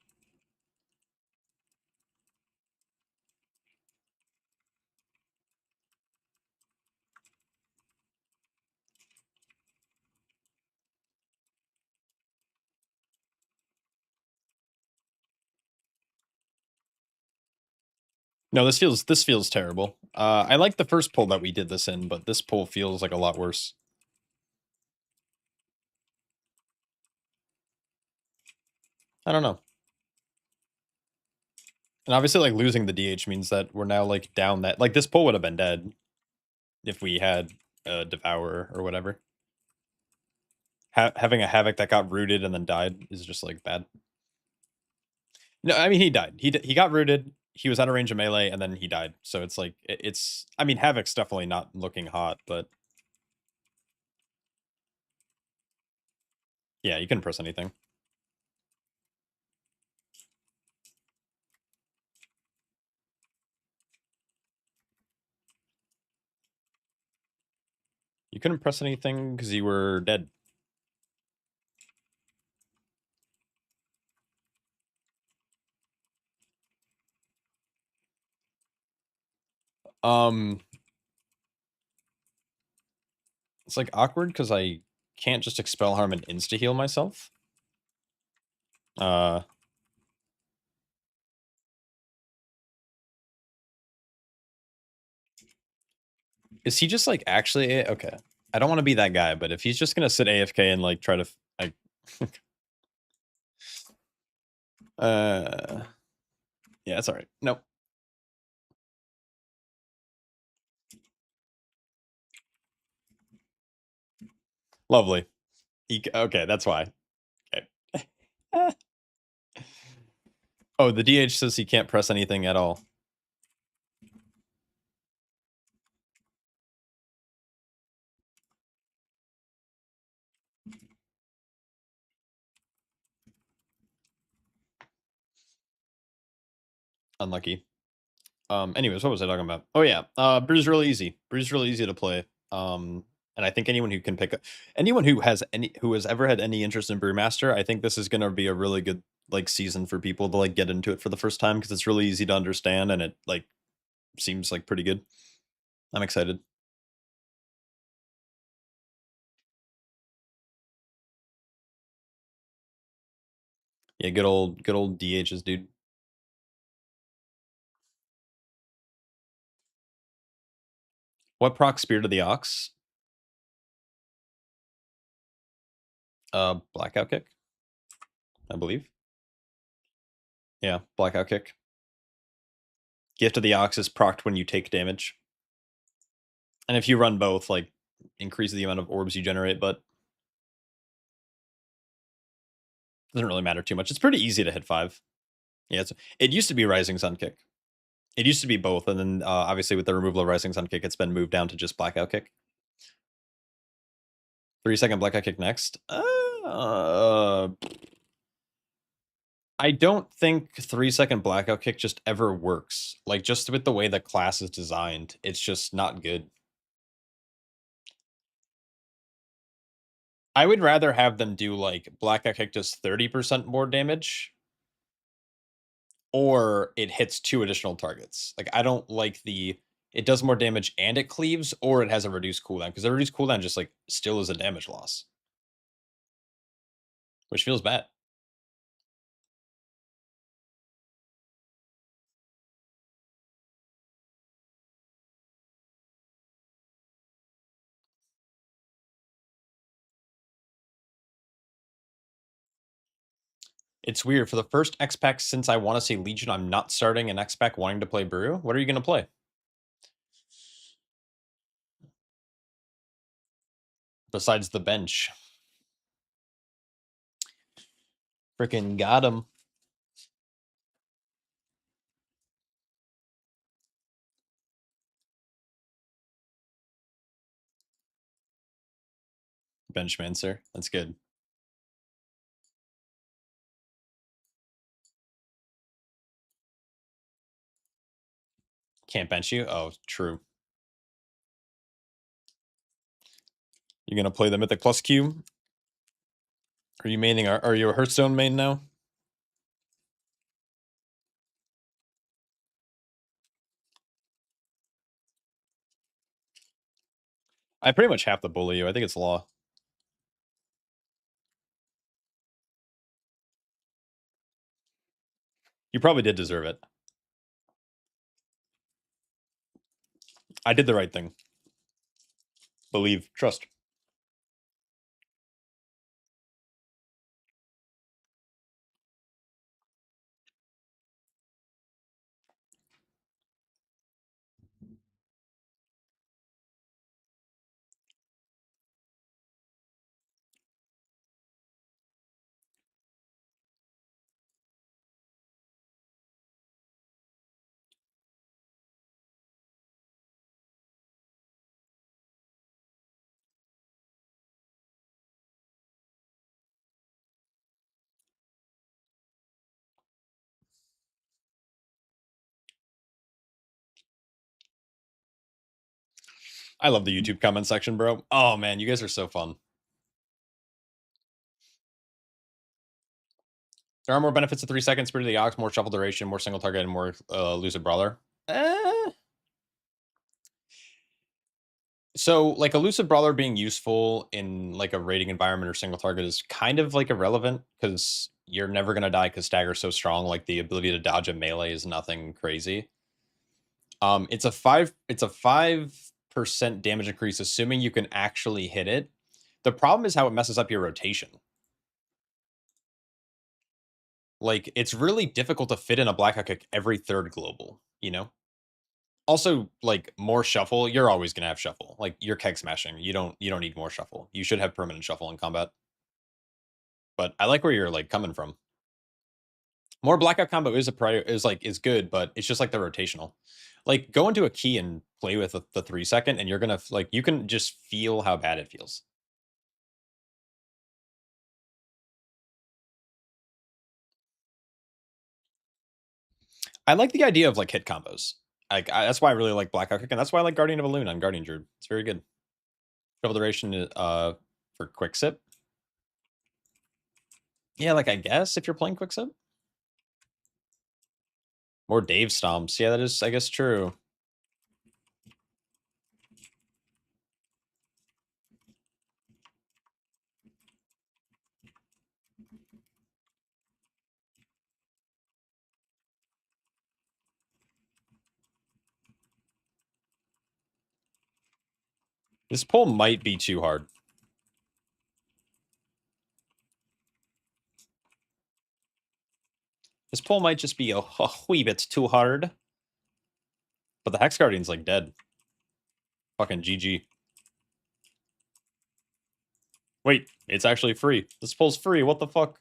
No, this feels terrible. I like the first pull that we did this in, but this pull feels like a lot worse. I don't know. And obviously, like losing the DH means that we're now like down that like this pull would have been dead if we had a Devourer or whatever. Having a Havoc that got rooted and then died is just like bad. No, I mean he died. He got rooted. He was out of range of melee and then he died. So it's like it's. I mean Havoc's definitely not looking hot, but yeah, you can press anything. You couldn't press anything because you were dead. Um, it's like awkward because I can't just expel harm and insta heal myself. Uh, is he just like actually okay? I don't want to be that guy, but if he's just gonna sit AFK and like try to like, uh, yeah, it's all right. Nope. Lovely. Okay, that's why. Okay. Oh, the DH says he can't press anything at all. Unlucky. Anyways, what was I talking about? Oh yeah, Brew's really easy. Brew's really easy to play. And I think anyone who can pick up, anyone who has ever had any interest in Brewmaster, I think this is gonna be a really good like season for people to like get into it for the first time because it's really easy to understand and it like seems like pretty good. I'm excited. Yeah, good old DHs, dude. What proc Spirit of the Ox? Blackout kick, I believe. Yeah, blackout kick. Gift of the Ox is procced when you take damage. And if you run both, like, increase the amount of orbs you generate, but doesn't really matter too much. It's pretty easy to hit 5. Yeah, it used to be Rising Sun kick. It used to be both, and then obviously with the removal of Rising Sun kick, it's been moved down to just blackout kick. 3-second blackout kick next. I don't think 3-second blackout kick just ever works. Like, just with the way the class is designed, it's just not good. I would rather have them do, like, blackout kick does 30% more damage, or it hits 2 additional targets. Like, I don't like it does more damage and it cleaves, or it has a reduced cooldown, because the reduced cooldown just, like, still is a damage loss. Which feels bad. It's weird. For the first X-Pack since I want to say Legion, I'm not starting an X-Pack wanting to play Brew. What are you going to play? Besides the bench. Freaking got him. Benchmancer. That's good. Can't bench you? Oh, true. You're gonna play the Mythic Plus Cube? Are you maining? Are you a Hearthstone main now? I pretty much have to bully you. I think it's law. You probably did deserve it. I did the right thing. Believe. Trust. I love the YouTube comment section, bro. Oh, man, you guys are so fun. There are more benefits to 3 seconds. Spirit of the Ox, more shuffle duration, more single target, and more Lucid Brawler. So, like, a Lucid Brawler being useful in, like, a raiding environment or single target is kind of, like, irrelevant, because you're never going to die because Stagger's so strong. Like, the ability to dodge a melee is nothing crazy. It's a 5% damage increase, assuming you can actually hit it. The problem is how it messes up your rotation. Like, it's really difficult to fit in a Blackout kick every third global, you know? Also, like, more shuffle, you're always gonna have shuffle. Like, you're keg smashing. You don't need more shuffle. You should have permanent shuffle in combat. But I like where you're, like, coming from. More blackout combo is is good, but it's just like the rotational. Like, go into a key and play with the 3 second, and you're gonna like, you can just feel how bad it feels. I like the idea of, like, hit combos. Like, that's why I really like blackout kick, and that's why I like Guardian of Elune on Guardian Druid. It's very good. Double duration for quick sip. Yeah, like, I guess if you're playing quick sip. More Dave stomps. Yeah, that is, I guess, true. This pull might be too hard. This pull might just be a wee bit too hard. But the Hex Guardian's like dead. Fucking GG. Wait, it's actually free. This pull's free. What the fuck?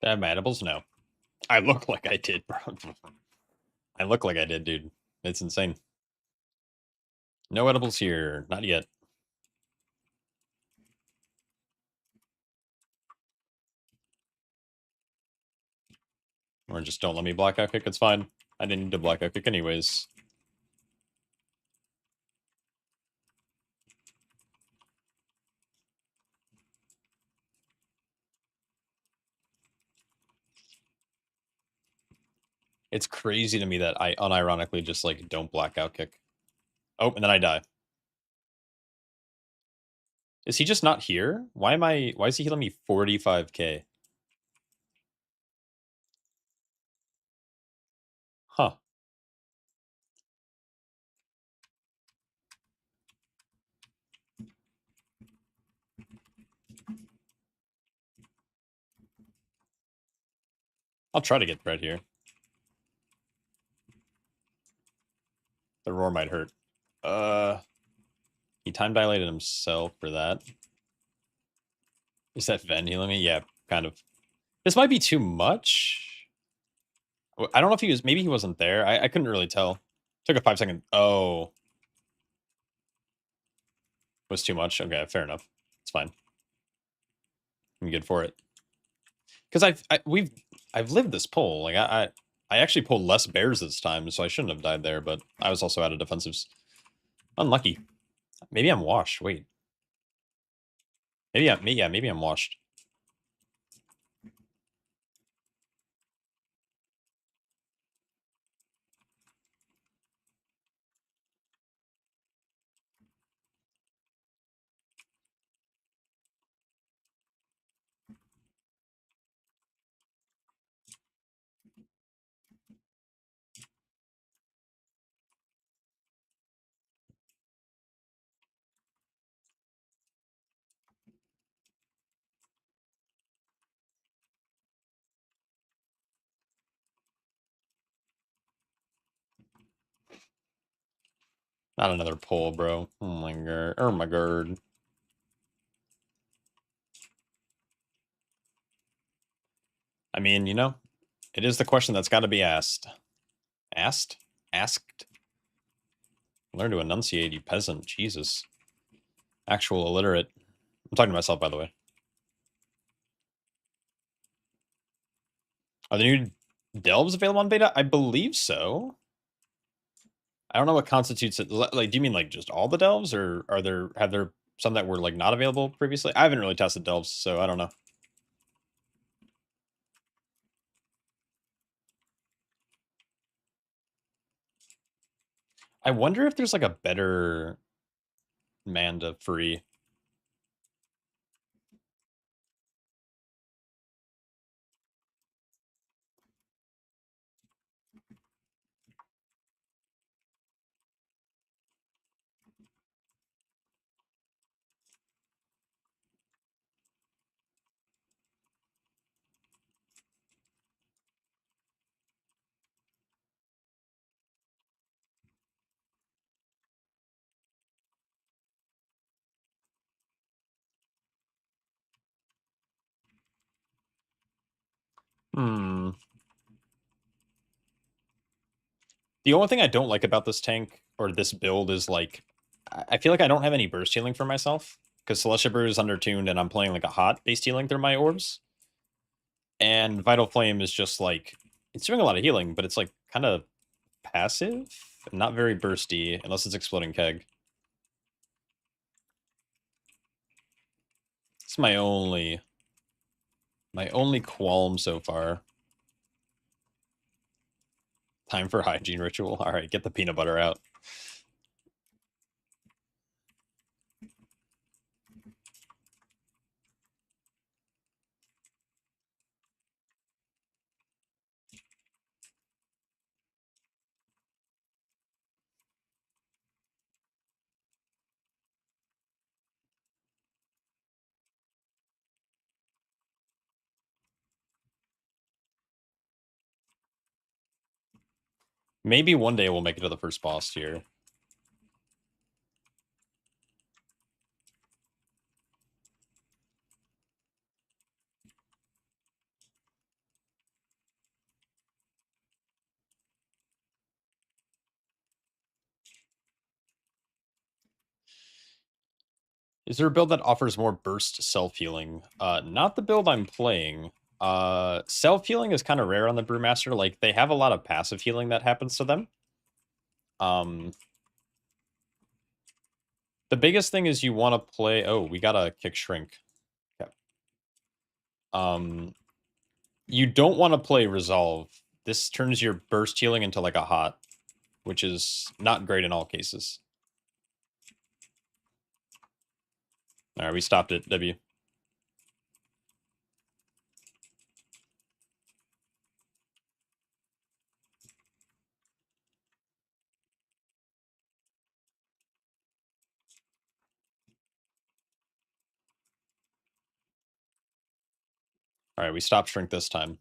Did I have my edibles? No. I look like I did, bro. I look like I did, dude. It's insane. No edibles here. Not yet. Or just don't let me blackout kick. It's fine. I didn't need to blackout kick anyways. It's crazy to me that I unironically just like don't blackout kick. Oh, and then I die. Is he just not here? Why is he healing me 45k? Huh. I'll try to get red here. The roar might hurt. He time dilated himself for that. Is that Ven healing me? Yeah, kind of. This might be too much. I don't know if he was. Maybe he wasn't there. I couldn't really tell. Took a 5-second. Oh, was too much. Okay, fair enough. It's fine. I'm good for it. Because I've lived this pull. Like I actually pulled less bears this time, so I shouldn't have died there. But I was also out of defensives. Unlucky. Maybe I'm washed. Wait. Maybe I'm washed. Not another pull, bro. Oh my god. Oh my god. I mean, you know, it is the question that's got to be asked. Asked? Asked? Learn to enunciate, you peasant. Jesus. Actual illiterate. I'm talking to myself, by the way. Are the new delves available on beta? I believe so. I don't know what constitutes it. Like, do you mean like just all the delves, or have there some that were like not available previously? I haven't really tested delves, so I don't know. I wonder if there's like a better Manda free. Hmm. The only thing I don't like about this tank or this build is like, I feel like I don't have any burst healing for myself because Celestia Brew is undertuned and I'm playing like a hot base healing through my orbs. And Vital Flame is just like, it's doing a lot of healing, but it's like kind of passive, not very bursty unless it's Exploding Keg. It's my only qualm so far. Time for hygiene ritual. All right, get the peanut butter out. Maybe one day we'll make it to the first boss tier. Is there a build that offers more burst self-healing? Not the build I'm playing. Self-healing is kind of rare on the Brewmaster. Like, they have a lot of passive healing that happens to them. The biggest thing is you want to play... Oh, we got a kick shrink. Okay. You don't want to play Resolve. This turns your burst healing into like a hot, which is not great in all cases. All right, we stopped it, W. All right, we stopped shrink this time.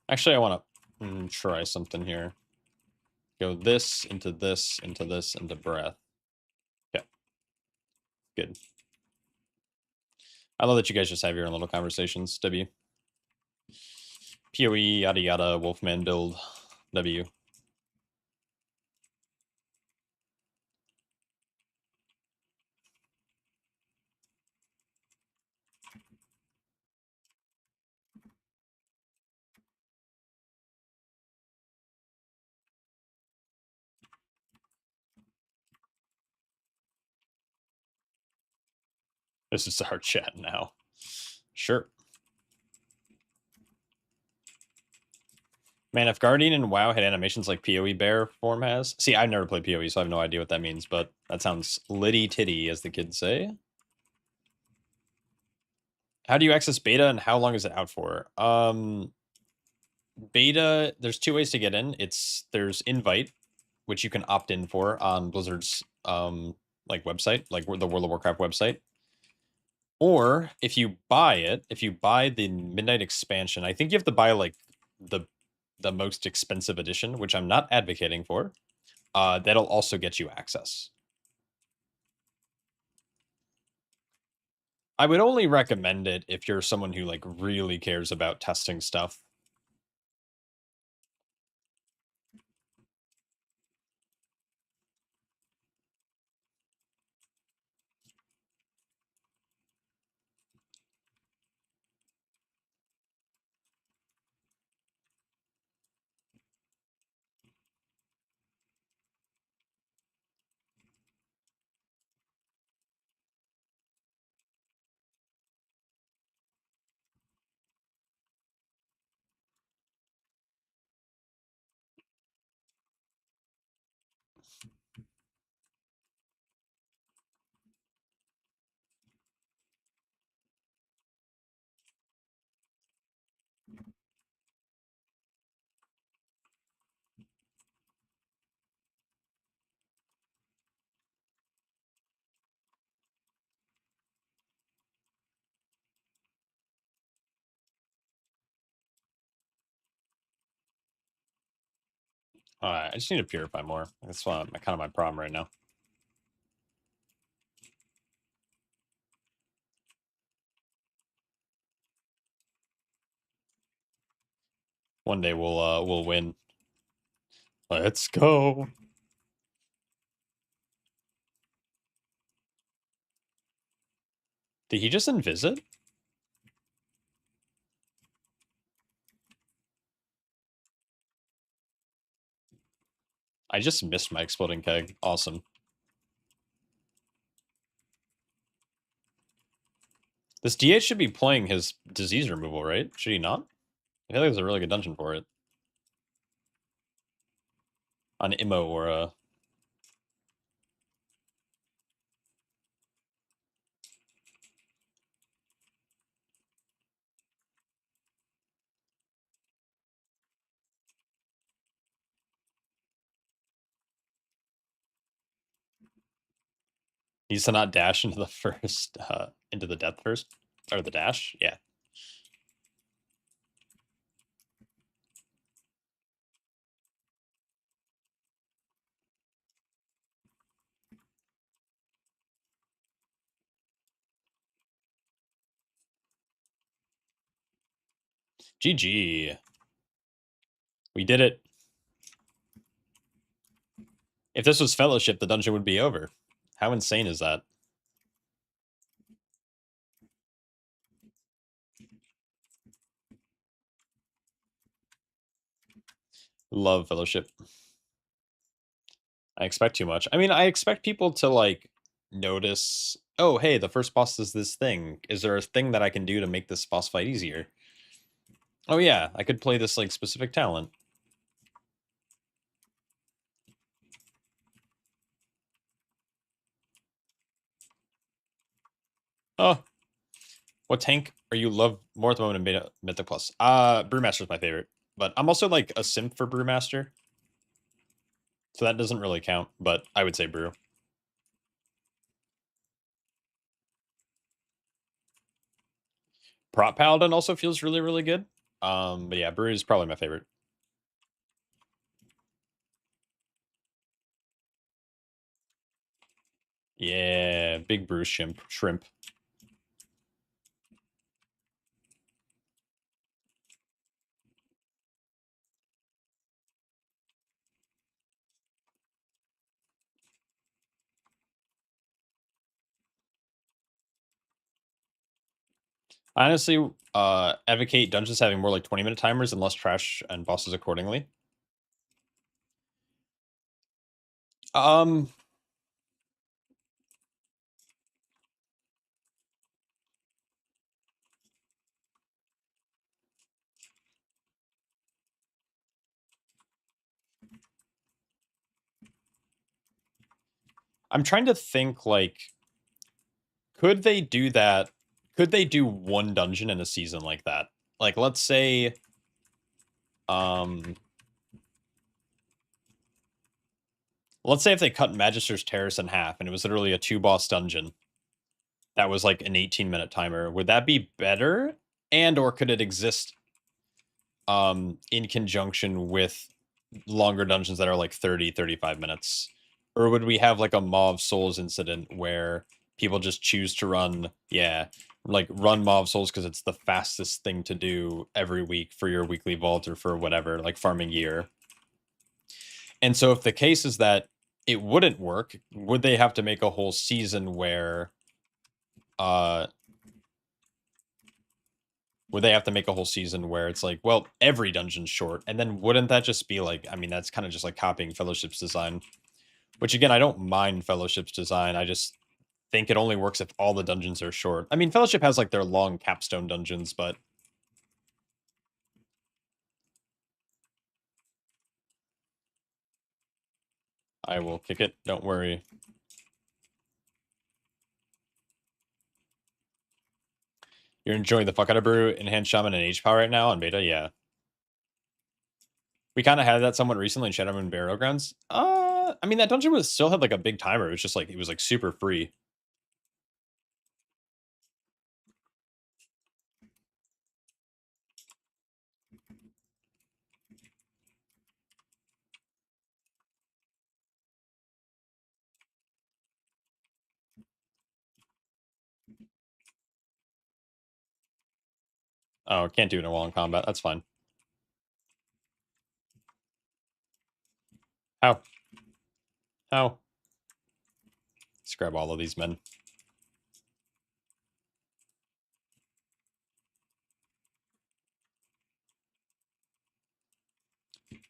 Actually, I want to try something here. Go this, into this, into this, into breath. Okay. Good. I love that you guys just have your own little conversations, W. PoE, yada yada, Wolfman build, W. This is our chat now. Sure. Man, if Guardian and WoW had animations like PoE Bear form has... See, I've never played PoE, so I have no idea what that means, but that sounds litty-titty, as the kids say. How do you access beta, and how long is it out for? Beta, there's two ways to get in. There's invite, which you can opt in for on Blizzard's like website, like the World of Warcraft website. Or if you buy it, if you buy the Midnight expansion, I think you have to buy like the most expensive edition, which I'm not advocating for. That'll also get you access. I would only recommend it if you're someone who like really cares about testing stuff. I just need to purify more. That's kind of my problem right now. One day we'll win. Let's go. Did he just invisit? I just missed my exploding keg. Awesome. This DH should be playing his disease removal, right? Should he not? I feel like there's a really good dungeon for it. On Immo or needs to not dash into the first into the death first. Or the dash? Yeah. GG. We did it. If this was Fellowship, the dungeon would be over. How insane is that? Love Fellowship. I expect too much. I mean, I expect people to, like, notice, oh, hey, the first boss is this thing. Is there a thing that I can do to make this boss fight easier? Oh, yeah, I could play this, like, specific talent. Oh. What tank are you love more at the moment in Mythic Plus? Brewmaster's my favorite. But I'm also, like, a simp for Brewmaster. So that doesn't really count, but I would say Brew. Prot Paladin also feels really, really good. But yeah, Brew is probably my favorite. Yeah, big Brew shrimp. I honestly advocate dungeons having more like 20-minute timers and less trash and bosses accordingly. Um, I'm trying to think, like, could they do that? Could they do one dungeon in a season like that? Like, let's say, um, let's say if they cut Magister's Terrace in half and it was literally a 2-boss dungeon that was like an 18-minute timer, would that be better? And or could it exist in conjunction with longer dungeons that are like 30, 35 minutes? Or would we have like a Maw Souls incident where people just choose to run, like run Maw Souls because it's the fastest thing to do every week for your weekly vault or for whatever, like farming gear? And so if the case is that it wouldn't work, would they have to make a whole season where uh it's like, well, every dungeon's short, and then wouldn't that just be like, I mean, that's kind of just like copying Fellowship's design, which again, I don't mind Fellowship's design. I just think it only works if all the dungeons are short. I mean, Fellowship has like their long capstone dungeons, but I will kick it. Don't worry. You're enjoying the fuck out of Brew, Enhanced Shaman, and H-Power right now on beta? Yeah. We kind of had that somewhat recently in Shadowmoon Burial Grounds. I mean, that dungeon was still had like a big timer. It was just like, it was like super free. Oh, can't do it while in combat. That's fine. How? How? Let's grab all of these men.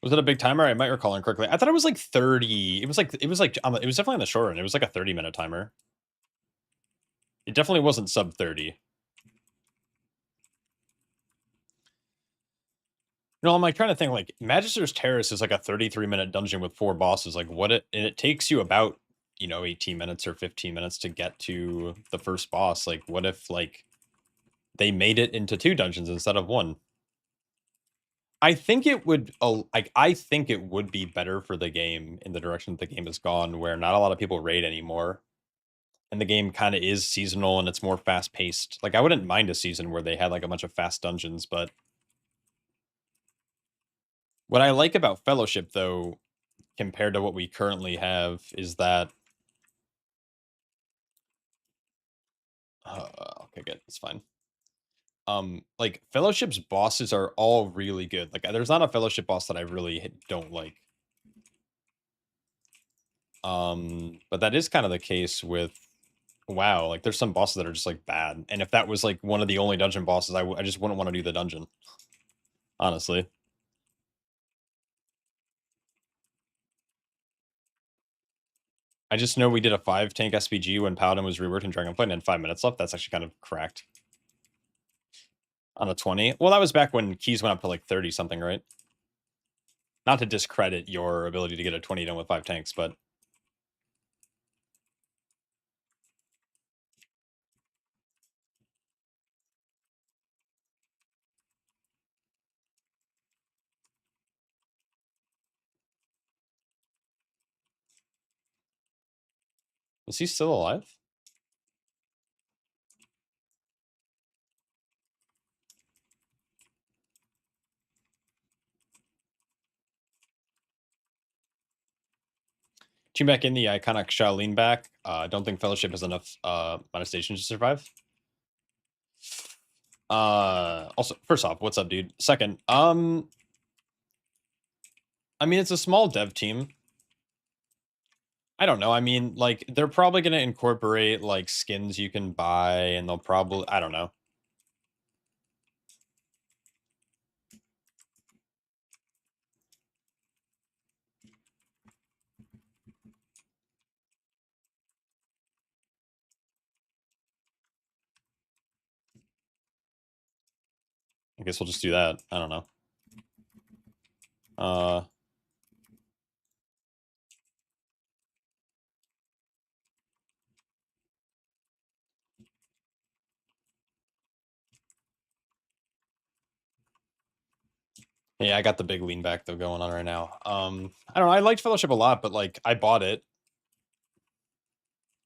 Was it a big timer? I might recall incorrectly. I thought it was like 30. It was like it was definitely on the short end. It was like a 30-minute timer. It definitely wasn't sub 30. No, I'm like trying to think, like, Magister's Terrace is like a 33-minute dungeon with 4 bosses. Like, and it takes you about, 18 minutes or 15 minutes to get to the first boss. Like, what if like they made it into 2 dungeons instead of 1? I think it would I think it would be better for the game in the direction that the game has gone, where not a lot of people raid anymore. and the game kind of is seasonal and it's more fast paced. Like I wouldn't mind a season where they had like a bunch of fast dungeons, but what I like about Fellowship though, compared to what we currently have, is that okay, good, it's fine. Like Fellowship's bosses are all really good. Like there's not a Fellowship boss that I really don't like. But that is kind of the case with WoW. Like there's some bosses that are just like bad, and if that was like one of the only dungeon bosses, I just wouldn't want to do the dungeon. Honestly. I just know we did a 5 tank SPG when Paladin was reworked in Dragonflight and had 5 minutes left. That's actually kind of cracked. On a 20. Well, that was back when keys went up to like 30 something, right? Not to discredit your ability to get a 20 done with 5 tanks, but is he still alive? Team back in the iconic Shaolin back. I don't think Fellowship has enough manifestations to survive. Also, first off, what's up, dude? Second, I mean, it's a small dev team. I don't know. I mean, like, they're probably going to incorporate, like, skins you can buy, and they'll probably, I don't know. I guess we'll just do that. I don't know. Yeah, I got the big lean back though going on right now. I don't know. I liked Fellowship a lot, but like I bought it.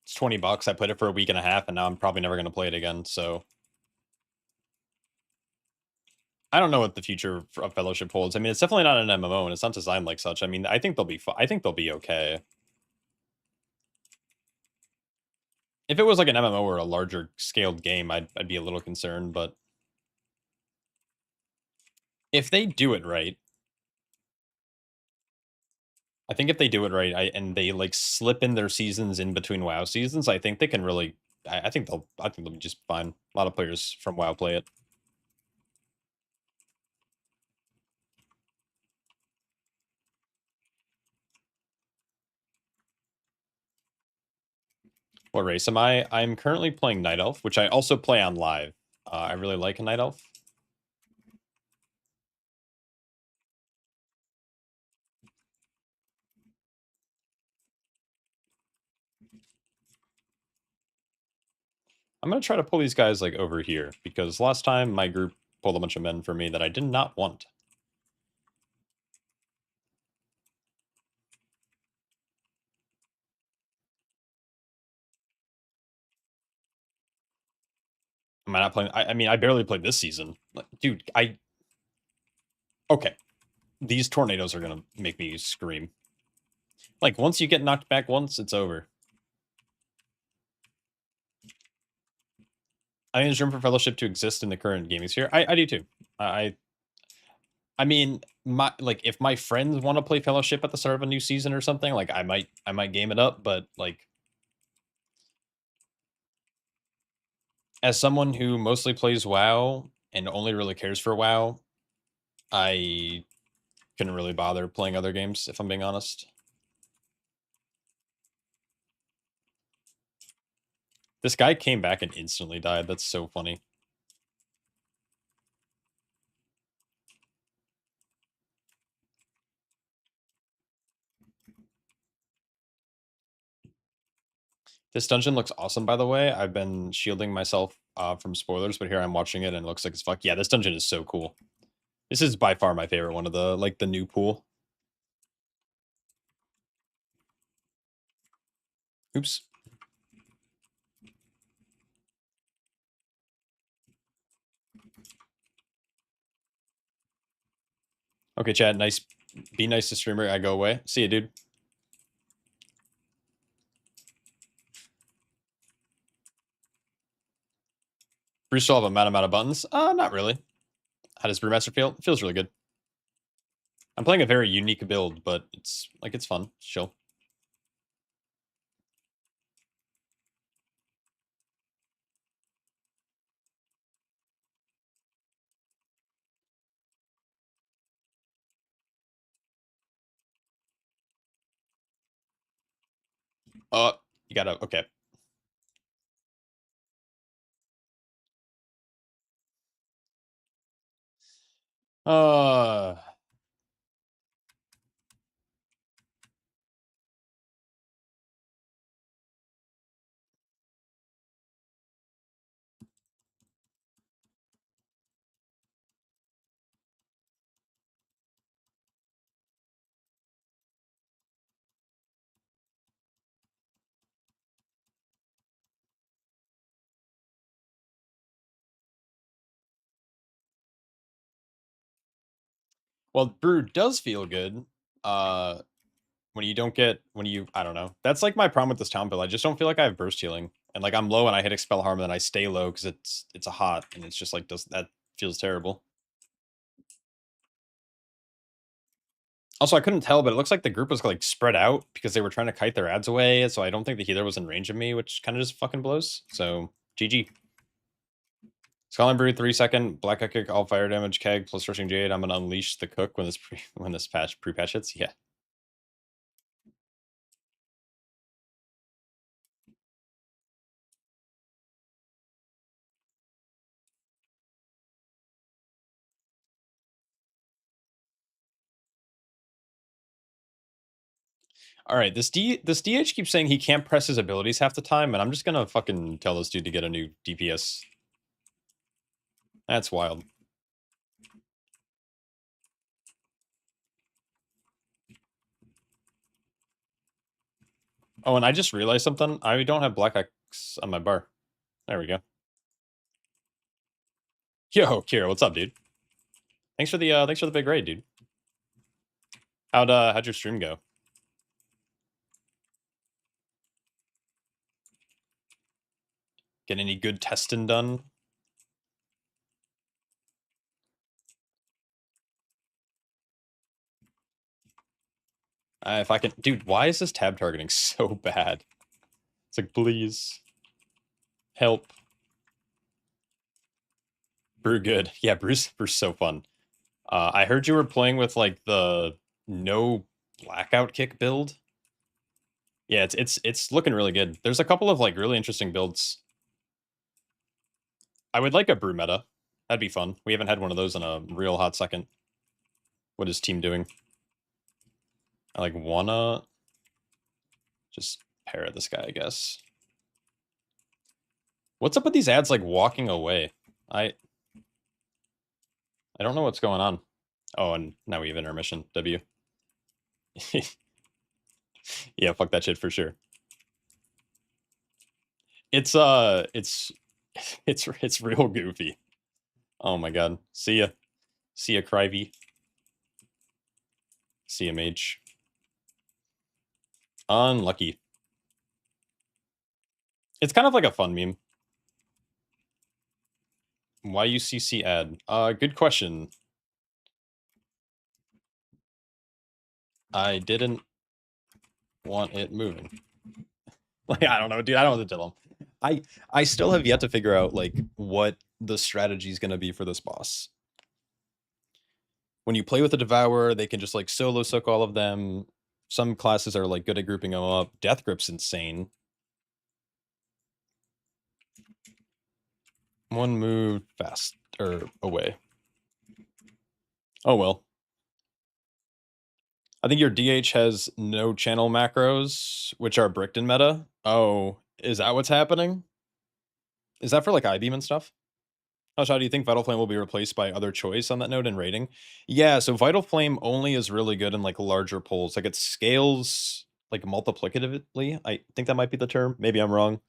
It's $20. I played it for a week and a half, and now I'm probably never going to play it again. So I don't know what the future of Fellowship holds. I mean, it's definitely not an MMO, and it's not designed like such. I mean, I think they'll be. I think they'll be okay. If it was like an MMO or a larger scaled game, I'd be a little concerned. But if they do it right, I think if they do it right, and they like slip in their seasons in between WoW seasons, I think they can really. I think they'll. I think they'll be just fine. A lot of players from WoW play it. What race am I? I'm currently playing Night Elf, which I also play on live. I really like a Night Elf. I'm going to try to pull these guys like over here, because last time my group pulled a bunch of men for me that I did not want. Am I not playing? I mean, I barely played this season. Like, dude, okay. These tornadoes are going to make me scream. Like, once you get knocked back once, it's over. I think there's room for Fellowship to exist in the current gaming sphere. I do too. I mean, if my friends want to play Fellowship at the start of a new season or something, like I might game it up, but like as someone who mostly plays WoW and only really cares for WoW, I couldn't really bother playing other games, if I'm being honest. This guy came back and instantly died. That's so funny. This dungeon looks awesome, by the way. I've been shielding myself from spoilers, but here I'm watching it and it looks like it's fuck. Yeah, this dungeon is so cool. This is by far my favorite one of the new pool. Oops. Okay, Chad, nice. Be nice to streamer. I go away. See you, dude. Bruce still have a mad amount of buttons? Not really. How does Brewmaster feel? It feels really good. I'm playing a very unique build, but it's fun. It's chill. You gotta okay. Uh well, brew does feel good. When you don't get I don't know. That's like my problem with this town build. I just don't feel like I have burst healing. And like I'm low and I hit expel harm and then I stay low because it's a hot and it's just like does that feels terrible. Also, I couldn't tell, but it looks like the group was like spread out because they were trying to kite their ads away. So I don't think the healer was in range of me, which kind of just fucking blows. So GG. Skull Brew 3-second, Black Kick, all fire damage, keg plus rushing jade. I'm gonna unleash the cook when this pre-patch hits. Yeah. All right, this DH keeps saying he can't press his abilities half the time, and I'm just gonna fucking tell this dude to get a new DPS. That's wild. Oh, and I just realized something. I don't have Black X on my bar. There we go. Yo, Kira, what's up, dude? Thanks for the big raid, dude. How'd your stream go? Get any good testing done? If I can, dude, why is this tab targeting so bad? It's like, please help. Brew good. Yeah, Bruce so fun. I heard you were playing with like the no blackout kick build. Yeah, it's looking really good. There's a couple of like really interesting builds. I would like a brew meta. That'd be fun. We haven't had one of those in a real hot second. What is team doing? I like wanna just pair this guy, I guess. What's up with these ads like walking away? I don't know what's going on. Oh, and now we have intermission. W. Yeah, fuck that shit for sure. It's it's real goofy. Oh my god. See ya. See ya, Crivey. See ya, Mage. Unlucky. It's kind of like a fun meme. Why UCC ad? Good question. I didn't want it moving. Like, I don't know, dude. I don't know what to tell him. I still have yet to figure out like what the strategy is gonna be for this boss. When you play with the Devourer, they can just like solo soak all of them. Some classes are like good at grouping them up. Death Grip's insane. One move fast or away. Oh well. I think your DH has no channel macros, which are bricked in meta. Oh, is that what's happening? Is that for like I-beam and stuff? How do you think Vital Flame will be replaced by other choice on that node in rating? Yeah, so Vital Flame only is really good in like larger pulls. Like it scales like multiplicatively. I think that might be the term. Maybe I'm wrong.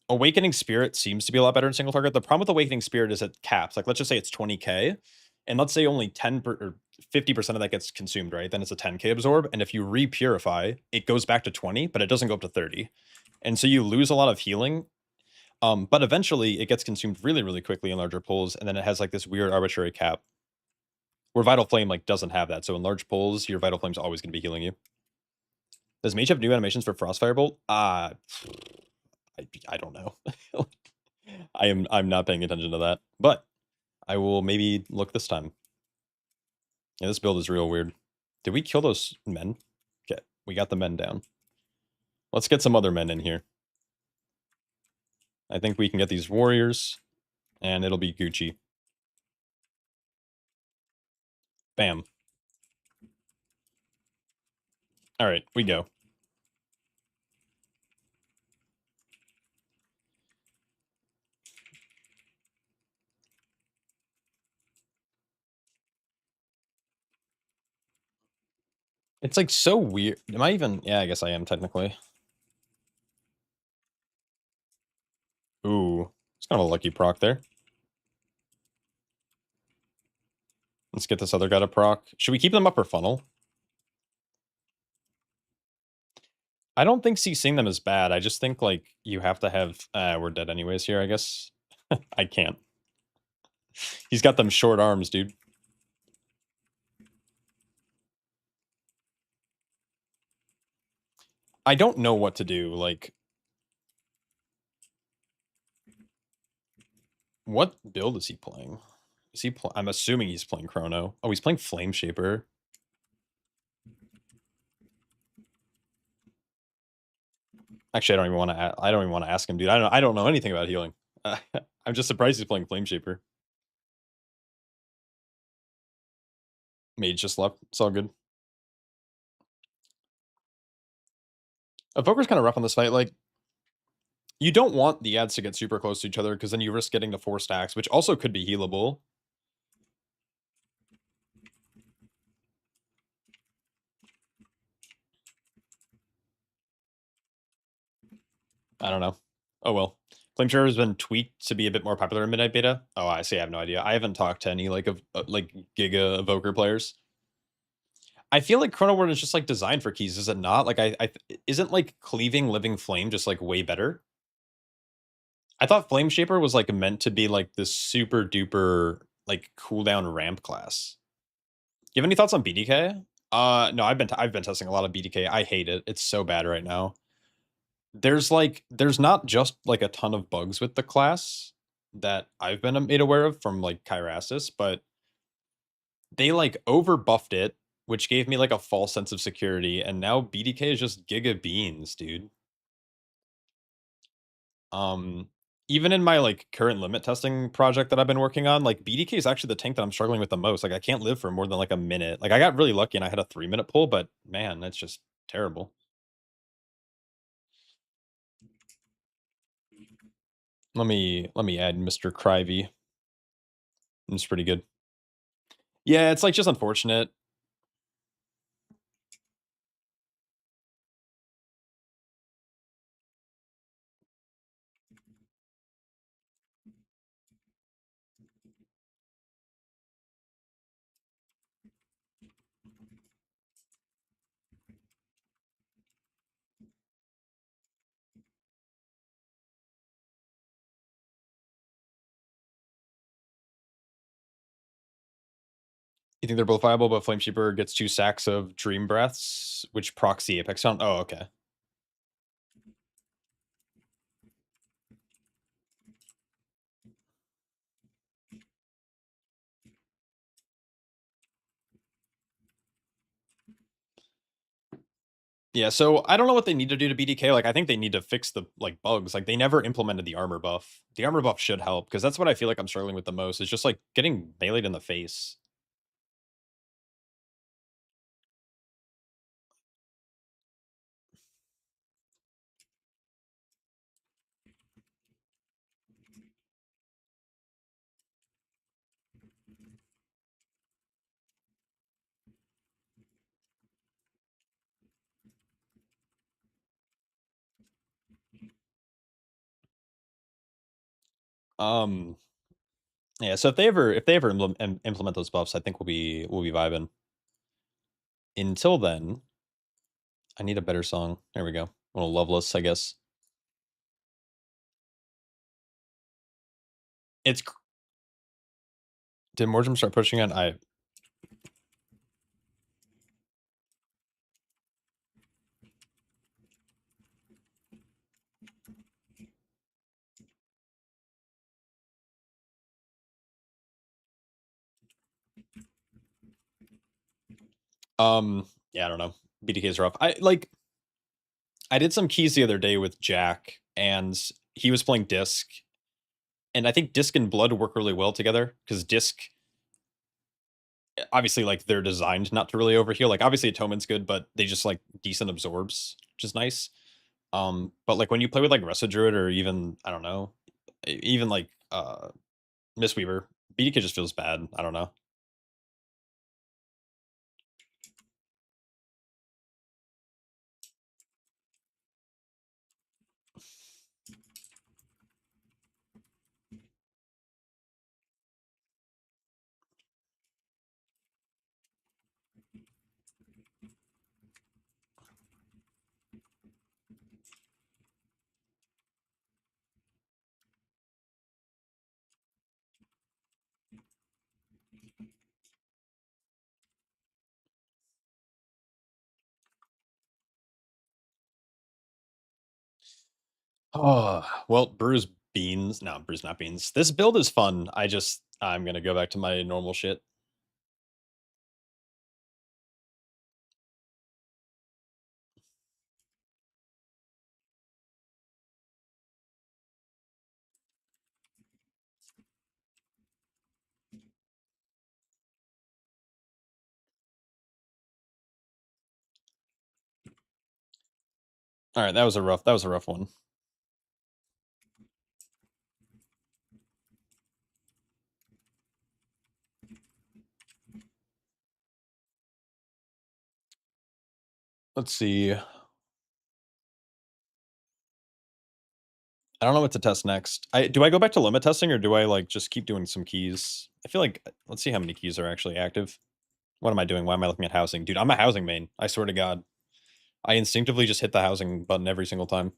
Awakening Spirit seems to be a lot better in single target. The problem with Awakening Spirit is it caps. Like let's just say it's 20k. and let's say only 50% of that gets consumed, right? Then it's a 10k absorb, and if you repurify, it goes back to 20, but it doesn't go up to 30. And so you lose a lot of healing. But eventually it gets consumed really, really quickly in larger pools, and then it has like this weird arbitrary cap where Vital Flame like doesn't have that. So in large pools, your Vital Flame's always going to be healing you. Does Mage have new animations for Frostfire Bolt? I don't know. I'm not paying attention to that, but I will maybe look this time. Yeah, this build is real weird. Did we kill those men? Okay, we got the men down. Let's get some other men in here. I think we can get these warriors, and it'll be Gucci. Bam. All right, we go. It's like so weird. Am I even? Yeah, I guess I am technically. Ooh, it's kind of a lucky proc there. Let's get this other guy to proc. Should we keep them up or funnel? I don't think CCing them is bad. I just think like you have to have. We're dead anyways here, I guess. I can't. He's got them short arms, dude. I don't know what to do. Like, what build is he playing? Is he? I'm assuming he's playing Chrono. Oh, he's playing Flame Shaper. Actually, I don't even want to. I don't even want to ask him, dude. I don't know anything about healing. I'm just surprised he's playing Flame Shaper. Mage just left. It's all good. Evoker's kind of rough on this fight. Like, you don't want the ads to get super close to each other because then you risk getting to 4 stacks, which also could be healable. I don't know. Oh well. Flameshare has been tweaked to be a bit more popular in Midnight Beta. Oh, I see. I have no idea. I haven't talked to any like Giga Evoker players. I feel like Chrono Word is just like designed for keys, is it not? Like isn't like cleaving Living Flame just like way better? I thought Flame Shaper was like meant to be like this super duper like cooldown ramp class. You have any thoughts on BDK? No, I've been testing a lot of BDK. I hate it. It's so bad right now. There's not just like a ton of bugs with the class that I've been made aware of from like Kyrasis, but they like over buffed it, which gave me like a false sense of security, and now BDK is just giga beans, dude. Even in my like current limit testing project that I've been working on, like BDK is actually the tank that I'm struggling with the most. Like I can't live for more than like a minute. Like I got really lucky and I had a 3-minute pull, but man, that's just terrible. Let me add Mr. Crivey. It's pretty good. Yeah, it's like just unfortunate. You think they're both viable, but Flamesheeper gets 2 sacks of Dream Breaths, which proxy Apex Sound? Oh, okay. Yeah, so I don't know what they need to do to BDK. Like, I think they need to fix the like bugs. Like, they never implemented the armor buff. The armor buff should help because that's what I feel like I'm struggling with the most. Is just like getting meleeed in the face. Um, Yeah, so if they ever implement those buffs, I think we'll be vibing. Until then, I need a better song. There we go. A little Loveless, I guess. It's did Mortem start pushing it? Yeah, I don't know. BDK is rough. I did some keys the other day with Jack, and he was playing Disc, and I think Disc and Blood work really well together because Disc, obviously, like they're designed not to really overheal. Like obviously, Atonement's good, but they just like decent absorbs, which is nice. But like when you play with like Resto Druid or even I don't know, even like Mistweaver, BDK just feels bad. I don't know. Oh, well, Brews Beans. No, Brews not Beans. This build is fun. I'm gonna go back to my normal shit. All right, that was a rough one. Let's see. I don't know what to test next. Do I go back to limit testing or do I like just keep doing some keys? I feel like let's see how many keys are actually active. What am I doing? Why am I looking at housing? Dude, I'm a housing main. I swear to God. I instinctively just hit the housing button every single time.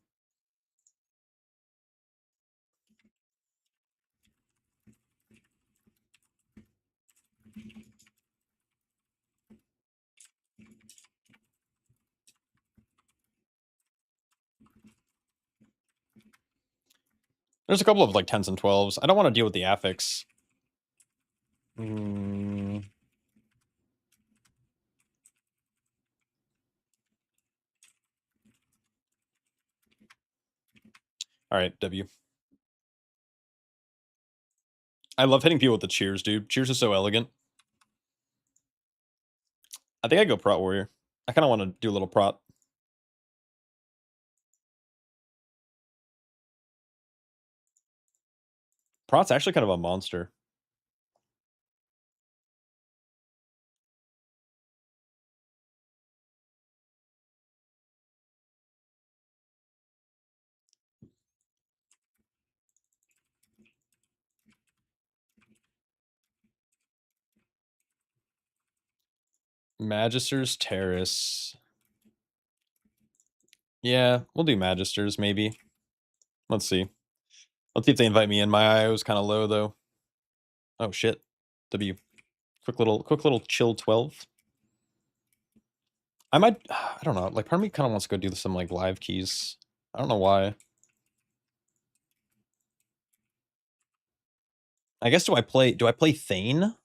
There's a couple of like 10s and 12s. I don't want to deal with the affix. All right, W. I love hitting people with the cheers, dude. Cheers is so elegant. I think I go Prot Warrior. I kind of want to do a little Prot. Prot's actually kind of a monster. Magister's Terrace. Yeah, we'll do Magisters maybe. Let's see. Let's see if they invite me in. My IO is kind of low though. Oh shit. W. Quick little chill 12. I might I don't know. Like part of me kind of wants to go do some like live keys. I don't know why. I guess do I play Thane?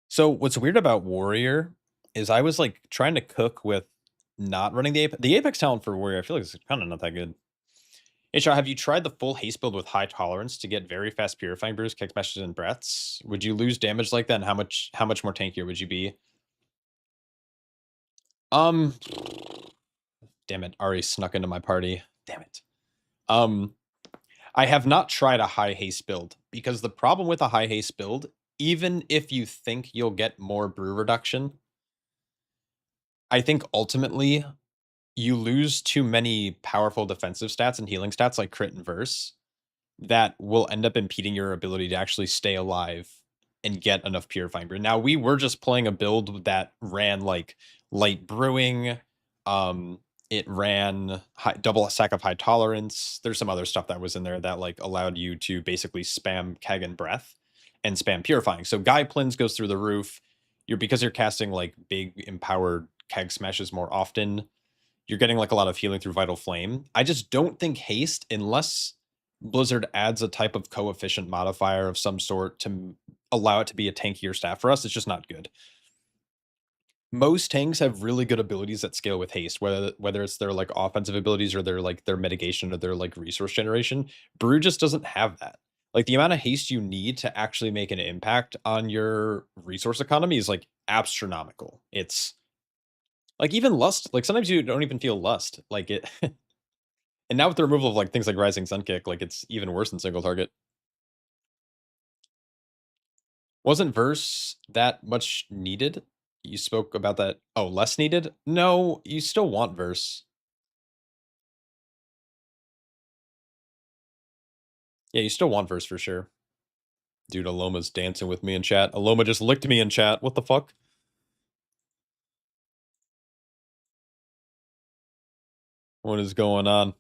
So what's weird about Warrior is I was like trying to cook with not running the Apex talent for Warrior. I feel like it's kind of not that good. HR, have you tried the full haste build with high tolerance to get very fast purifying brews, kick smashes, and breaths? Would you lose damage like that? And how much more tankier would you be? Um, damn it, Ari snuck into my party. Damn it. I have not tried a high haste build because the problem with a high haste build, even if you think you'll get more brew reduction, I think ultimately you lose too many powerful defensive stats and healing stats like crit and verse that will end up impeding your ability to actually stay alive and get enough purifying brew. Now we were just playing a build that ran like light brewing, it ran double sack of high tolerance. There's some other stuff that was in there that like allowed you to basically spam keg and breath and spam purifying. So Guy Plins goes through the roof. Because you're casting like big empowered keg smashes more often, you're getting like a lot of healing through Vital Flame. I just don't think haste, unless Blizzard adds a type of coefficient modifier of some sort to allow it to be a tankier stat for us, it's just not good. Most tanks have really good abilities that scale with haste, whether it's their like offensive abilities or their mitigation or their like resource generation. Brew just doesn't have that. Like the amount of haste you need to actually make an impact on your resource economy is like astronomical. It's like even lust, like sometimes you don't even feel lust. Like it and now with the removal of like things like Rising Sun Kick, like it's even worse than single target. Wasn't verse that much needed? You spoke about that. Oh, less needed? No, you still want verse. Yeah, you still want verse for sure. Dude, Aloma's dancing with me in chat. Aloma just licked me in chat. What the fuck? What is going on?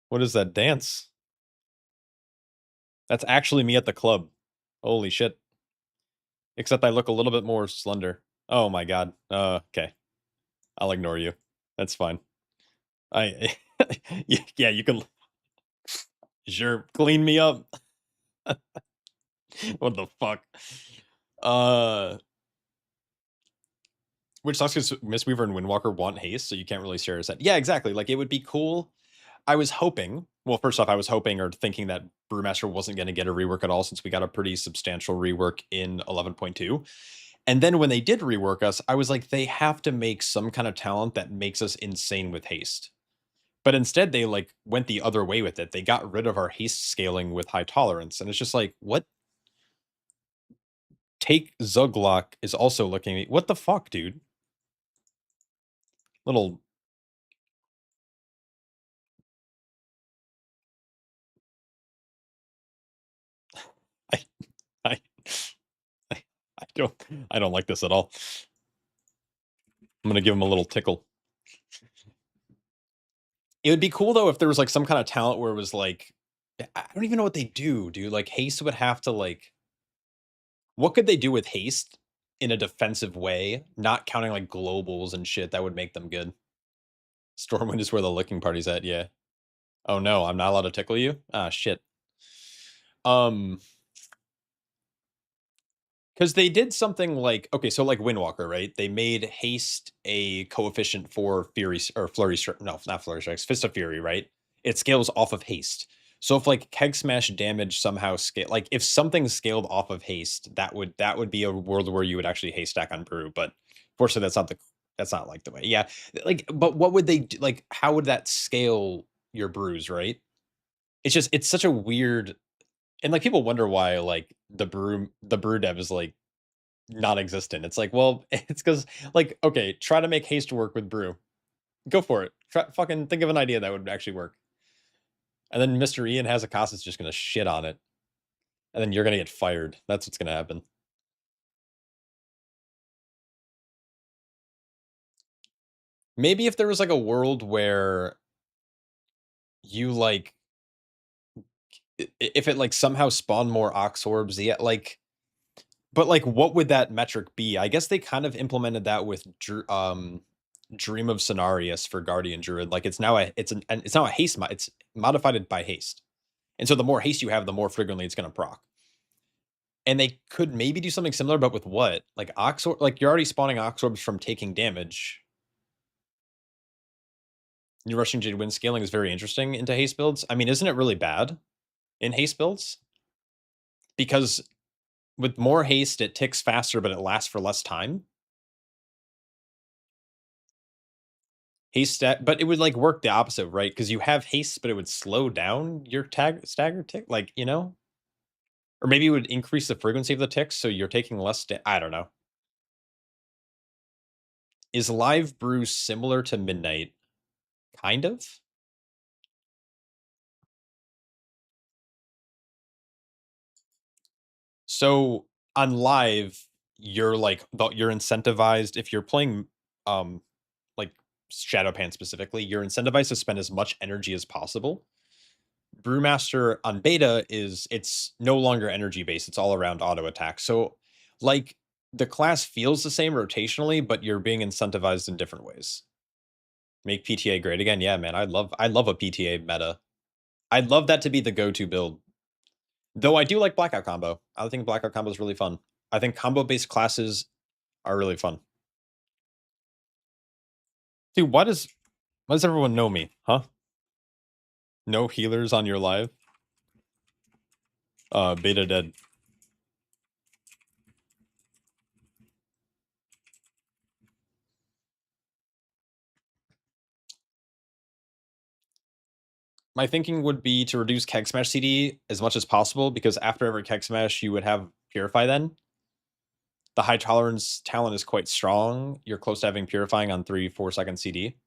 What is that dance? That's actually me at the club. Holy shit. Except I look a little bit more slender. Oh my god. Okay. I'll ignore you. That's fine. I yeah, you can sure clean me up. What the fuck? Which sucks because Mistweaver and Windwalker want haste, so you can't really share a set. Yeah, exactly. Like it would be cool. I was hoping. Well, first off, I was hoping or thinking that Brewmaster wasn't going to get a rework at all, since we got a pretty substantial rework in 11.2. And then when they did rework us, I was like, they have to make some kind of talent that makes us insane with haste. But instead, they like went the other way with it. They got rid of our haste scaling with high tolerance, and it's just like, what? Take Zuglock is also looking at me. What the fuck, dude? Little. I, I, I don't like this at all. I'm gonna give him a little tickle. It would be cool though if there was like some kind of talent where it was like, I don't even know what they do, dude. Like haste would have to like, what could they do with haste in a defensive way, not counting like globals and shit that would make them good? Stormwind is where the licking party's at, yeah. Oh no, I'm not allowed to tickle you? Ah, shit. Because they did something like, okay, so like Windwalker, right? They made haste a coefficient for Fury or Flurry Strike. No, not Flurry Strikes, Fist of Fury, right? It scales off of haste. So if like Keg Smash damage somehow scale, like if something scaled off of haste, that would be a world where you would actually haste stack on Brew. But fortunately, that's not like the way. Yeah, like, but what would they do? Like, how would that scale your brews, right? It's such a weird, and like people wonder why like the brew dev is like non-existent. It's like, well, it's because like, okay, try to make haste work with brew. Go for it. Fucking think of an idea that would actually work. And then Mr. Ian Hazakasa is just gonna shit on it. And then you're gonna get fired. That's what's gonna happen. Maybe if there was like a world where you like if it like somehow spawned more ox orbs, yeah, like, but like what would that metric be? I guess they kind of implemented that with Dream of Cenarius for Guardian Druid. Like it's now a haste it's modified by haste. And so the more haste you have, the more frequently it's going to proc. And they could maybe do something similar, but with what? Like like you're already spawning Ox Orbs from taking damage. New Rushing Jade Wind scaling is very interesting into haste builds. I mean, isn't it really bad in haste builds? Because with more haste, it ticks faster, but it lasts for less time. Haste stat, but it would like work the opposite, right? Because you have haste, but it would slow down your stagger tick, like, you know? Or maybe it would increase the frequency of the ticks, so you're taking less I don't know. Is live brew similar to Midnight? Kind of. So on live, you're like you're incentivized if you're playing like Shadowpan specifically, you're incentivized to spend as much energy as possible. Brewmaster on beta it's no longer energy based, it's all around auto attack. So like the class feels the same rotationally, but you're being incentivized in different ways. Make PTA great again. Yeah, man. I love a PTA meta. I'd love that to be the go-to build. Though I do like Blackout combo. I think Blackout combo is really fun. I think combo-based classes are really fun. Dude, why does everyone know me? Huh? No healers on your live? Beta dead. My thinking would be to reduce Keg Smash CD as much as possible, because after every Keg Smash, you would have Purify then. The high tolerance talent is quite strong. You're close to having Purifying on 3-4 second CD.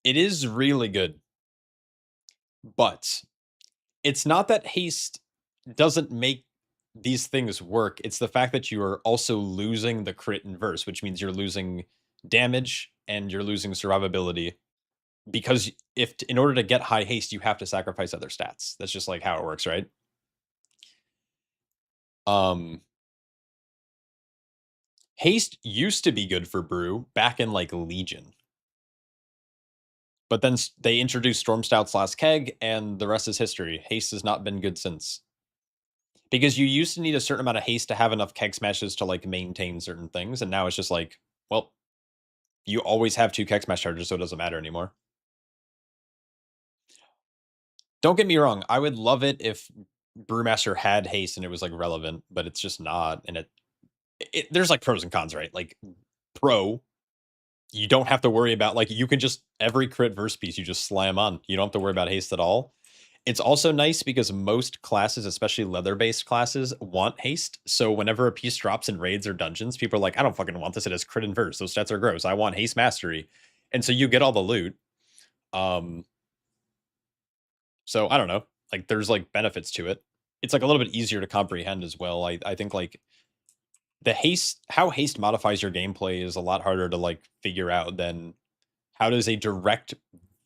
It is really good. But it's not that haste doesn't make these things work. It's the fact that you are also losing the crit inverse, which means you're losing damage and you're losing survivability. Because in order to get high haste, you have to sacrifice other stats. That's just like how it works, right? Haste used to be good for Brew back in like Legion. But then they introduced Storm Stouts last keg, and the rest is history. Haste has not been good since. Because you used to need a certain amount of haste to have enough keg smashes to like maintain certain things, and now it's just like, well, you always have 2 keg smash charges, so it doesn't matter anymore. Don't get me wrong, I would love it if Brewmaster had haste and it was like relevant, but it's just not. And there's like pros and cons, right? Like pro, you don't have to worry about, like, you can just every crit verse piece you just slam on. You don't have to worry about haste at all. It's also nice because most classes, especially leather-based classes, want haste. So whenever a piece drops in raids or dungeons, people are like, I don't fucking want this. It has crit and verse. Those stats are gross. I want haste mastery. And so you get all the loot. So I don't know. Like, there's like benefits to it. It's like a little bit easier to comprehend as well. I think like the haste, how haste modifies your gameplay is a lot harder to like figure out than how does a direct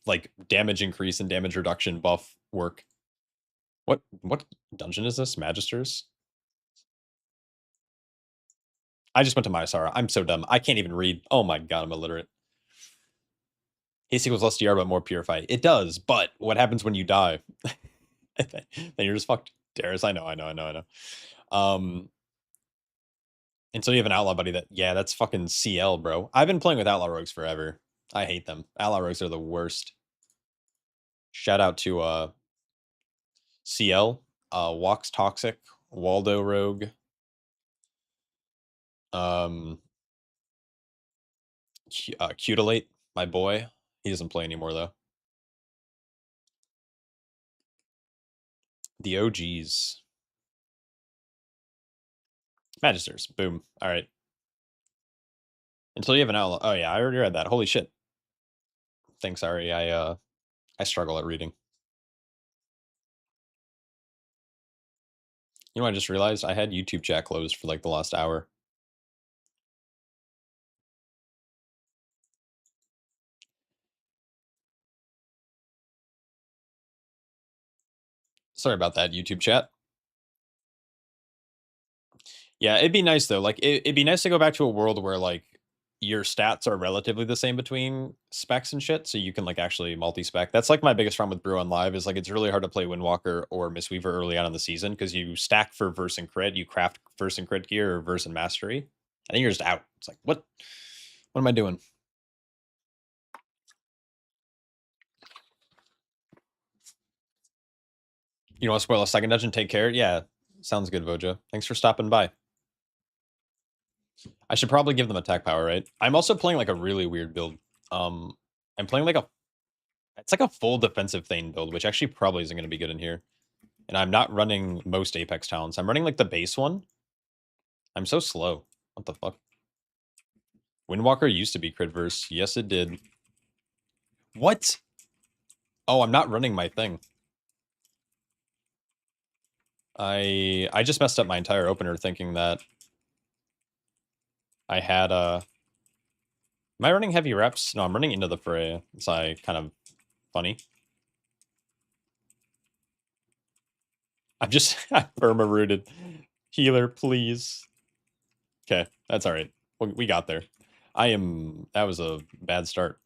like damage increase and damage reduction buff work. What dungeon is this? Magisters? I just went to Mysara. I'm so dumb. I can't even read. Oh my god, I'm illiterate. Haste equals less DR, but more purify. It does, but what happens when you die? Then you're just fucked. Darius, I know. And so you have an outlaw buddy that, yeah, that's fucking CL, bro. I've been playing with outlaw rogues forever. I hate them. Outlaw rogues are the worst. Shout out to CL, Walks Toxic, Waldo Rogue, Cutilate, my boy. He doesn't play anymore though. The OGs. Magisters. Boom. All right. Until you have an outlaw. Oh yeah, I already read that. Holy shit. Thanks, Ari. I struggle at reading. You know, I just realized I had YouTube chat closed for like the last hour. Sorry about that, YouTube chat. Yeah, it'd be nice though. Like, it'd be nice to go back to a world where like your stats are relatively the same between specs and shit, so you can like actually multi-spec. That's like my biggest problem with Brew on Live is like it's really hard to play Windwalker or Mistweaver early on in the season because you stack for verse and crit, you craft verse and crit gear or verse and mastery, and then you're just out. It's like, what am I doing? You want to spoil a second dungeon? Take care. Yeah, sounds good, Vojo. Thanks for stopping by. I should probably give them attack power, right? I'm also playing like a really weird build. I'm playing like it's like a full defensive Thane build, which actually probably isn't going to be good in here. And I'm not running most Apex talents. I'm running like the base one. I'm so slow. What the fuck? Windwalker used to be critverse. Yes, it did. What? Oh, I'm not running my thing. I just messed up my entire opener thinking that I had Am I running heavy reps? No, I'm running Into the Fray. It's kind of funny. I'm just I'm perma-rooted. Healer, please. Okay, that's all right. We got there. That was a bad start.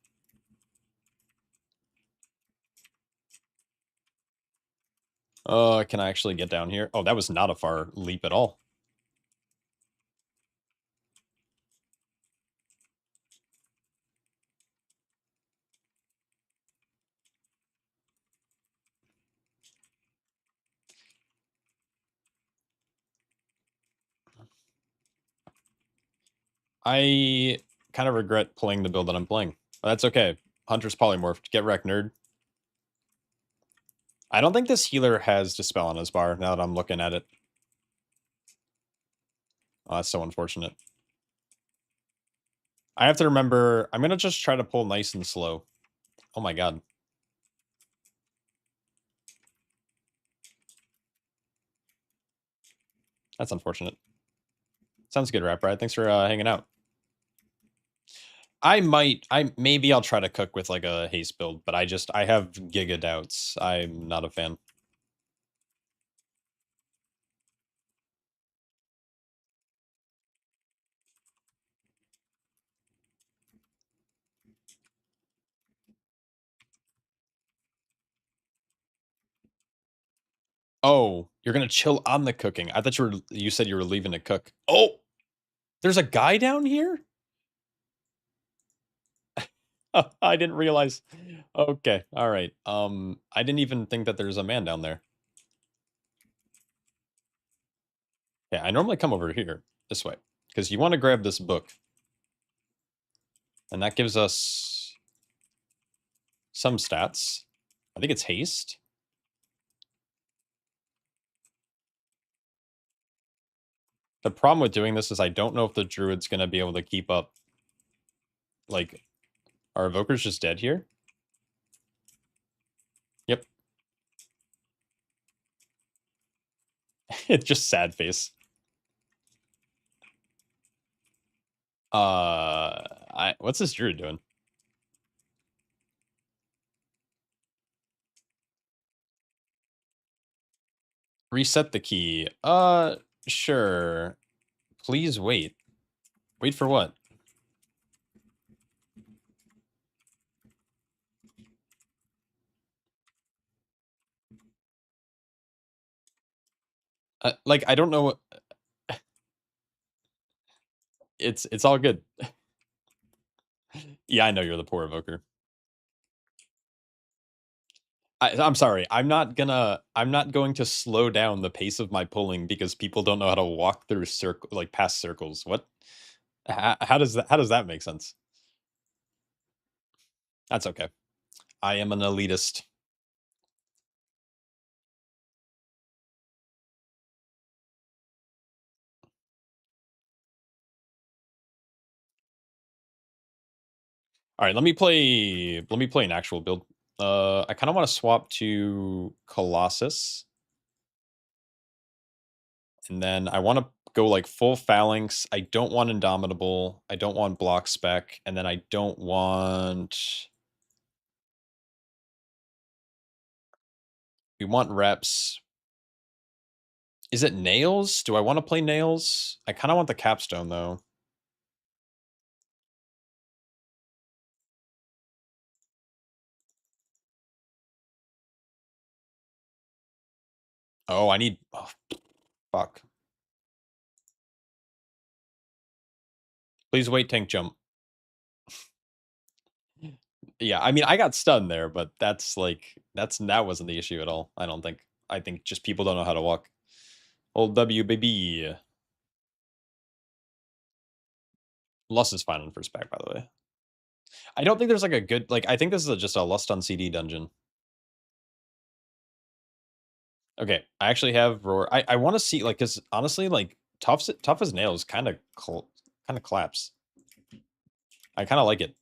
Can I actually get down here? Oh, that was not a far leap at all. I kind of regret playing the build that I'm playing. But that's okay. Hunter's polymorphed. Get wrecked, nerd. I don't think this healer has Dispel on his bar, now that I'm looking at it. Oh, that's so unfortunate. I have to remember, I'm going to just try to pull nice and slow. Oh my god. That's unfortunate. Sounds good, Rap Ride. Thanks for hanging out. Maybe I'll try to cook with like a haste build, but I have giga doubts. I'm not a fan. Oh, you're gonna chill on the cooking. I thought you said you were leaving to cook. Oh, there's a guy down here? I didn't realize. Okay, all right. I didn't even think that there's a man down there. Yeah, I normally come over here this way because you want to grab this book, and that gives us some stats. I think it's haste. The problem with doing this is I don't know if the druid's going to be able to keep up. Like, are evokers just dead here? Yep. It's just sad face. What's this druid doing? Reset the key. Sure. Please wait. Wait for what? Like, I don't know what... It's all good. Yeah, I know you're the poor evoker. I'm sorry. I'm not going to slow down the pace of my pulling because people don't know how to walk through past circles. What? How does that make sense? That's okay. I am an elitist. All right, let me play an actual build. I kind of want to swap to Colossus. And then I want to go like full Phalanx. I don't want Indomitable. I don't want Block Spec. And then I don't want... We want reps. Is it Nails? Do I want to play Nails? I kind of want the Capstone, though. Oh, I need... Oh, fuck. Please wait, tank jump. Yeah, I mean, I got stunned there, but that wasn't the issue at all, I don't think. I think just people don't know how to walk. Old W, baby. Lust is fine on first back, by the way. I don't think there's like a good... Like, I think this is just a Lust on CD dungeon. Okay, I actually have Roar. I want to see, like, because honestly, like, tough as nails kind of claps. I kind of like it.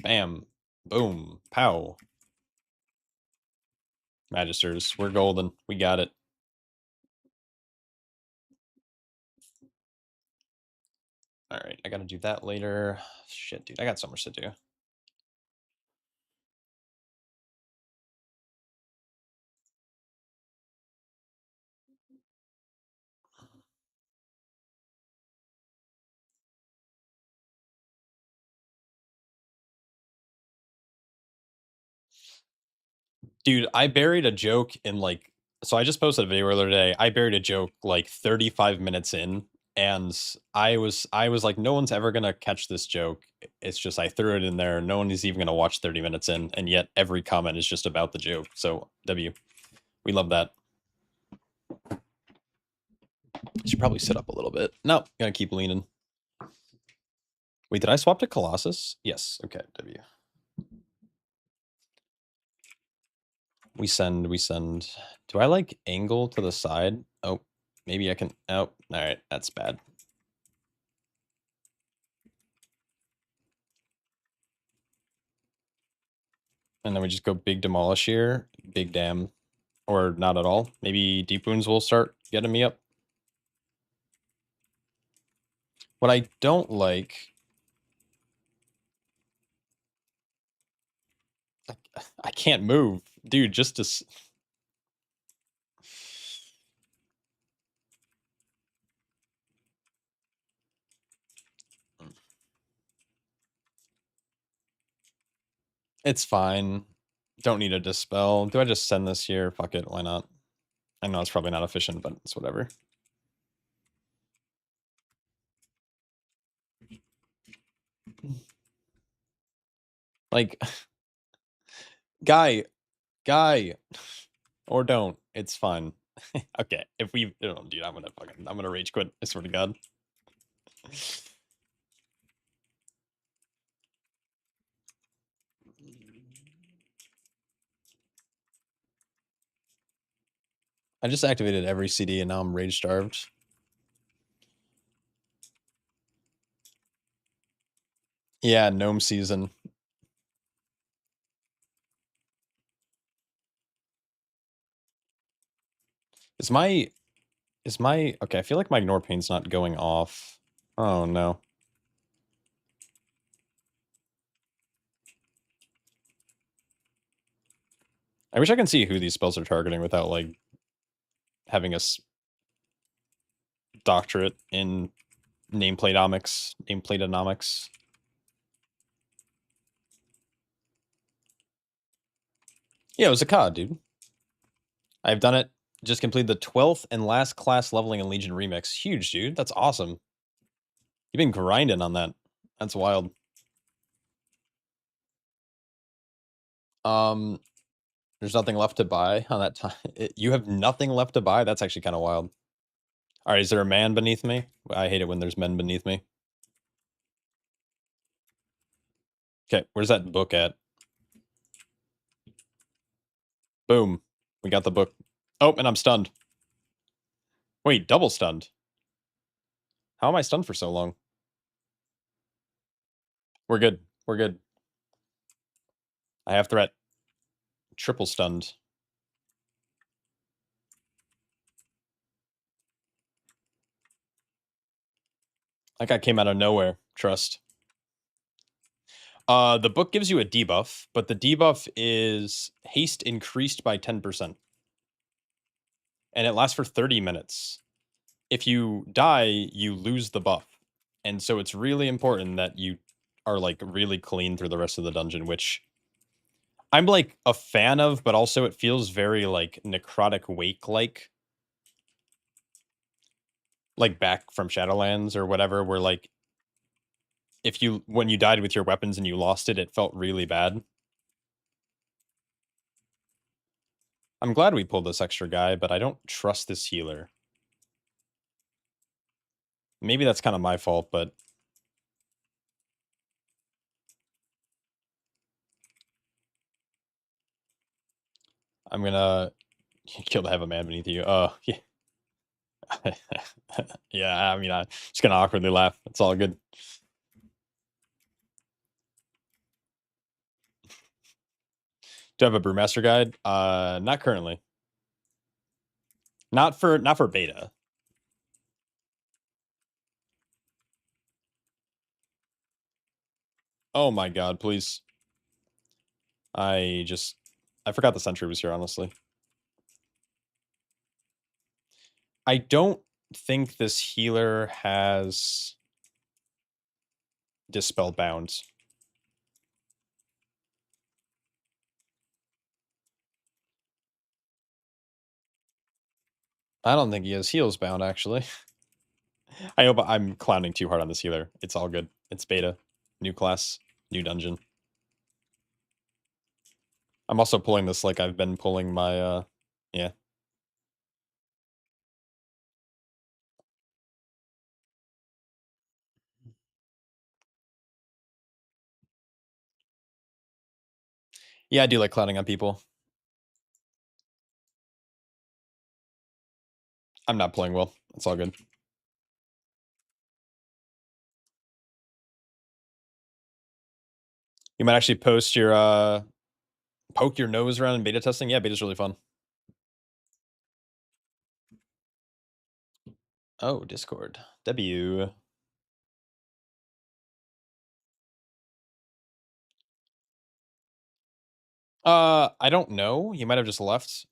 Bam. Boom. Pow. Magisters. We're golden. We got it. All right. I got to do that later. Shit, dude. I got so much to do. Dude, I buried a joke in like, so I just posted a video earlier today. I buried a joke like 35 minutes in, and I was like, no one's ever gonna catch this joke. It's just I threw it in there. No one is even gonna watch 30 minutes in, and yet every comment is just about the joke. So W, we love that. Should probably sit up a little bit. No, gonna keep leaning. Wait, did I swap to Colossus? Yes. Okay, W. We send. Do I like angle to the side? Oh, maybe I can. Oh, all right. That's bad. And then we just go big demolish here, big dam, or not at all. Maybe deep wounds will start getting me up. What I don't like, I can't move, dude. Just to. It's fine. Don't need a dispel. Do I just send this here? Fuck it. Why not? I know it's probably not efficient, but it's whatever. Like, guy, or don't. It's fine. Okay, if we, oh, dude, I'm gonna rage quit. I swear to God. I just activated every CD and now I'm rage starved. Yeah, gnome season. Is my okay, I feel like my ignore pain's not going off. Oh no. I wish I can see who these spells are targeting without like having a doctorate in nameplateonomics. Yeah, it was a COD, dude. I've done it. Just completed the 12th and last class leveling in Legion Remix. Huge, dude. That's awesome. You've been grinding on that. That's wild. There's nothing left to buy on that time. You have nothing left to buy? That's actually kind of wild. All right, is there a man beneath me? I hate it when there's men beneath me. Okay, where's that book at? Boom. We got the book. Oh, and I'm stunned. Wait, double stunned. How am I stunned for so long? We're good. We're good. I have threat. Triple stunned. That guy came out of nowhere. Trust. The book gives you a debuff, but the debuff is haste increased by 10%. And it lasts for 30 minutes. If you die, you lose the buff. And so it's really important that you are like really clean through the rest of the dungeon, which I'm like a fan of, but also it feels very like Necrotic Wake like back from Shadowlands or whatever, where like if you when you died with your weapons and you lost it, it felt really bad. I'm glad we pulled this extra guy, but I don't trust this healer. Maybe that's kind of my fault, but I'm gonna kill the Have a Man beneath you. Yeah. Yeah, I mean, I'm just gonna awkwardly laugh. It's all good. Do I have a Brewmaster guide? Not currently. Not for beta. Oh my god, please. I forgot the sentry was here, honestly. I don't think this healer has Dispel Bounds. I don't think he has Heals Bound, actually. I hope I'm clowning too hard on this healer. It's all good. It's beta. New class. New dungeon. I'm also pulling this like I've been pulling my, yeah. Yeah, I do like clowning on people. I'm not playing well. It's all good. You might actually post your, poke your nose around in beta testing. Yeah, beta's really fun. Oh, Discord. W. I don't know. He might have just left.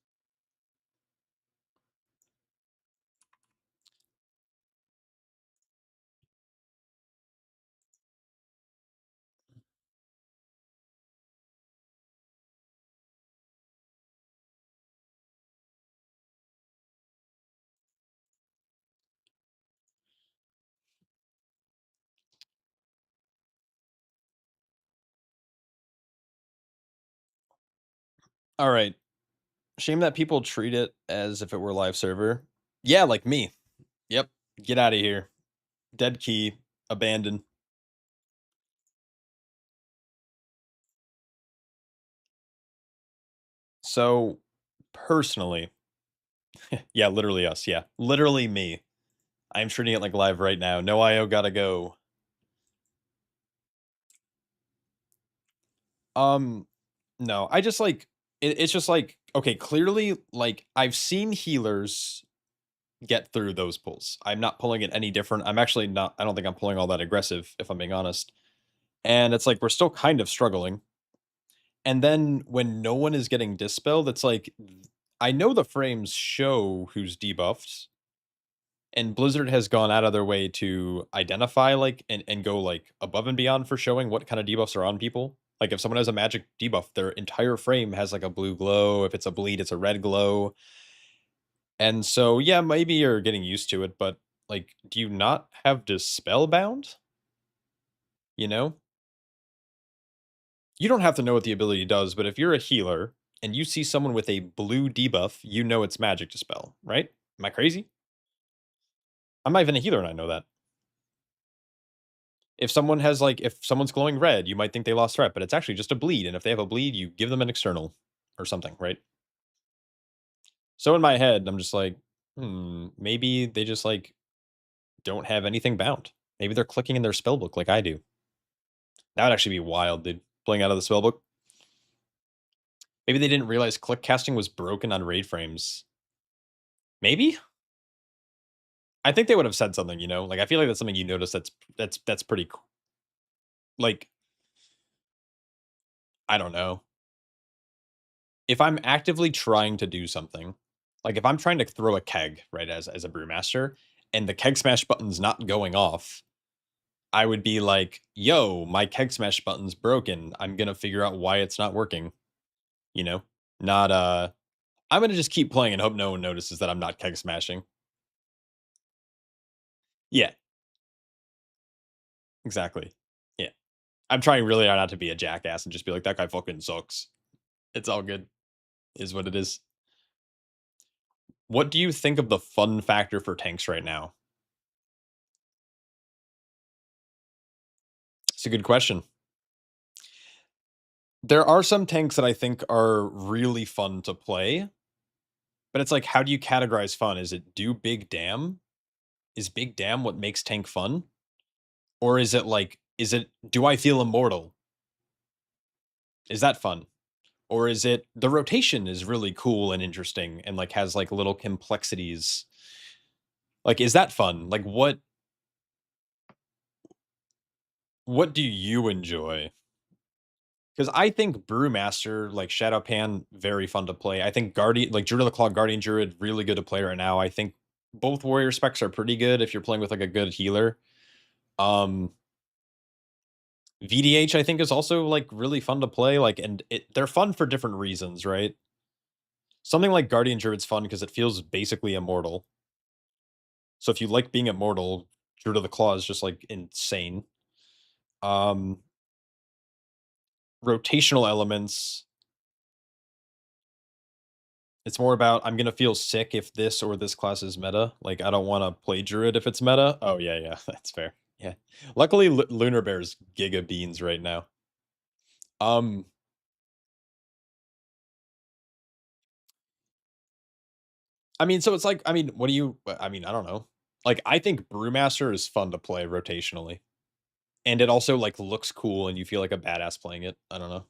All right. Shame that people treat it as if it were live server. Yeah, like me. Yep. Get out of here. Dead key. Abandoned. So, personally, yeah, literally us. Yeah, literally me. I'm treating it like live right now. No IO gotta go. No, I just like it's just like okay, clearly like I've seen healers get through those pulls. I'm not pulling it any different. I'm actually not I don't think I'm pulling all that aggressive if I'm being honest. And it's like we're still kind of struggling. And then when no one is getting dispelled, it's like I know the frames show who's debuffed, and Blizzard has gone out of their way to identify like and go like above and beyond for showing what kind of debuffs are on people. Like if someone has a magic debuff, their entire frame has like a blue glow. If it's a bleed, it's a red glow. And so yeah, maybe you're getting used to it, but like, do you not have Dispel Bound? You know? You don't have to know what the ability does, but if you're a healer and you see someone with a blue debuff, you know it's magic dispel, right? Am I crazy? I'm not even a healer and I know that. If someone has like if someone's glowing red, you might think they lost threat, but it's actually just a bleed. And if they have a bleed, you give them an external or something, right? So in my head, I'm just like, maybe they just like don't have anything bound. Maybe they're clicking in their spellbook like I do. That would actually be wild, dude. Playing out of the spellbook. Maybe they didn't realize click casting was broken on raid frames. Maybe? I think they would have said something, you know? Like I feel like that's something you notice that's pretty cool. Like I don't know. If I'm actively trying to do something, like if I'm trying to throw a keg, right, as a brewmaster, and the keg smash button's not going off, I would be like, yo, my keg smash button's broken. I'm gonna figure out why it's not working. You know? Not I'm gonna just keep playing and hope no one notices that I'm not keg smashing. Yeah, exactly. Yeah. I'm trying really hard not to be a jackass and just be like, that guy fucking sucks. It's all good. Is what it is. What do you think of the fun factor for tanks right now? It's a good question. There are some tanks that I think are really fun to play, but it's like, how do you categorize fun? Is it do big damn? Is big damn what makes tank fun? Or is it like, do I feel immortal? Is that fun? Or is it the rotation is really cool and interesting and like has like little complexities? Like, is that fun? Like, what do you enjoy? Because I think Brewmaster, like Shadowpan, very fun to play. I think Guardian, like Druid of the Claw, Guardian Druid, really good to play right now. I think both warrior specs are pretty good if you're playing with like a good healer. VDH I think is also like really fun to play. Like, and they're fun for different reasons, right? Something like Guardian Druid's fun because it feels basically immortal. So if you like being immortal, Druid of the Claw is just like insane. Rotational elements. It's more about I'm gonna feel sick if this or this class is meta. Like I don't want to play Druid if it's meta. Oh yeah, that's fair. Yeah. Luckily, Lunar Bear's giga beans right now. I mean, so it's like, I mean, what do you? I mean, I don't know. Like, I think Brewmaster is fun to play rotationally, and it also like looks cool, and you feel like a badass playing it. I don't know.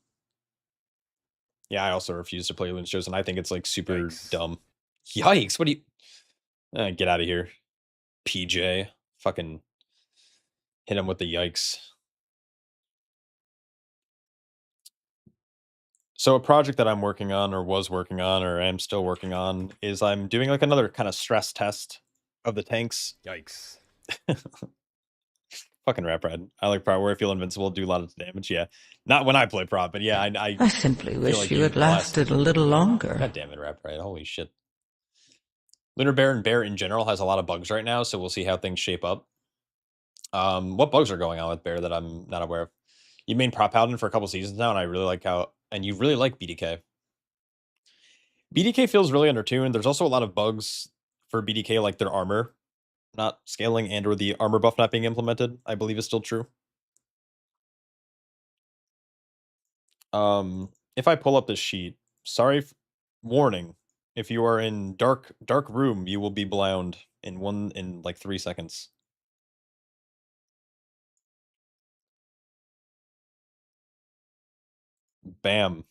Yeah, I also refuse to play Loon's Chosen. I think it's like super dumb. Yikes! What do you? Get out of here, PJ. Fucking hit him with the yikes. So a project that I'm working on, or was working on, or am still working on, is I'm doing like another kind of stress test of the tanks. Yikes. Fucking Rap Rad. I like Prot where I feel invincible, do a lot of damage. Yeah. Not when I play Prot, but yeah, I simply wish like you had lasted a little longer. God damn it, Rap Rad. Holy shit. Lunar Bear and Bear in general has a lot of bugs right now, so we'll see how things shape up. What bugs are going on with Bear that I'm not aware of? You main Prot Paladin for a couple seasons now, and I really like how, and you really like BDK. BDK feels really undertuned. There's also a lot of bugs for BDK, like their armor not scaling and or the armor buff not being implemented, I believe is still true. If I pull up this sheet, warning, if you are in dark room, you will be blown in like 3 seconds. Bam.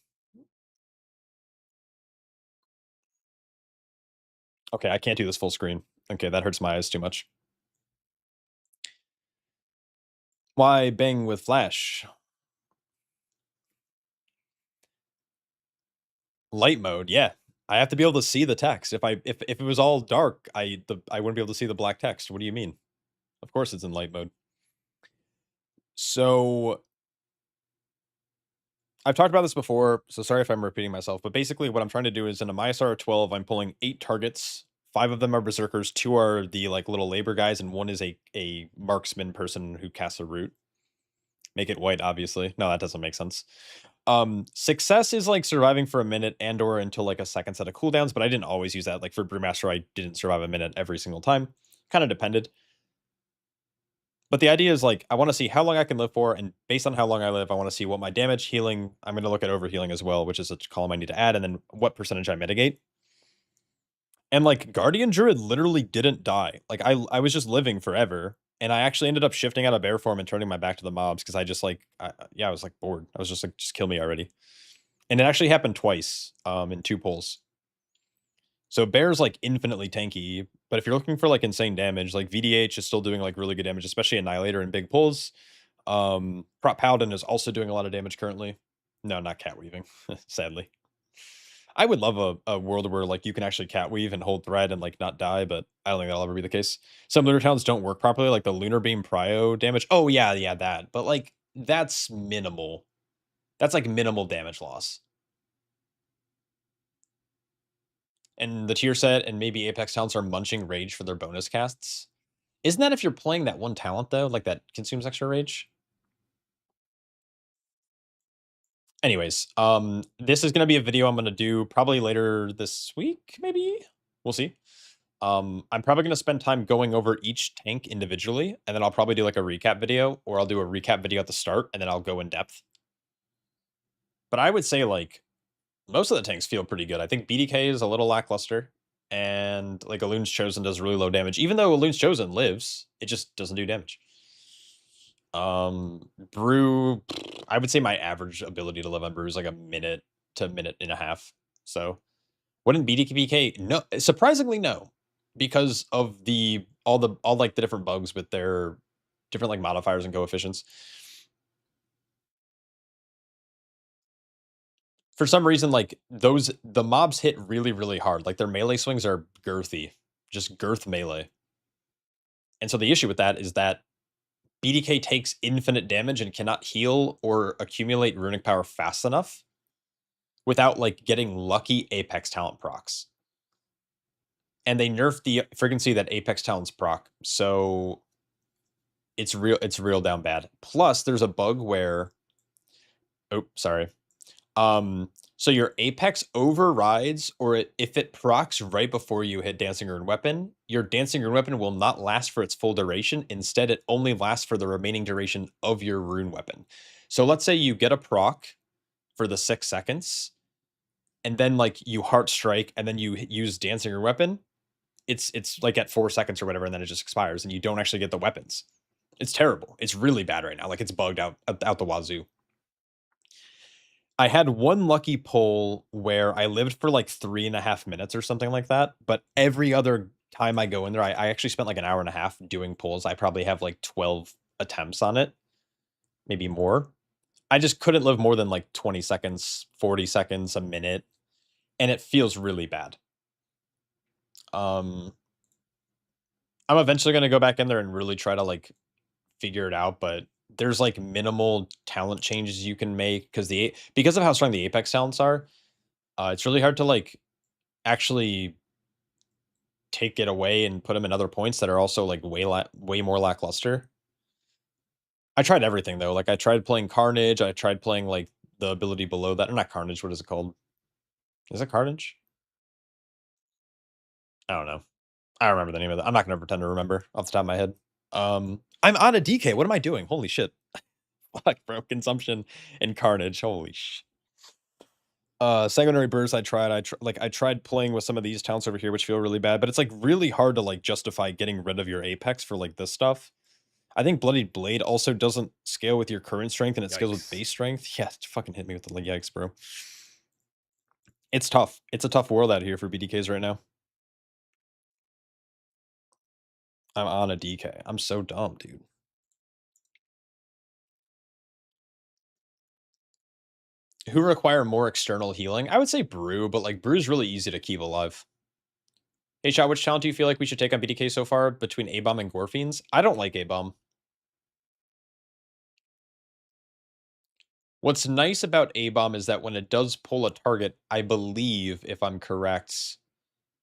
Okay, I can't do this full screen. Okay, that hurts my eyes too much. Why bang with flash? Light mode, yeah. I have to be able to see the text. If it was all dark, I wouldn't be able to see the black text. What do you mean? Of course it's in light mode. So I've talked about this before, so sorry if I'm repeating myself, but basically what I'm trying to do is in a Myasar 12, I'm pulling 8 targets. 5 of them are berserkers, 2 are the like little labor guys, and 1 is a marksman person who casts a root. Make it white, obviously. No, that doesn't make sense. Success is like surviving for a minute and or until like a second set of cooldowns, but I didn't always use that. Like for Brewmaster, I didn't survive a minute every single time. Kind of depended. But the idea is like, I want to see how long I can live for, and based on how long I live, I want to see what my damage, healing, I'm going to look at overhealing as well, which is a column I need to add, and then what percentage I mitigate. And like Guardian Druid literally didn't die. Like I was just living forever, and I actually ended up shifting out of bear form and turning my back to the mobs because I just like, I was like bored. I was just like, just kill me already. And it actually happened twice in 2 pulls. So Bear's like infinitely tanky, but if you're looking for like insane damage, like VDH is still doing like really good damage, especially Annihilator in big pulls. Prot Paladin is also doing a lot of damage currently. No, not cat weaving, sadly. I would love a world where like you can actually cat weave and hold thread and like not die, but I don't think that'll ever be the case. Some lunar towns don't work properly, like the lunar beam prio damage. Oh yeah, that. But like that's minimal. That's like minimal damage loss. And the tier set and maybe Apex talents are munching rage for their bonus casts. Isn't that if you're playing that one talent though, like that consumes extra rage? Anyways, this is gonna be a video I'm gonna do probably later this week, maybe? We'll see. I'm probably gonna spend time going over each tank individually, and then I'll probably do like a recap video, or I'll do a recap video at the start, and then I'll go in depth. But I would say like most of the tanks feel pretty good. I think BDK is a little lackluster, and like Elun's Chosen does really low damage. Even though Elun's Chosen lives, it just doesn't do damage. Brew, I would say my average ability to live on Brew is like a minute, to minute and a half. So wouldn't BDKBK? No, surprisingly no, because of all like the different bugs with their different like modifiers and coefficients. For some reason, like the mobs hit really, really hard. Like their melee swings are girthy, just girth melee. And so the issue with that is that BDK takes infinite damage and cannot heal or accumulate runic power fast enough without like getting lucky Apex talent procs. And they nerfed the frequency that Apex talents proc, so it's real down bad. Plus, there's a bug where, oh, sorry. So your Apex overrides, or if it procs right before you hit Dancing Rune Weapon, your Dancing Rune Weapon will not last for its full duration. Instead, it only lasts for the remaining duration of your Rune Weapon. So let's say you get a proc for the 6 seconds, and then like you Heart Strike, and then you use Dancing Rune Weapon. It's like at 4 seconds or whatever, and then it just expires, and you don't actually get the weapons. It's terrible. It's really bad right now. Like it's bugged out the wazoo. I had one lucky pull where I lived for like 3.5 minutes or something like that. But every other time I go in there, I actually spent like an hour and a half doing pulls. I probably have like 12 attempts on it, maybe more. I just couldn't live more than like 20 seconds, 40 seconds, a minute. And it feels really bad. I'm eventually going to go back in there and really try to like figure it out, but there's like minimal talent changes you can make because of how strong the Apex talents are. It's really hard to like actually take it away and put them in other points that are also like way more lackluster. I tried everything though. Like I tried playing Carnage. I tried playing like the ability below that. Or not Carnage. What is it called? Is it Carnage? I don't know. I don't remember the name of that. I'm not going to pretend to remember off the top of my head. I'm on a DK. What am I doing? Holy shit. Fuck, bro. Consumption and Carnage. Holy sh. Sanguinary Burst, I tried playing with some of these talents over here, which feel really bad, but it's like really hard to like justify getting rid of your Apex for like this stuff. I think Bloodied Blade also doesn't scale with your current strength, and it scales with base strength. Yeah, fucking hit me with the yikes, bro. It's tough. It's a tough world out here for BDKs right now. I'm on a DK. I'm so dumb, dude. Who require more external healing? I would say Brew, but like Brew's really easy to keep alive. Hey, Shot, which talent do you feel like we should take on BDK so far between A-Bomb and Gorfiends? I don't like A-Bomb. What's nice about A-Bomb is that when it does pull a target, I believe, if I'm correct,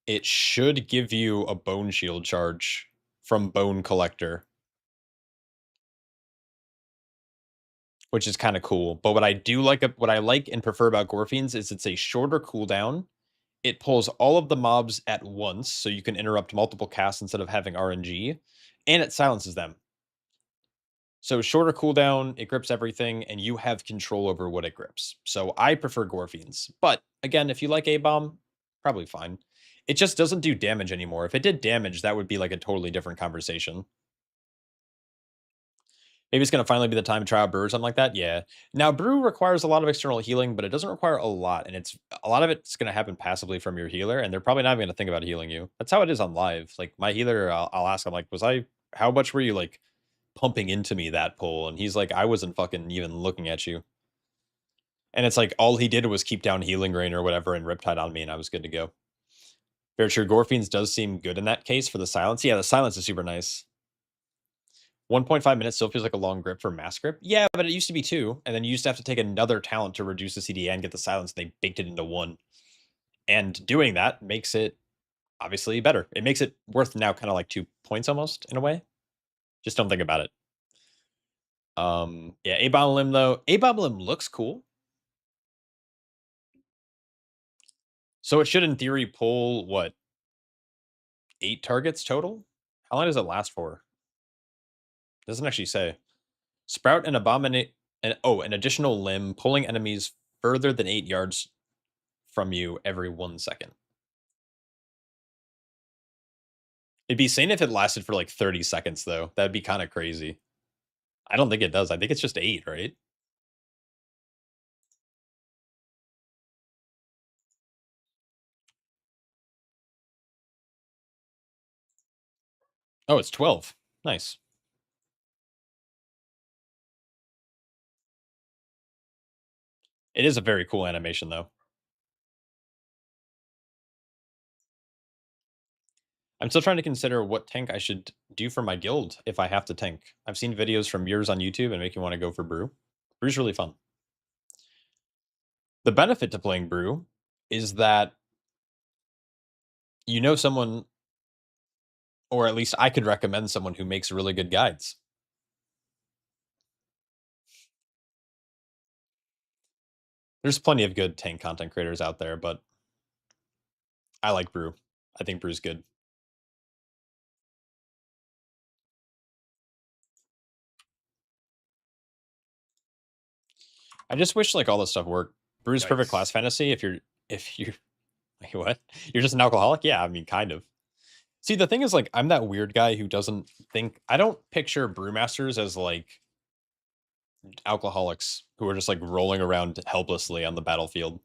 it should give you a Bone Shield charge from Bone Collector, which is kind of cool. But what I like and prefer about Gorfiends is it's a shorter cooldown. It pulls all of the mobs at once, so you can interrupt multiple casts instead of having RNG, and it silences them. So shorter cooldown, it grips everything, and you have control over what it grips. So I prefer Gorfiends. But again, if you like A-Bomb, probably fine. It just doesn't do damage anymore. If it did damage, that would be like a totally different conversation. Maybe it's going to finally be the time to try out Brew or something like that. Yeah. Now, Brew requires a lot of external healing, but it doesn't require a lot. And a lot of it's going to happen passively from your healer, and they're probably not even going to think about healing you. That's how it is on live. Like my healer, I'll ask him like, how much were you like pumping into me that pull? And he's like, I wasn't fucking even looking at you. And it's like, all he did was keep down Healing Rain or whatever and Riptide on me, and I was good to go. Very true. Gorfiends does seem good in that case for the silence. Yeah, the silence is super nice. 1.5 minutes still feels like a long grip for Mass Grip. Yeah, but it used to be 2, and then you used to have to take another talent to reduce the CDA and get the silence. They baked it into 1. And doing that makes it obviously better. It makes it worth now kind of like 2 points almost in a way. Just don't think about it. Yeah, A-Bomb Limb though. A-Bomb Limb looks cool. So it should in theory pull what? 8 targets total? How long does it last for? Doesn't actually say. Sprout and Abominate an additional limb, pulling enemies further than 8 yards from you every 1 second. It'd be insane if it lasted for like 30 seconds though. That'd be kind of crazy. I don't think it does. I think it's just 8, right? Oh, it's 12. Nice. It is a very cool animation, though. I'm still trying to consider what tank I should do for my guild if I have to tank. I've seen videos from yours on YouTube and make me want to go for Brew. Brew's really fun. The benefit to playing Brew is that you know someone, or at least I could recommend someone who makes really good guides. There's plenty of good tank content creators out there, but I like Brew. I think Brew's good. I just wish like all this stuff worked. Brew's perfect class Yikes. fantasy. If you're wait, what? You're just an alcoholic? Yeah, I mean, kind of. See, the thing is, like, I'm that weird guy who doesn't think. I don't picture brewmasters as like alcoholics who are just like rolling around helplessly on the battlefield.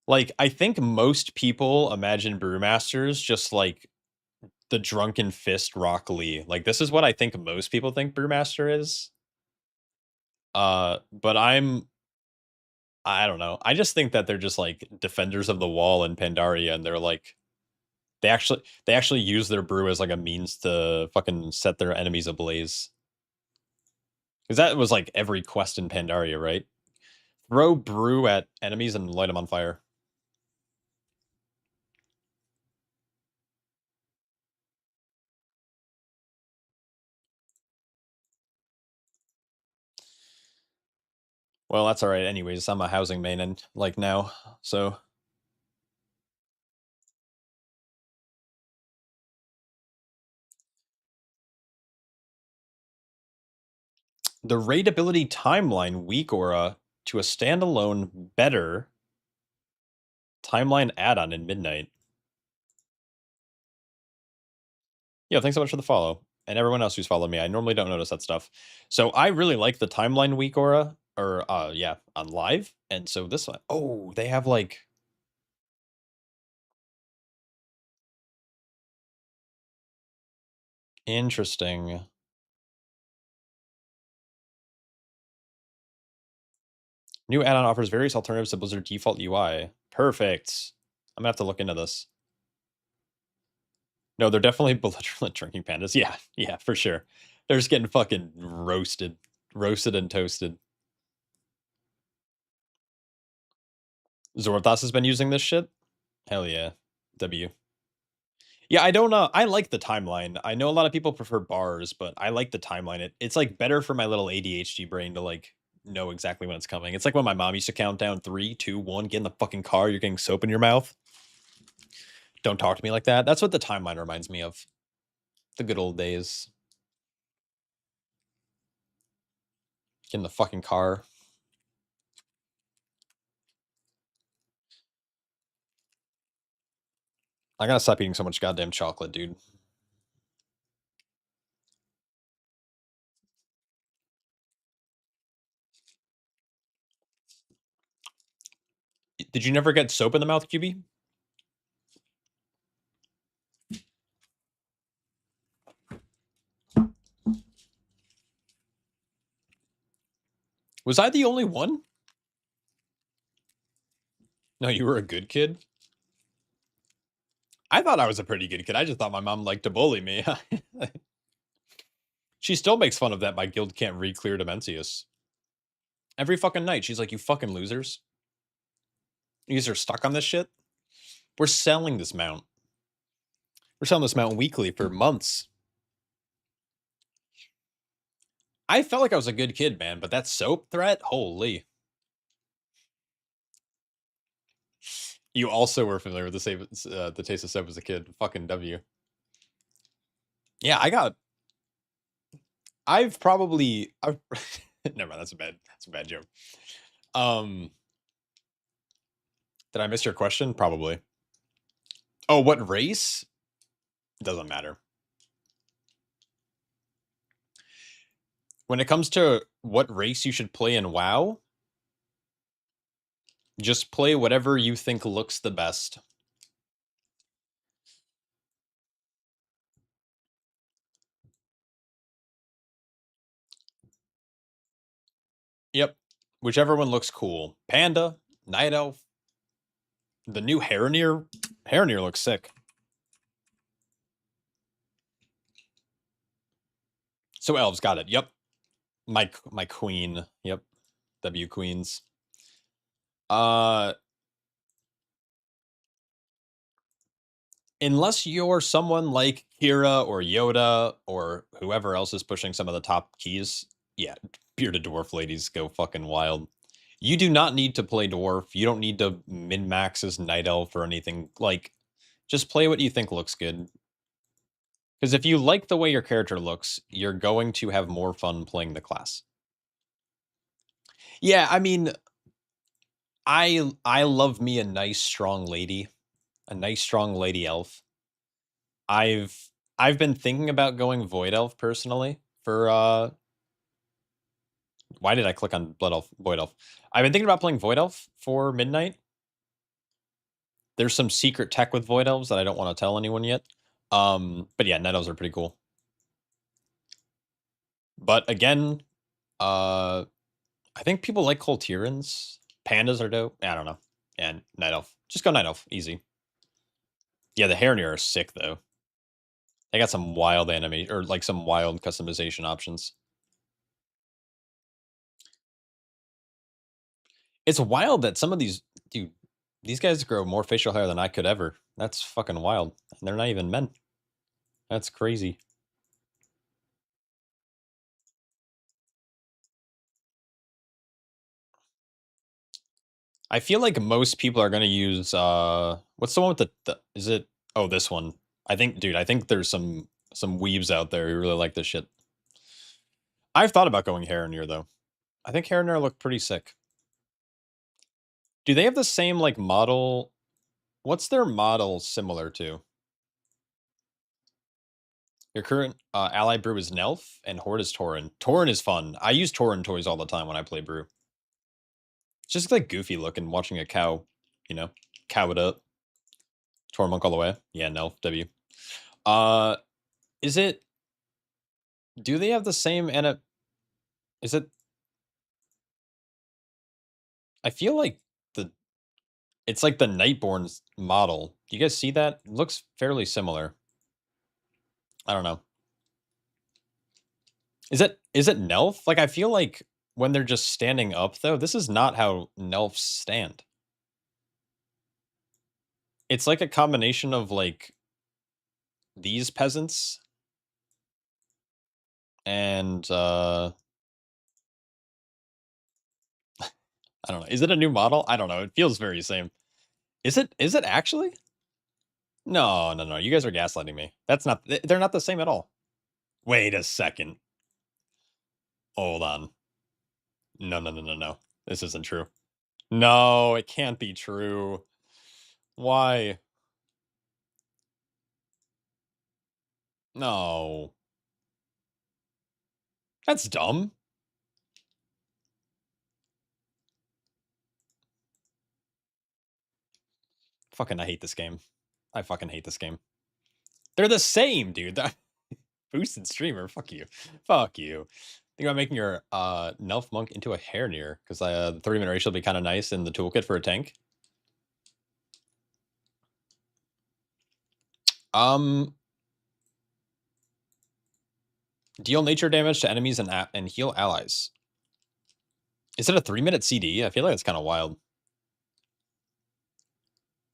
Like, I think most people imagine brewmasters just like the drunken fist Rock Lee. Like, this is what I think most people think brewmaster is. But I don't know. I just think that they're just like defenders of the wall in Pandaria, and they're like they actually use their brew as like a means to fucking set their enemies ablaze. Because that was like every quest in Pandaria, right? Throw brew at enemies and light them on fire. Well, that's all right. Anyways, I'm a housing main and like now, so the raid ability timeline weak aura to a standalone better timeline add-on in Midnight. Yeah, thanks so much for the follow. And everyone else who's followed me. I normally don't notice that stuff. So I really like the timeline weak aura, or yeah, on live. And so this one, oh, they have like interesting. New add-on offers various alternatives to Blizzard default UI. Perfect. I'm gonna have to look into this. No, they're definitely belligerent drinking pandas. Yeah, yeah, for sure. They're just getting fucking roasted and toasted. Zorthos has been using this shit. Hell yeah. W. Yeah, I don't know. I like the timeline. I know a lot of people prefer bars, but I like the timeline. It's like better for my little ADHD brain to like know exactly when it's coming. It's like when my mom used to count down 3, 2, 1, get in the fucking car, you're getting soap in your mouth. Don't talk to me like that. That's what the timeline reminds me of. The good old days. Get in the fucking car. I gotta stop eating so much goddamn chocolate, dude. Did you never get soap in the mouth, QB? Was I the only one? No, you were a good kid? I thought I was a pretty good kid. I just thought my mom liked to bully me. She still makes fun of that my guild can't read Clear Dimensius. Every fucking night, she's like, you fucking losers. You guys are stuck on this shit? We're selling this mount. We're selling this mount weekly for months. I felt like I was a good kid, man, but that soap threat? Holy. You also were familiar with the taste of soap as a kid. Fucking W. Yeah, I've never mind, that's a bad joke. Did I miss your question? Probably. Oh, what race? Doesn't matter. When it comes to what race you should play in WoW, Just play whatever you think looks the best. Yep. Whichever one looks cool. Panda, Night Elf, the new Haronier. Haronier looks sick. So elves got it. Yep. My queen. Yep. W queens. Unless you're someone like Kira or Yoda or whoever else is pushing some of the top keys, yeah, bearded dwarf ladies go fucking wild. You do not need to play dwarf. You don't need to min-max as night elf or anything. Like, just play what you think looks good. Because if you like the way your character looks, you're going to have more fun playing the class. Yeah, I mean, I love me a nice strong lady, a nice strong lady elf. I've been thinking about going Void Elf personally for why did I click on Blood Elf, Void Elf? I've been thinking about playing Void Elf for Midnight. There's some secret tech with Void Elves that I don't want to tell anyone yet. But yeah, Night Elves are pretty cool. But again, I think people like Coltirans. Pandas are dope. I don't know. And Night Elf. Just go Night Elf. Easy. Yeah, the Haronier are sick though. They got some wild anime or like some wild customization options. It's wild that some of these, dude, these guys grow more facial hair than I could ever. That's fucking wild. And they're not even men. That's crazy. I feel like most people are gonna use what's the one with the is it oh this one. I think dude, I think there's some weebs out there who really like this shit. I've thought about going Haronier though. I think Haronier look pretty sick. Do they have the same like model? What's their model similar to? Your current ally brew is Nelf and Horde is Tauren. Tauren is fun. I use Tauren toys all the time when I play brew. It's just like goofy looking watching a cow, you know, cow it up. Tormunk all the way. Yeah, Nelf, W. Is it, do they have the same, is it, I feel like it's like the Nightborn's model. Do you guys see that? It looks fairly similar. I don't know. Is it Nelf? Like, I feel like when they're just standing up, though, this is not how Nelfs stand. It's like a combination of, like, these peasants and, I don't know. Is it a new model? I don't know. It feels very same. Is it actually? No, no, no. You guys are gaslighting me. That's not, they're not the same at all. Wait a second. Hold on. No, no, no, no, no. This isn't true. No, it can't be true. Why? No. That's dumb. Fucking, I hate this game. I fucking hate this game. They're the same, dude. Boosted streamer. Fuck you. Fuck you. Think about making your Nelf Monk into a Haronier, because the 3-minute ratio will be kind of nice in the toolkit for a tank. Deal nature damage to enemies and heal allies. Is it a 3-minute CD? I feel like it's kind of wild.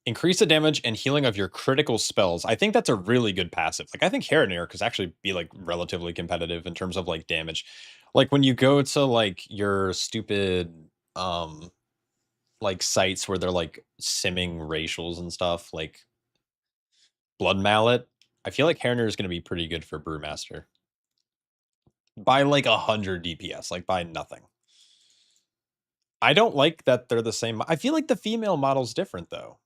Increase the damage and healing of your critical spells. I think that's a really good passive. Like, I think Haronier could actually be, like, relatively competitive in terms of, like, damage. Like, when you go to, like, your stupid, like, sites where they're, like, simming racials and stuff, like Blood Mallet, I feel like Haronier is going to be pretty good for Brewmaster. By, like, 100 DPS, like, by nothing. I don't like that they're the same. I feel like the female model's different, though.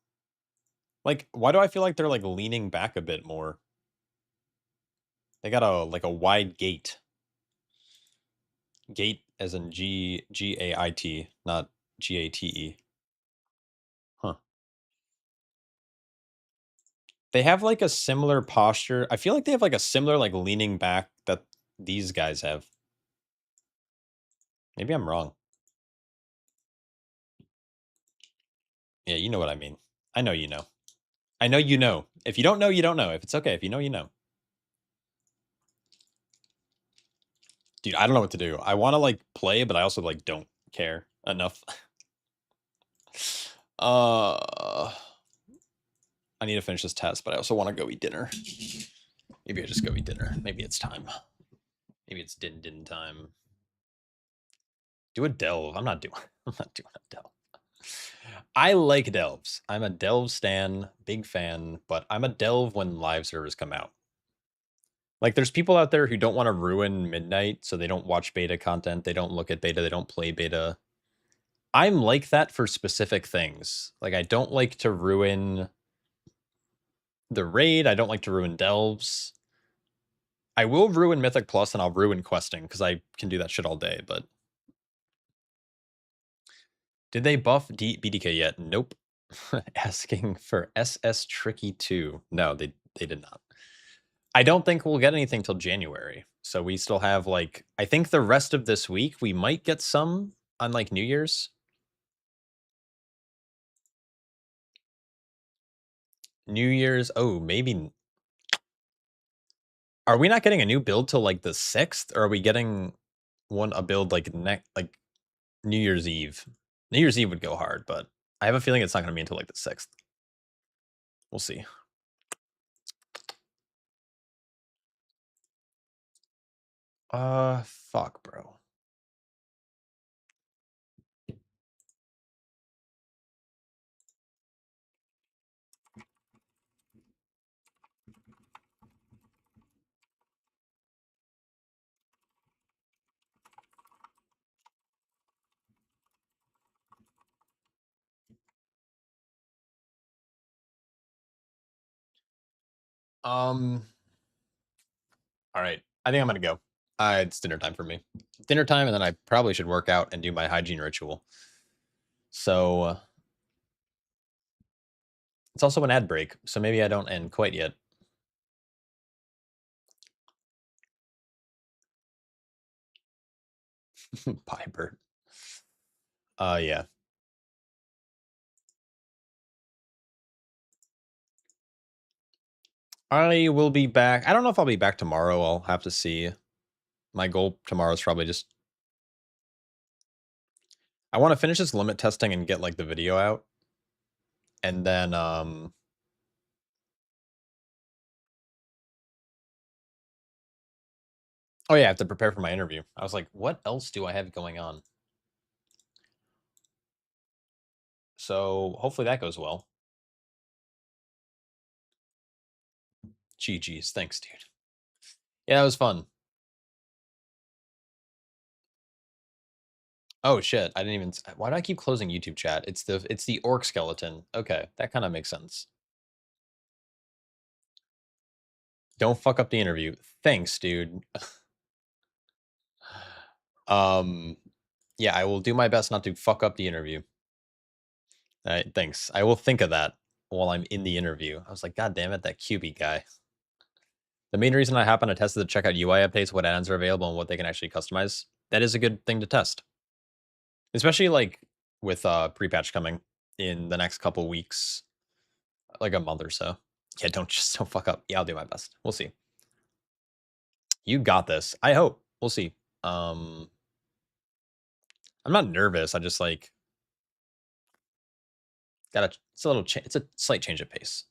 Like, why do I feel like they're, like, leaning back a bit more? They got a wide gait. Gate as in Gait, not Gate. They have like a similar posture. I feel like they have like a similar like leaning back that these guys have. Maybe I'm wrong. Yeah, you know what I mean. I know you know. I know you know. If you don't know, you don't know. If it's okay. If you know, you know. Dude, I don't know what to do. I want to like play, but I also like don't care enough. I need to finish this test, but I also want to go eat dinner. Maybe I just go eat dinner. Maybe it's time. Maybe it's din time. Do a delve. I'm not doing a delve. I like delves. I'm a delve stan, big fan, but I'm a delve when live servers come out. Like there's people out there who don't want to ruin Midnight, so they don't watch beta content, they don't look at beta, they don't play beta. I'm like that for specific things. Like I don't like to ruin the raid, I don't like to ruin delves. I will ruin Mythic Plus and I'll ruin questing because I can do that shit all day, but did they buff BDK yet? Nope. Asking for SS Tricky 2. No, they did not. I don't think we'll get anything till January. So we still have like, I think the rest of this week, we might get some on like New Year's. New Year's, oh, maybe. Are we not getting a new build till like the 6th? Or are we getting a build like New Year's Eve? New Year's Eve would go hard, but I have a feeling it's not going to be until like the 6th. We'll see. Fuck, bro. All right. I think I'm going to go. It's dinner time for me. Dinner time, and then I probably should work out and do my hygiene ritual. So it's also an ad break, so maybe I don't end quite yet. Piper. Yeah. I will be back. I don't know if I'll be back tomorrow. I'll have to see. My goal tomorrow is probably just... I want to finish this limit testing and get like the video out. And then, oh yeah, I have to prepare for my interview. I was like, what else do I have going on? So hopefully that goes well. GG's. Thanks, dude. Yeah, that was fun. Oh shit, I didn't even... Why do I keep closing YouTube chat? It's the orc skeleton. Okay, that kind of makes sense. Don't fuck up the interview. Thanks, dude. Yeah, I will do my best not to fuck up the interview. All right, thanks. I will think of that while I'm in the interview. I was like, God damn it, that QB guy. The main reason I happen to test is to check out UI updates, what add-ons are available, and what they can actually customize. That is a good thing to test. Especially like with pre-patch coming in the next couple weeks, like a month or so. Yeah, don't fuck up. Yeah, I'll do my best. We'll see. You got this. I hope. We'll see. I'm not nervous. I just like it's a slight change of pace.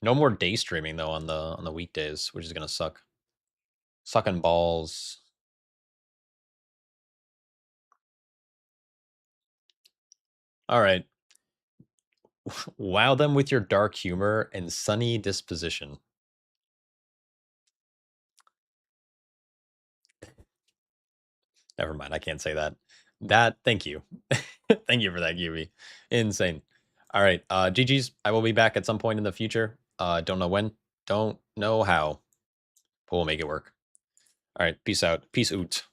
No more day streaming though on the weekdays, which is gonna suck. Sucking balls. All right. Wow them with your dark humor and sunny disposition. Never mind, I can't say that. Thank you. Thank you for that, Yubi. Insane. All right, GG's. I will be back at some point in the future. Don't know when, don't know how, but we'll make it work. All right, peace out. Peace out.